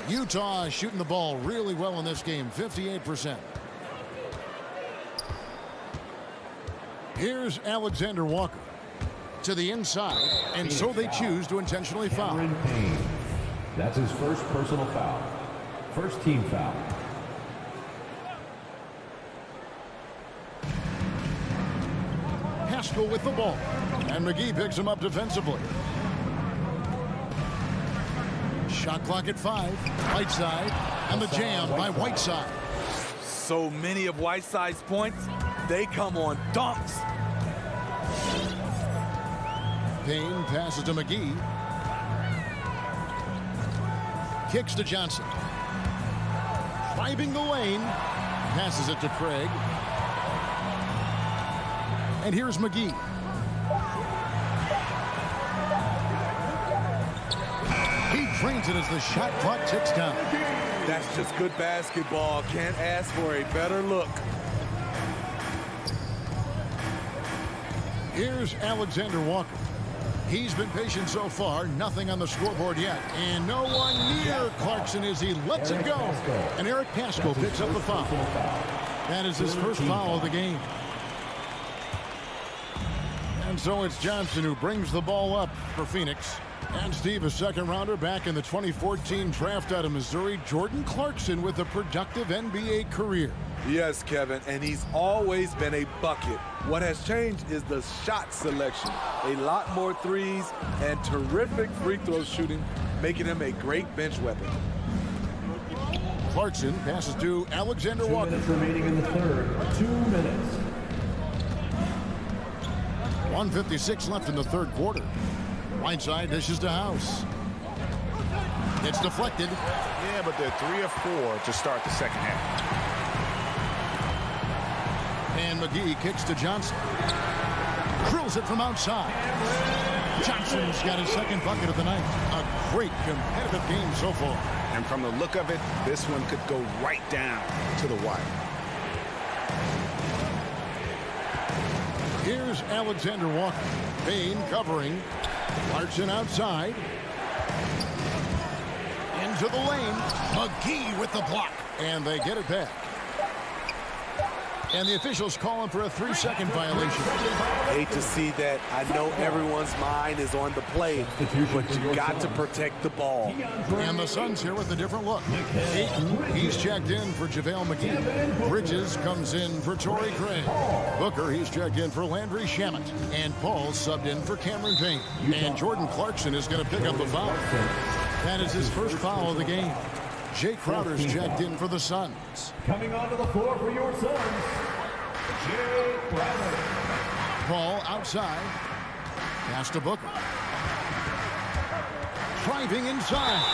Utah shooting the ball really well in this game, 58%. Here's Alexander Walker. to the inside, and so they choose to intentionally foul. Cameron Payne. That's his first personal foul. First team foul. Haskell with the ball, and McGee picks him up defensively. Shot clock at 5. Whiteside, and the jam by Whiteside. So many of Whiteside's points, they come on dunks. Payne passes to McGee. Kicks to Johnson. Driving the lane. Passes it to Craig. And here's McGee. He drains it as the shot clock ticks down. That's just good basketball. Can't ask for a better look. Here's Alexander Walker. He's been patient so far. Nothing on the scoreboard yet. And no one near Clarkson as he lets it go. And Eric Paschall picks up the foul. That is his first foul of the game. And so it's Johnson who brings the ball up for Phoenix. And Steve, a second rounder back in the 2014 draft out of Missouri, Jordan Clarkson with a productive NBA career. Yes, Kevin, and he's always been a bucket. What has changed is the shot selection. A lot more threes and terrific free throw shooting, making him a great bench weapon. Clarkson passes to Alexander Walker. 2 minutes remaining in the third. 2 minutes. 1:56 left in the third quarter. Whiteside dishes to House. It's deflected. Yeah, but they're 3 of 4 to start the second half. And McGee kicks to Johnson. Drills it from outside. Johnson's got his second bucket of the night. A great competitive game so far. And from the look of it, this one could go right down to the wire. Here's Alexander Walker. Payne covering. Clarkson outside. Into the lane. McGee with the block. And they get it back. And the officials calling for a 3-second violation. Hate to see that. I know everyone's mind is on the play, but you got to protect the ball. And the Suns here with a different look. Ayton, he's checked in for JaVale McGee. Bridges comes in for Torrey Craig. Booker, he's checked in for Landry Shamet. And Paul subbed in for Cameron Payne. And Jordan Clarkson is going to pick up the foul. That is his first foul of the game. Jay Crowder's checked in for the Suns. Coming onto the floor for your Suns, Jay Crowder. Paul outside. Pass to Booker. Driving inside.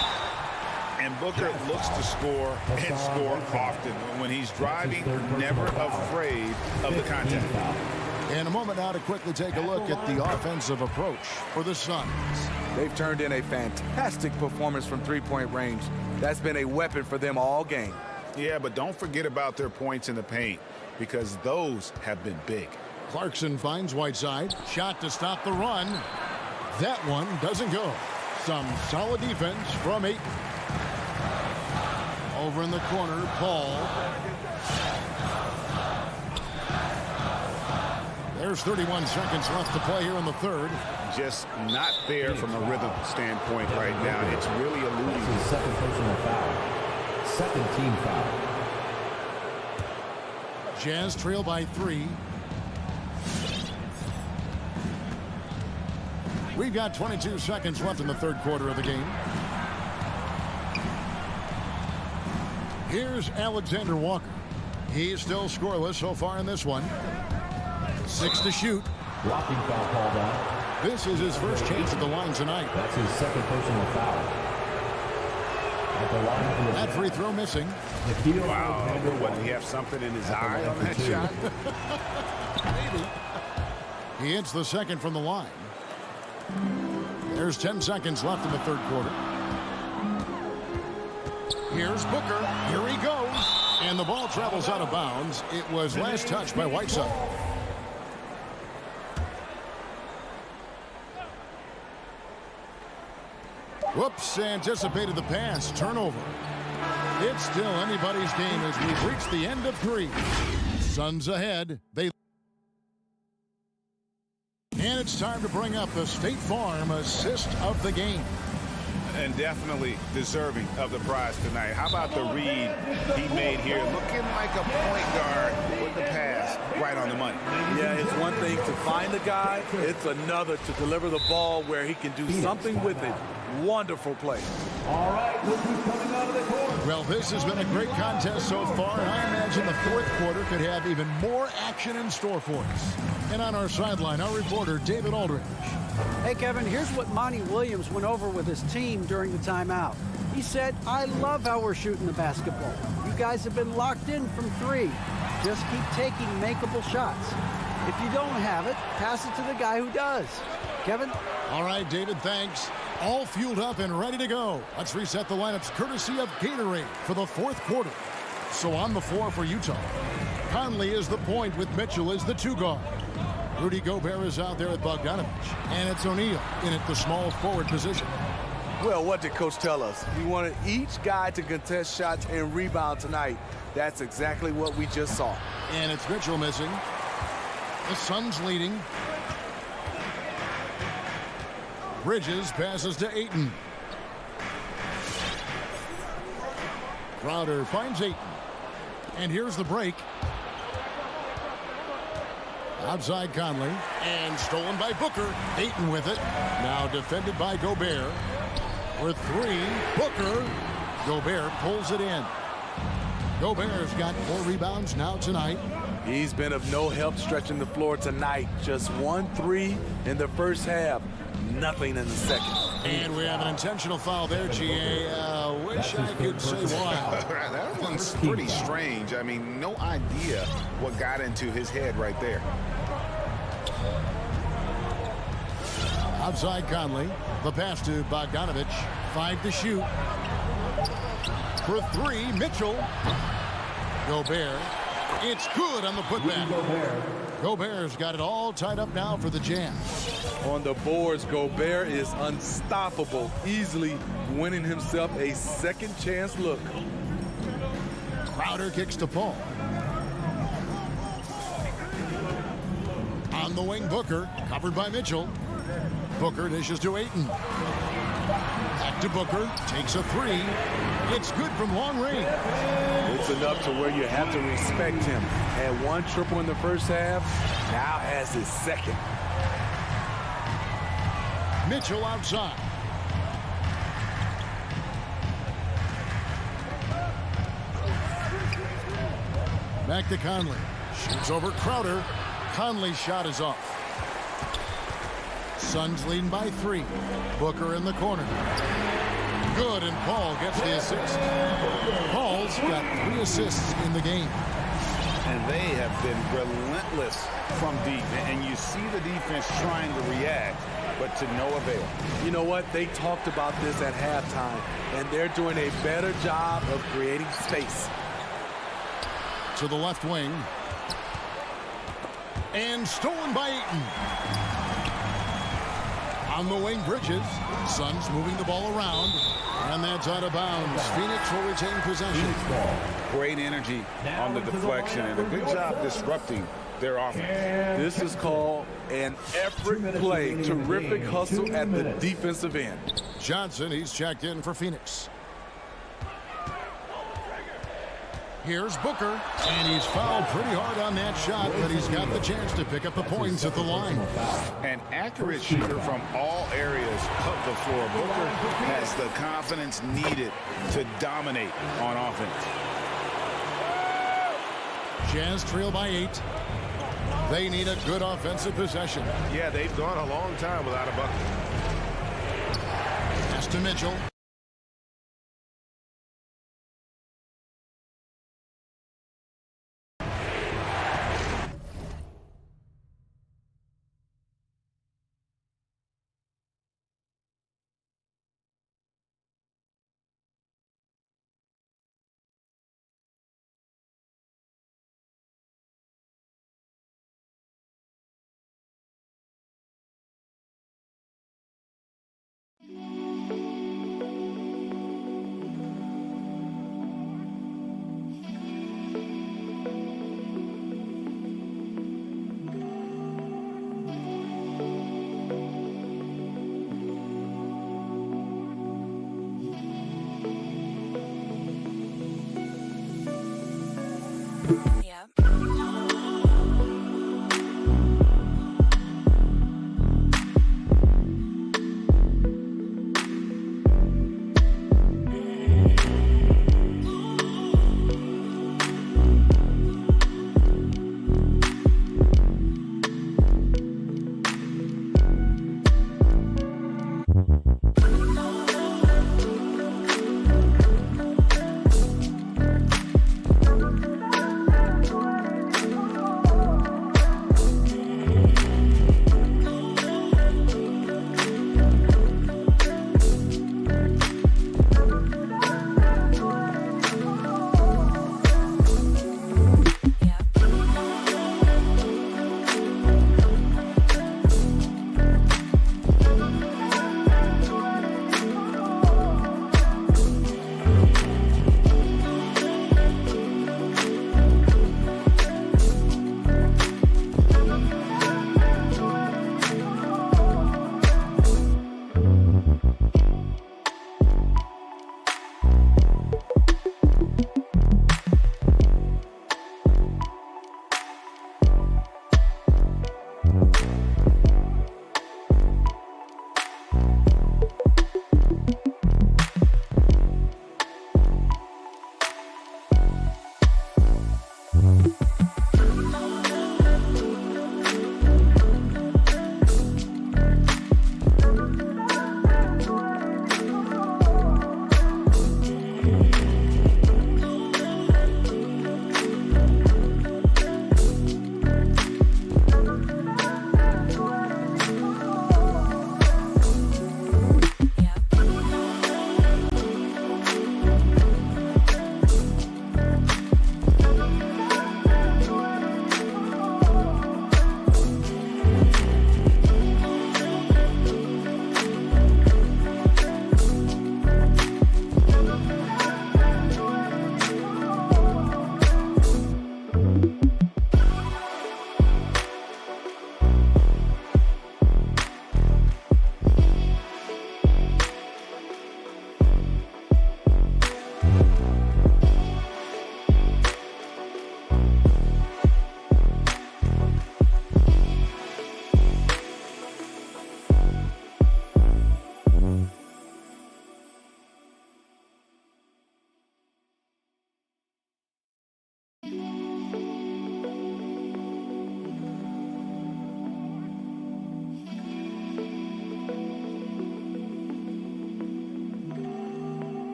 And Booker looks to score and score often. When he's driving, never afraid of the contact. In a moment now to quickly take a look at the offensive approach for the Suns. They've turned in a fantastic performance from three-point range. That's been a weapon for them all game. Yeah, but don't forget about their points in the paint, because those have been big. Clarkson finds Whiteside. Shot to stop the run. That one doesn't go. Some solid defense from Ayton. Over in the corner, Paul. There's 31 seconds left to play here in the third. Just not there from a rhythm standpoint right now. It's really eluding. His second personal foul. Second team foul. Jazz trail by 3. We've got 22 seconds left in the third quarter of the game. Here's Alexander Walker. He's still scoreless so far in this one. 6 to shoot. Blocking foul called on. This is his first chance at the line tonight. That's his second personal foul. At the line for the that free throw missing. Wow, what, did he have something in his eye on that shot? Maybe. He hits the second from the line. There's 10 seconds left in the third quarter. Here's Booker. Here he goes. And the ball travels out of bounds. It was last touched by Whiteside. Whoops, anticipated the pass. Turnover. It's still anybody's game as we've reached the end of 3. Suns ahead. And it's time to bring up the State Farm assist of the game. And definitely deserving of the prize tonight. How about the read he made here? Looking like a point guard with the pass right on the money. Yeah, it's one thing to find the guy. It's another to deliver the ball where he can do something with it. Wonderful play. All right, look who's coming out of the court. Well, this has been a great contest so far, and I imagine the fourth quarter could have even more action in store for us. And on our sideline, our reporter, David Aldridge. Hey, Kevin, here's what Monty Williams went over with his team during the timeout. He said, I love how we're shooting the basketball. You guys have been locked in from three. Just keep taking makeable shots. If you don't have it, pass it to the guy who does. Kevin? All right, David, thanks. All fueled up and ready to go. Let's reset the lineups courtesy of Gatorade for the fourth quarter. So on the floor for Utah, Conley is the point with Mitchell as the two guard. Rudy Gobert is out there at Bogdanovich, and it's O'Neal in at the small forward position. Well, what did Coach tell us? He wanted each guy to contest shots and rebound tonight. That's exactly what we just saw. And it's Mitchell missing. The Suns leading. Bridges passes to Ayton. Crowder finds Ayton. And here's the break. Outside Conley. And stolen by Booker. Ayton with it. Now defended by Gobert. For three. Booker. Gobert pulls it in. Gobert's got 4 rebounds now tonight. He's been of no help stretching the floor tonight. Just 1 3 in the first half. Nothing in the second. And we have an intentional foul there, GA. Wish I could say why. That one's pretty strange. I mean, no idea what got into his head right there. Outside Conley. The pass to Bogdanovich. 5 to shoot. For 3, Mitchell. Gobert. It's good on the putback. Gobert's got it all tied up now for the Jazz. On the boards, Gobert is unstoppable, easily winning himself a second chance look. Crowder kicks to Paul. On the wing, Booker, covered by Mitchell. Booker dishes to Ayton. Back to Booker, takes a 3. It's good from long range. It's enough to where you have to respect him. Had 1 triple in the first half, now has his second. Mitchell outside. Back to Conley. Shoots over Crowder. Conley's shot is off. Suns leading by 3. Booker in the corner. Good, and Paul gets the assist. Paul's got 3 assists in the game. And they have been relentless from deep. And you see the defense trying to react, but to no avail. You know what? They talked about this at halftime, and they're doing a better job of creating space. To the left wing. And stolen by Ayton. On the wing, Bridges. Suns moving the ball around. And that's out of bounds. Phoenix will retain possession. Great energy on the deflection and a good job disrupting their offense. This is called an effort play. Terrific hustle at the defensive end. Johnson, he's checked in for Phoenix. Here's Booker, and he's fouled pretty hard on that shot, but he's got the chance to pick up the points at the line. An accurate shooter from all areas of the floor. Booker has the confidence needed to dominate on offense. Jazz trail by 8. They need a good offensive possession. Yeah, they've gone a long time without a bucket. Pass to Mitchell.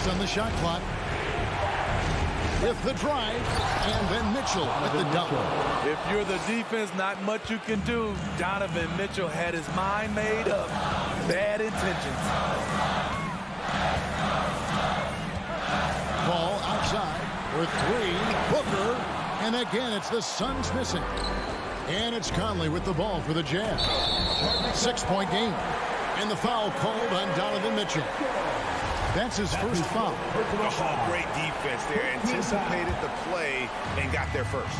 seconds on the shot clock. With the drive, and then Mitchell with the dunk. If you're the defense, not much you can do. Donovan Mitchell had his mind made up. Bad intentions. Ball outside for three. Booker. And again, it's the Suns missing. And it's Conley with the ball for the Jazz. 6-point game. And the foul called on Donovan Mitchell. That's his first foul. Oh, great defense there. Anticipated the play and got there first.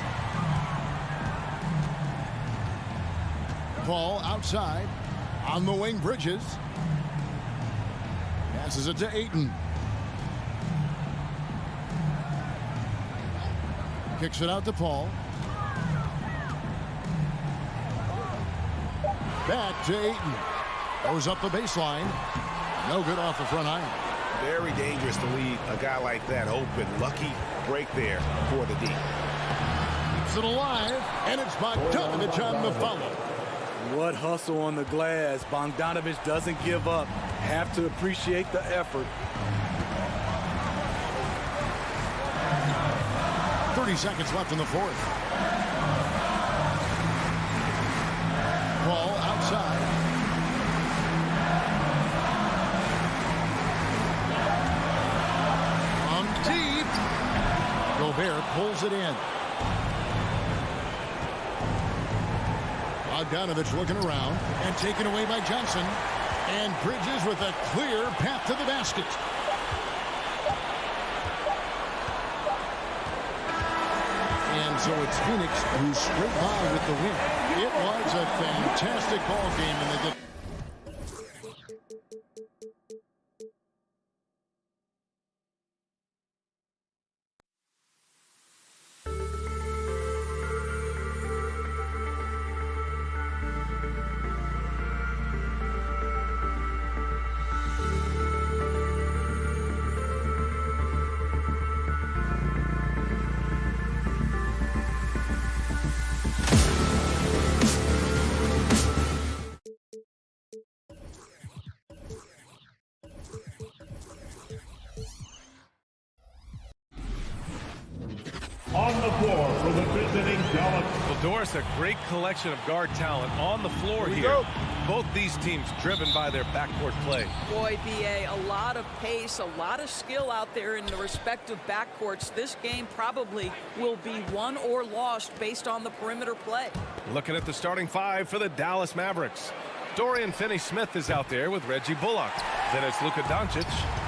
Ball outside. On the wing, Bridges. Passes it to Ayton. Kicks it out to Paul. Back to Ayton. Goes up the baseline. No good off the front iron. Very dangerous to leave a guy like that open. Lucky break there for the D. Keeps it alive, and it's Bogdanovich on the follow. What hustle on the glass. Bogdanovich doesn't give up. Have to appreciate the effort. 30 seconds left in the fourth. Ball outside. Deep. Gobert pulls it in. Bogdanovich looking around and taken away by Johnson. And Bridges with a clear path to the basket. And so it's Phoenix who scraped by with the win. It was a fantastic ball game, and they did. On the floor for the visiting Dallas. Well, Doris, a great collection of guard talent on the floor here. Both these teams driven by their backcourt play. Boy, B.A., a lot of pace, a lot of skill out there in the respective backcourts. This game probably will be won or lost based on the perimeter play. Looking at the starting five for the Dallas Mavericks. Dorian Finney-Smith is out there with Reggie Bullock. Then it's Luka Doncic.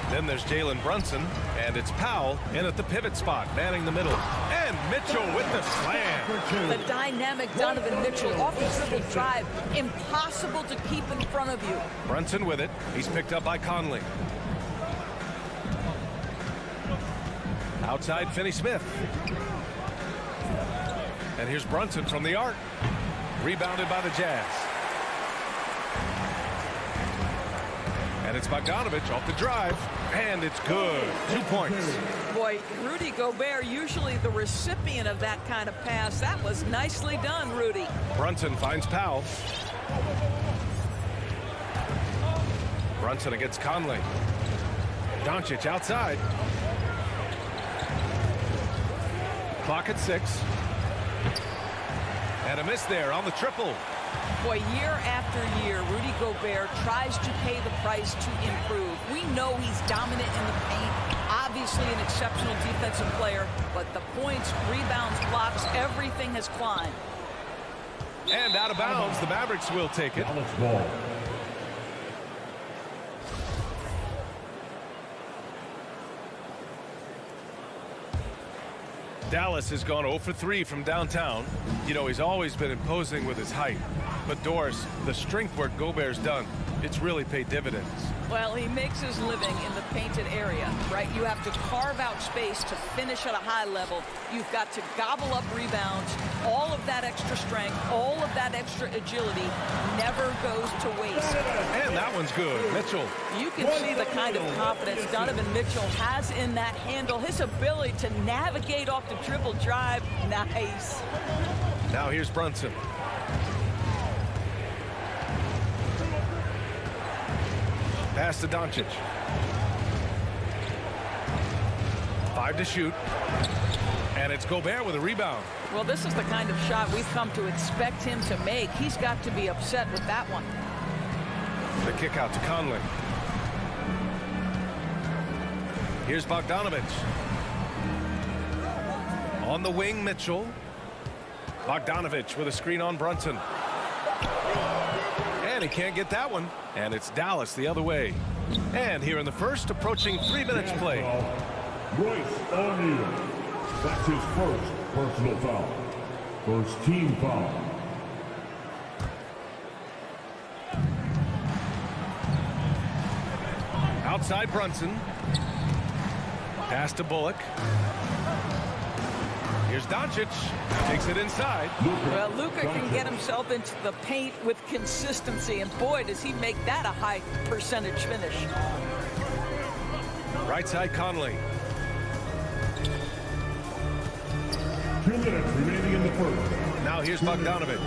Then there's Jalen Brunson. And it's Powell in at the pivot spot, manning the middle. And Mitchell with the slam. The dynamic Donovan Mitchell off the triple drive. Impossible to keep in front of you. Brunson with it. He's picked up by Conley. Outside Finney-Smith. And here's Brunson from the arc. Rebounded by the Jazz. And it's Bogdanovich off the drive. And it's good. 2 points. Boy, Rudy Gobert, usually the recipient of that kind of pass. That was nicely done, Rudy. Brunson finds Powell. Brunson against Conley. Doncic outside. Clock at 6. And a miss there on the triple. Boy, year after year, Rudy Gobert tries to pay the price to improve. We know he's dominant in the paint, obviously an exceptional defensive player, but the points, rebounds, blocks, everything has climbed. And out of bounds, the Mavericks will take it. Dallas ball. Dallas has gone 0 for 3 from downtown. You know, he's always been imposing with his height. But Doris, the strength work Gobert's done, it's really paid dividends. Well, he makes his living in the painted area, right? You have to carve out space to finish at a high level. You've got to gobble up rebounds. All of that extra strength, all of that extra agility never goes to waste. And that one's good. Mitchell. You can see the kind of confidence Donovan Mitchell has in that handle. His ability to navigate off the triple drive. Nice. Now here's Brunson. Pass to Doncic. 5 to shoot. And it's Gobert with a rebound. Well, this is the kind of shot we've come to expect him to make. He's got to be upset with that one. The kick out to Conley. Here's Bogdanovic. On the wing, Mitchell. Bogdanovic with a screen on Brunson. And he can't get that one. And it's Dallas the other way. And here in the first, approaching 3 minutes play. Royce O'Neal. That's his first personal foul. First team foul. Outside Brunson. Pass to Bullock. Here's Doncic. Takes it inside. Well, Luka can get himself into the paint with consistency, and boy, does he make that a high percentage finish. Right side Conley. 2 minutes remaining in the first. Now here's Bogdanovic.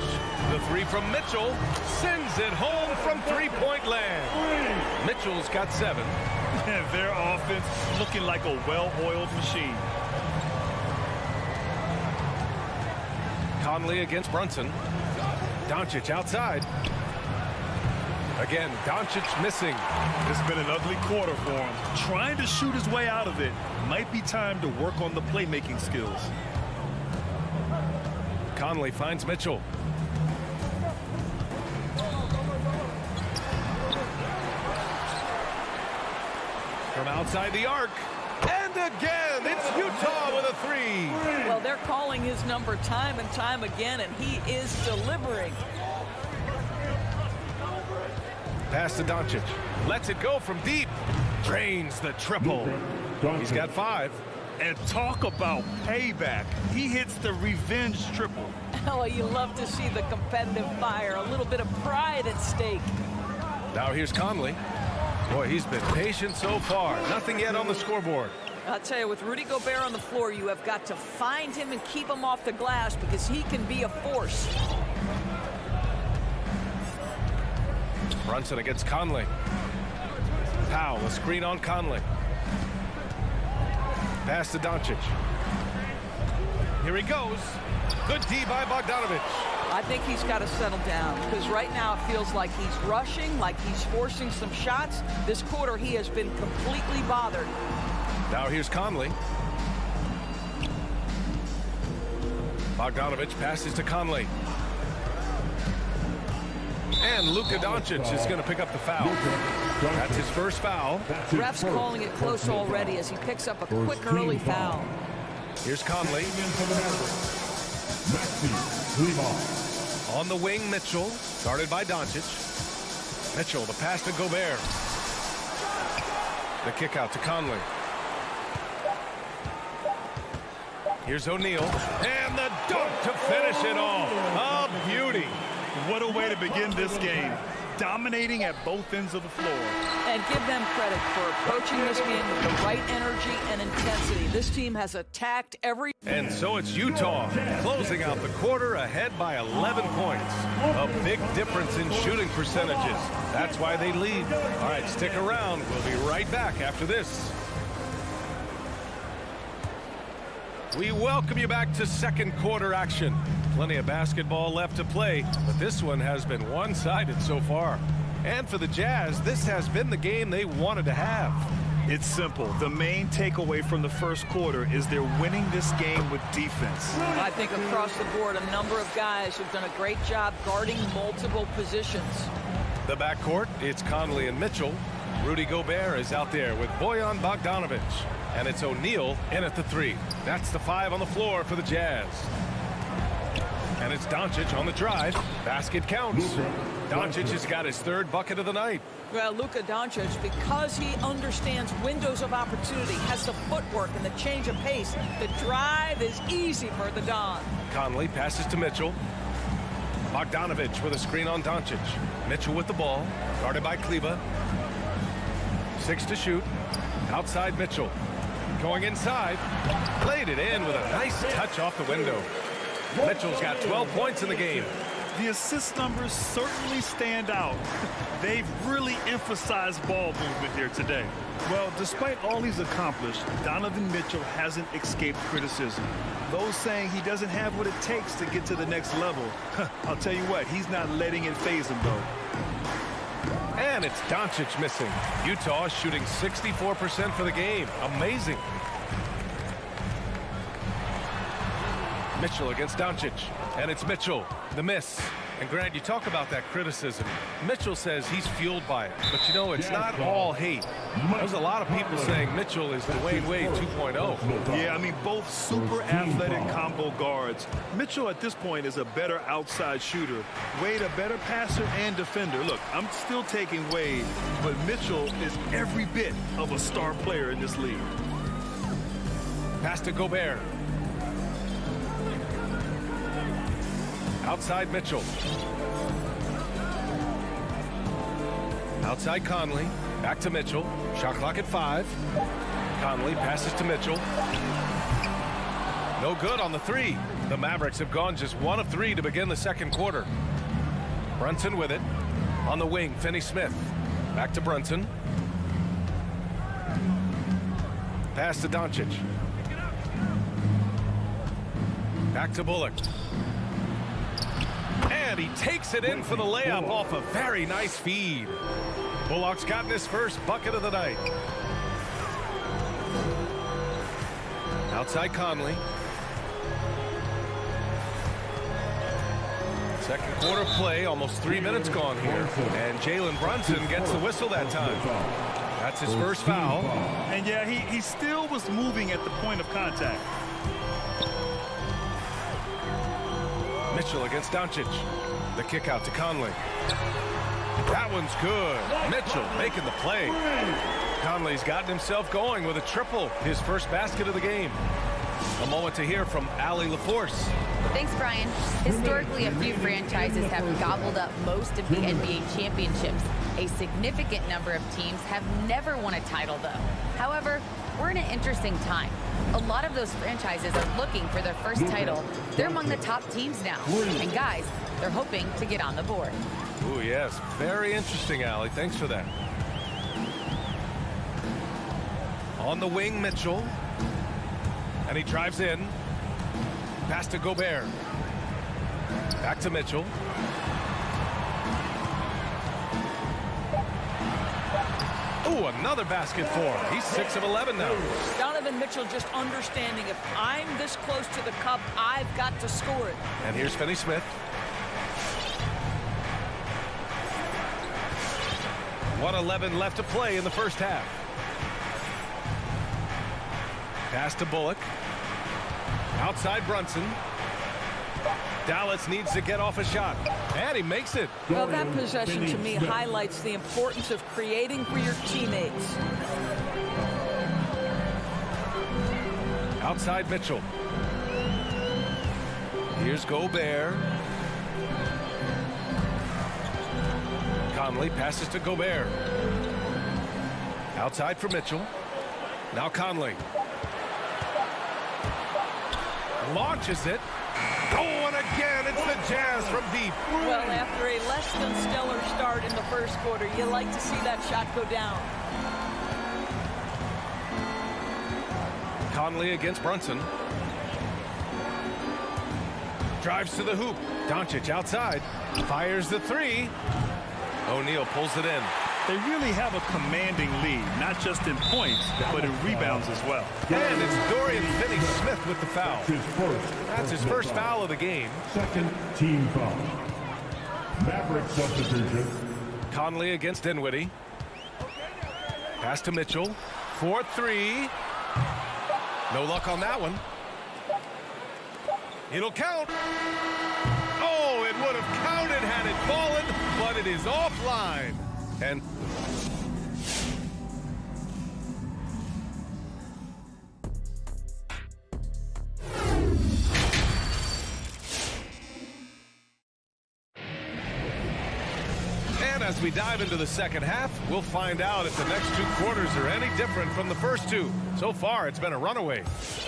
The 3 from Mitchell. Sends it home from three-point land. Mitchell's got 7. And their offense looking like a well-oiled machine. Conley against Brunson. Doncic outside. Again, Doncic missing. It's been an ugly quarter for him. Trying to shoot his way out of it. Might be time to work on the playmaking skills. Conley finds Mitchell. From outside the arc. And again, it's Utah with a 3. Well, they're calling his number time and time again, and he is delivering. Pass to Doncic. Lets it go from deep. Drains the triple. He's got 5. And talk about payback. He hits the revenge triple. Oh, you love to see the competitive fire. A little bit of pride at stake. Now here's Conley. Boy, he's been patient so far. Nothing yet on the scoreboard. I'll tell you, with Rudy Gobert on the floor, you have got to find him and keep him off the glass because he can be a force. Brunson against Conley. Powell, a screen on Conley. Pass to Doncic. Here he goes. Good D by Bogdanovic. I think he's got to settle down because right now it feels like he's rushing, like he's forcing some shots. This quarter he has been completely bothered. Now here's Conley. Bogdanovic passes to Conley. And Luka Doncic is going to pick up the foul. That's his first foul. Ref's calling it close already as he picks up a quick early foul. Here's Conley. On the wing, Mitchell. Guarded by Doncic. Mitchell, the pass to Gobert. The kick out to Conley. Here's O'Neal. And the dunk to finish it off. A beauty. What a way to begin this game. Dominating at both ends of the floor. And give them credit for approaching this game with the right energy and intensity. This team has attacked every... And so it's Utah closing out the quarter ahead by 11 points. A big difference in shooting percentages. That's why they lead. All right, stick around. We'll be right back after this. We welcome you back to second quarter action. Plenty of basketball left to play, but this one has been one-sided so far. And for the Jazz, this has been the game they wanted to have. It's simple. The main takeaway from the first quarter is they're winning this game with defense. I think across the board, a number of guys have done a great job guarding multiple positions. The backcourt, it's Conley and Mitchell. Rudy Gobert is out there with Bojan Bogdanovic. And it's O'Neal in at the 3. That's the 5 on the floor for the Jazz. And it's Doncic on the drive. Basket counts. Doncic has got his 3rd bucket of the night. Well, Luka Doncic, because he understands windows of opportunity, has the footwork and the change of pace. The drive is easy for the Don. Conley passes to Mitchell. Bogdanovic with a screen on Doncic. Mitchell with the ball. Guarded by Kleber. 6 to shoot. Outside Mitchell. Going inside. Played it in with a nice touch off the window. Mitchell's got 12 points in the game. The assist numbers certainly stand out. They've really emphasized ball movement here today. Well, despite all he's accomplished, Donovan Mitchell hasn't escaped criticism. Those saying he doesn't have what it takes to get to the next level. I'll tell you what, he's not letting it faze him, though. And it's Doncic missing. Utah shooting 64% for the game. Amazing. Mitchell against Doncic. And it's Mitchell, the miss. And Grant, you talk about that criticism. Mitchell says he's fueled by it. But you know, it's not all hate. There's a lot of people saying Mitchell is Dwayne Wade 2.0. Yeah, I mean, both super athletic combo guards. Mitchell at this point is a better outside shooter. Wade a better passer and defender. Look, I'm still taking Wade, but Mitchell is every bit of a star player in this league. Pass to Gobert. Outside Mitchell. Outside Conley. Back to Mitchell. Shot clock at 5. Conley passes to Mitchell. No good on the 3. The Mavericks have gone just 1 of 3 to begin the second quarter. Brunson with it. On the wing, Finney-Smith. Back to Brunson. Pass to Doncic. Back to Bullock. And he takes it in for the layup off a very nice feed. Bullock's gotten his first bucket of the night. Outside Conley. Second quarter play, almost 3 minutes gone here. And Jalen Brunson gets the whistle that time. That's his first foul. And yeah, he still was moving at the point of contact. Mitchell against Doncic. The kick out to Conley. That one's good. Mitchell making the play. Conley's gotten himself going with a triple, his first basket of the game. A moment to hear from Allie LaForce. Thanks, Brian. Historically, a few franchises have gobbled up most of the NBA championships. A significant number of teams have never won a title, though. However, we're in an interesting time. A lot of those franchises are looking for their first title. They're among the top teams now. And guys, they're hoping to get on the board. Oh, yes. Very interesting, Allie. Thanks for that. On the wing, Mitchell. And he drives in. Pass to Gobert. Back to Mitchell. Oh, another basket for him. He's 6 of 11 now. Donovan Mitchell just understanding if I'm this close to the cup, I've got to score it. And here's Finney-Smith. 1:11 left to play in the first half. Pass to Bullock. Outside Brunson. Dallas needs to get off a shot. And he makes it. Well, that possession to me highlights the importance of creating for your teammates. Outside Mitchell. Here's Gobert. Conley passes to Gobert. Outside for Mitchell. Now Conley. Launches it. Going again. It's the Jazz from deep. Well, after a less than stellar start in the first quarter, you like to see that shot go down. Conley against Brunson. Drives to the hoop. Doncic outside. Fires the 3. O'Neal pulls it in. They really have a commanding lead, not just in points, but in rebounds as well. And it's Dorian Finney-Smith with the foul. That's his first foul of the game. Second team foul. Maverick substitution. Conley against Dinwiddie. Pass to Mitchell. 4-3. No luck on that one. It'll count. Oh, it would have counted had it fallen, but it is offline. And as we dive into the second half, we'll find out if the next 2 quarters are any different from the first 2. So far, it's been a runaway.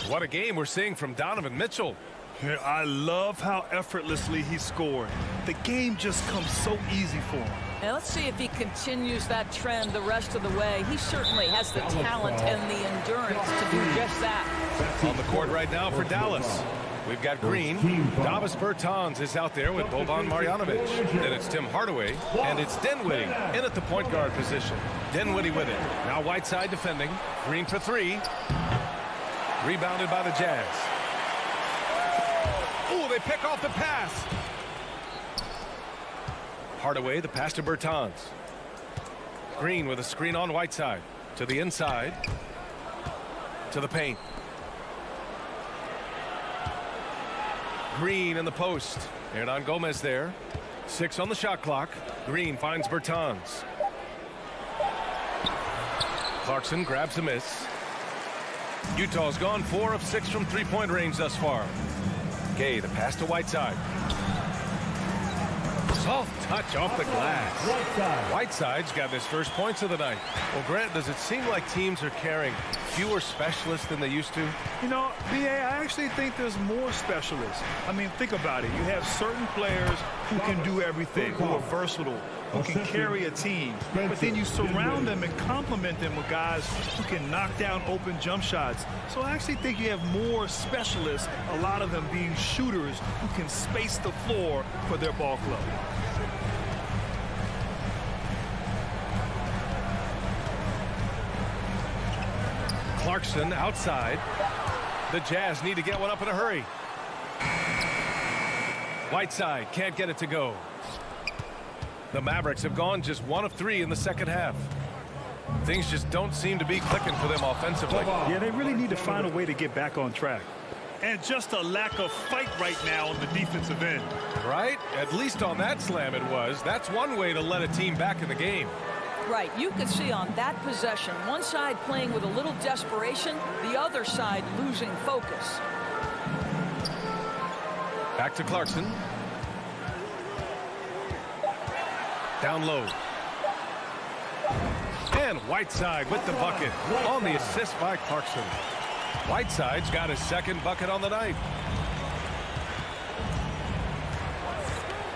What a game we're seeing from Donovan Mitchell. I love how effortlessly he scored. The game just comes so easy for him. And let's see if he continues that trend the rest of the way. He certainly has the talent and the endurance to do just that. On the court right now for Dallas, we've got Green. Davis Bertans is out there with Boban Marjanovic. Then it's Tim Hardaway, and it's Dinwiddie in at the point guard position. Dinwiddie with it. Now Whiteside defending. Green for three. Rebounded by the Jazz. Ooh, they pick off the pass. Hardaway, the pass to Bertans. Green with a screen on Whiteside. To the inside. To the paint. Green in the post. Hernan Gomez there. 6 on the shot clock. Green finds Bertans. Clarkson grabs a miss. Utah's gone 4 of 6 from three-point range thus far. Gay, the pass to Whiteside. Soft touch off the glass. Whiteside's got his first points of the night. Well, Grant, does it seem like teams are carrying fewer specialists than they used to? You know, B.A., I actually think there's more specialists. I mean, think about it. You have certain players who can do everything, who are versatile, who can carry a team. But then you surround them and complement them with guys who can knock down open jump shots. So I actually think you have more specialists, a lot of them being shooters who can space the floor for their ball club. Clarkson outside. The Jazz need to get one up in a hurry. Whiteside can't get it to go. The Mavericks have gone just 1 of 3 in the second half. Things just don't seem to be clicking for them offensively. Yeah, they really need to find a way to get back on track. And just a lack of fight right now on the defensive end. Right? At least on that slam it was. That's one way to let a team back in the game. Right, you could see on that possession, one side playing with a little desperation, the other side losing focus. Back to Clarkson. Down low. And Whiteside with the bucket on the assist by Clarkson. Whiteside's got his second bucket on the night.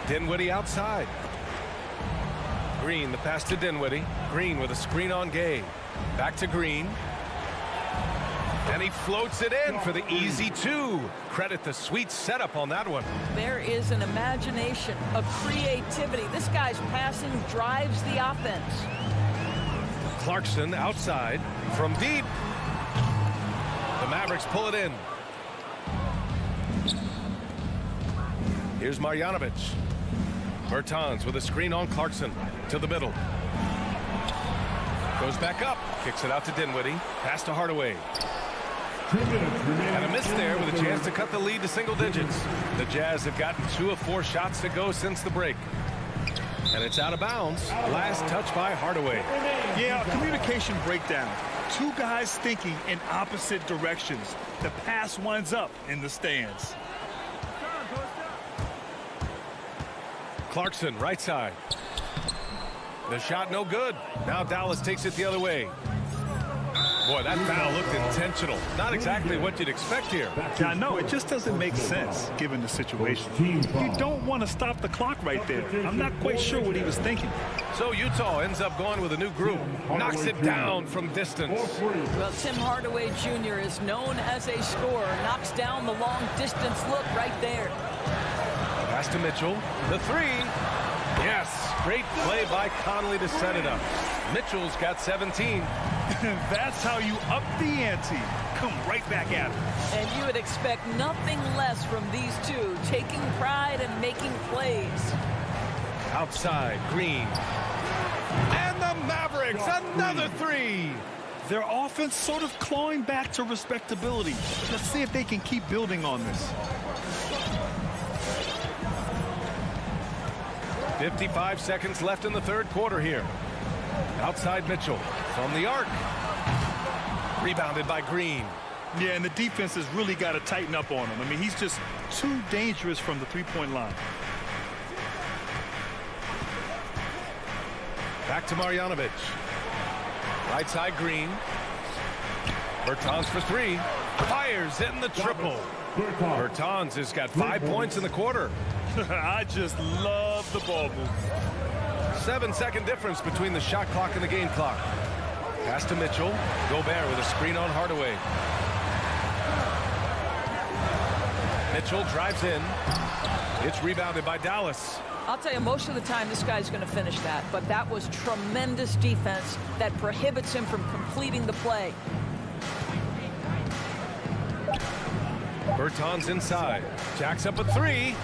Dinwiddie outside. Green, the pass to Dinwiddie. Green with a screen on Gay. Back to Green. And he floats it in for the easy 2. Credit the sweet setup on that one. There is an imagination, a creativity. This guy's passing drives the offense. Clarkson outside from deep. The Mavericks pull it in. Here's Marjanovic. Bertans with a screen on Clarkson to the middle. Goes back up. Kicks it out to Dinwiddie. Pass to Hardaway. And a miss there with a chance to cut the lead to single digits. The Jazz have gotten 2 of 4 shots to go since the break. And it's out of bounds. Last touch by Hardaway. Yeah, communication breakdown. 2 guys thinking in opposite directions. The pass winds up in the stands. Clarkson, right side. The shot no good. Now Dallas takes it the other way. Boy, that foul looked intentional. Not exactly what you'd expect here. I know, it just doesn't make sense given the situation. You don't want to stop the clock right there. I'm not quite sure what he was thinking. So Utah ends up going with a new group. Knocks it down from distance. Well, Tim Hardaway Jr. is known as a scorer. Knocks down the long distance look right there. Pass to Mitchell. The 3. Yes, great play by Conley to set it up. Mitchell's got 17. That's how you up the ante. Come right back at him. And you would expect nothing less from these two, taking pride and making plays. Outside, Green. And the Mavericks, another 3. Their offense sort of clawing back to respectability. Let's see if they can keep building on this. 55 seconds left in the third quarter here. Outside Mitchell from the arc. Rebounded by Green. Yeah, and the defense has really got to tighten up on him. I mean, he's just too dangerous from the three-point line. Back to Marjanovic. Right side Green. Bertans for 3. Fires in the triple. Bertans has got 5 points in the quarter. I just love the ball move. 7-second difference between the shot clock and the game clock. Pass to Mitchell. Gobert with a screen on Hardaway. Mitchell drives in. It's rebounded by Dallas. I'll tell you, most of the time this guy's going to finish that, but that was tremendous defense that prohibits him from completing the play. Bertans inside. Jacks up a 3.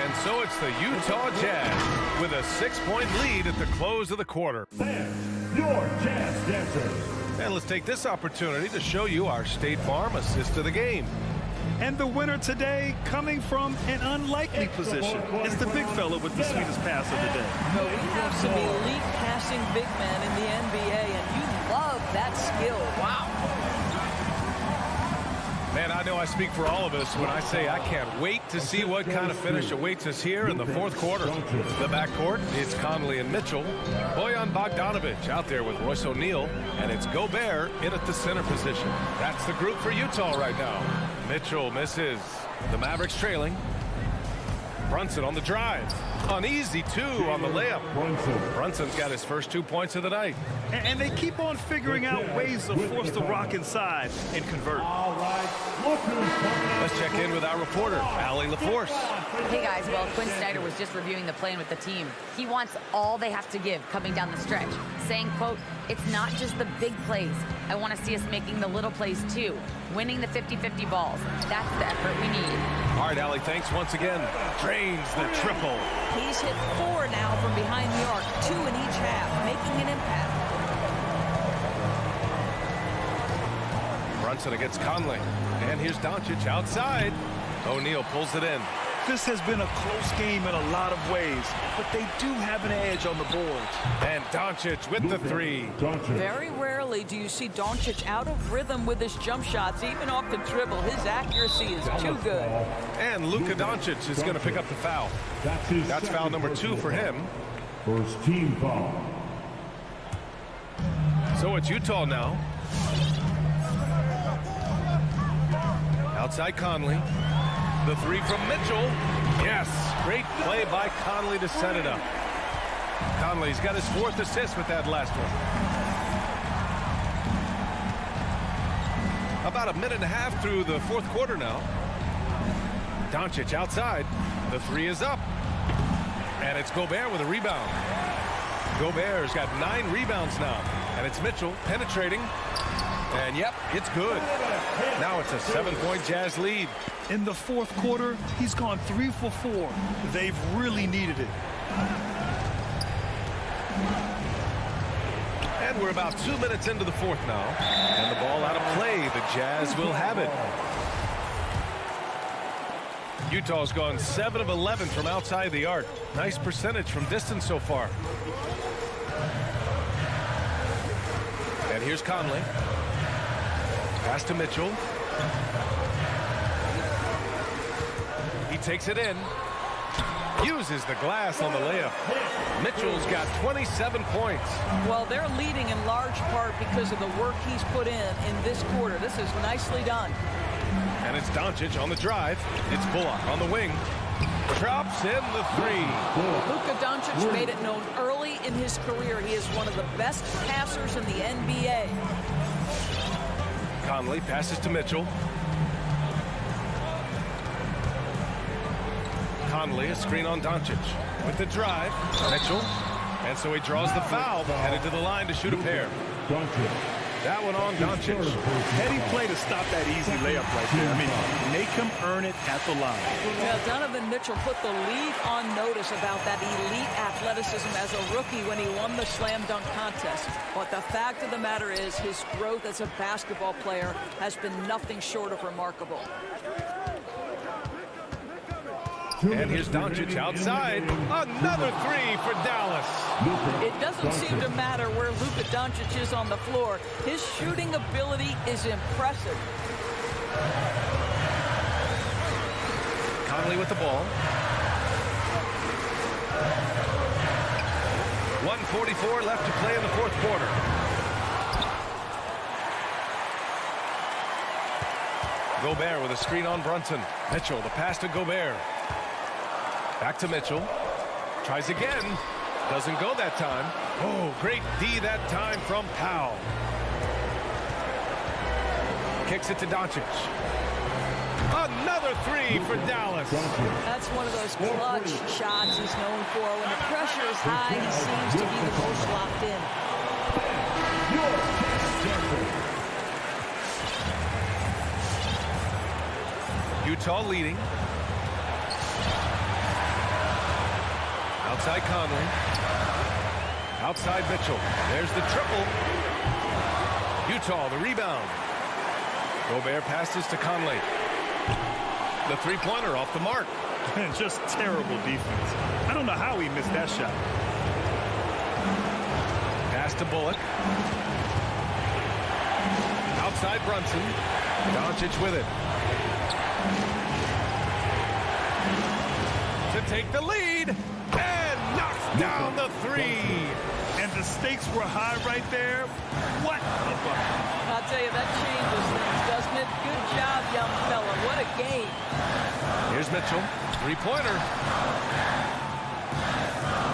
And so it's the Utah Jazz with a 6-point lead at the close of the quarter. Your Jazz Dancers. And let's take this opportunity to show you our State Farm assist of the game. And the winner today coming from an unlikely position. It's the big fella with the sweetest pass of the day. No, we have some elite passing big men in the NBA, and you love that skill. Wow. Man, I know I speak for all of us when I say I can't wait to see what kind of finish awaits us here in the fourth quarter. The backcourt, it's Conley and Mitchell. Bojan Bogdanovic out there with Royce O'Neal. And it's Gobert in at the center position. That's the group for Utah right now. Mitchell misses. The Mavericks trailing. Brunson on the drive. An easy 2 on the layup. Brunson's got his first 2 points of the night. And they keep on figuring out ways to force the rock inside and convert. Let's check in with our reporter, Allie LaForce. Hey guys, well, Quinn Snyder was just reviewing the plan with the team. He wants all they have to give coming down the stretch, saying, quote, "It's not just the big plays. I want to see us making the little plays too, winning the 50-50 balls. That's the effort we need." All right, Allie, thanks once again. Drains the triple. He's hit 4 now from behind the arc, 2 in each half, making an impact. Brunson against Conley. And here's Doncic outside. O'Neal pulls it in. This has been a close game in a lot of ways, but they do have an edge on the boards. And Doncic with the 3. Very rarely do you see Doncic out of rhythm with his jump shots, even off the dribble. His accuracy is too good. And Luka Doncic is going to pick up the foul. That's foul number 2 for him. First team foul. So it's Utah now. Outside Conley. The 3 from Mitchell. Yes, great play by Conley to set it up. Conley's got his 4th assist with that last one. About a minute and a half through the fourth quarter now. Doncic outside. The 3 is up. And it's Gobert with a rebound. Gobert's got 9 rebounds now. And it's Mitchell penetrating. And yep, it's good. Now it's a 7-point Jazz lead. In the fourth quarter, he's gone 3 for 4. They've really needed it. And we're about 2 minutes into the fourth now. And the ball out of play. The Jazz will have it. Utah's gone 7 of 11 from outside the arc. Nice percentage from distance so far. And here's Conley. Pass to Mitchell. He takes it in. Uses the glass on the layup. Mitchell's got 27 points. Well, they're leading in large part because of the work he's put in this quarter. This is nicely done. And it's Doncic on the drive. It's Bullock on the wing. Drops in the 3. Luka Doncic made it known early in his career he is one of the best passers in the NBA. Conley passes to Mitchell. Conley, a screen on Doncic. With the drive, Mitchell. And so he draws the foul, headed to the line to shoot a pair. That one on Doncic. Heady play to stop that easy layup right there. I mean, make him earn it at the line. Now, Donovan Mitchell put the league on notice about that elite athleticism as a rookie when he won the slam dunk contest. But the fact of the matter is his growth as a basketball player has been nothing short of remarkable. And here's Doncic outside. Another 3 for Dallas. It doesn't seem to matter where Luka Doncic is on the floor. His shooting ability is impressive. Conley with the ball. 1:44 left to play in the fourth quarter. Gobert with a screen on Brunson. Mitchell, the pass to Gobert. Back to Mitchell. Tries again. Doesn't go that time. Oh, great D that time from Powell. Kicks it to Doncic. Another three for Dallas. That's one of those clutch shots he's known for. When the pressure is high, he seems to be the most locked in. Utah leading. Outside Conley. Outside Mitchell. There's the triple. Utah, the rebound. Gobert passes to Conley. The three-pointer off the mark. Just terrible defense. I don't know how he missed that shot. Pass to Bullock. Outside Brunson. Doncic with it. To take the lead. And knocks down the three. And the stakes were high right there. What a bucket. I'll tell you, that changes things, doesn't it? Good job, young fella. What a game. Here's Mitchell. Three-pointer.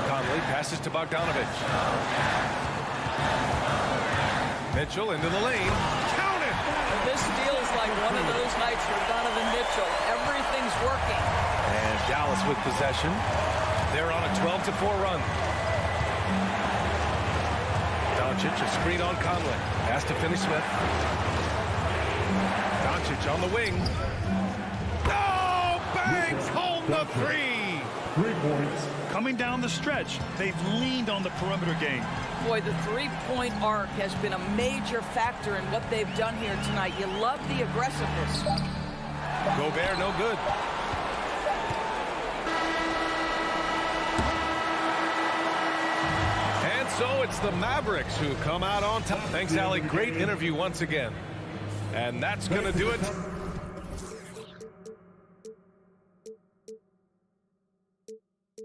Conley passes to Bogdanovich. Mitchell into the lane. Count it! This feels like one of those nights for Donovan Mitchell. Everything's working. And Dallas with possession. They're on a 12-4 run. Doncic, a screen on Conley. Pass to Finney-Smith. Doncic on the wing. No! Banks home the three! 3 points. Coming down the stretch, they've leaned on the perimeter game. Boy, the three-point arc has been a major factor in what they've done here tonight. You love the aggressiveness. Gobert, no good. And so it's the Mavericks who come out on top. Thanks, Allie. Great interview once again. And that's going to do it.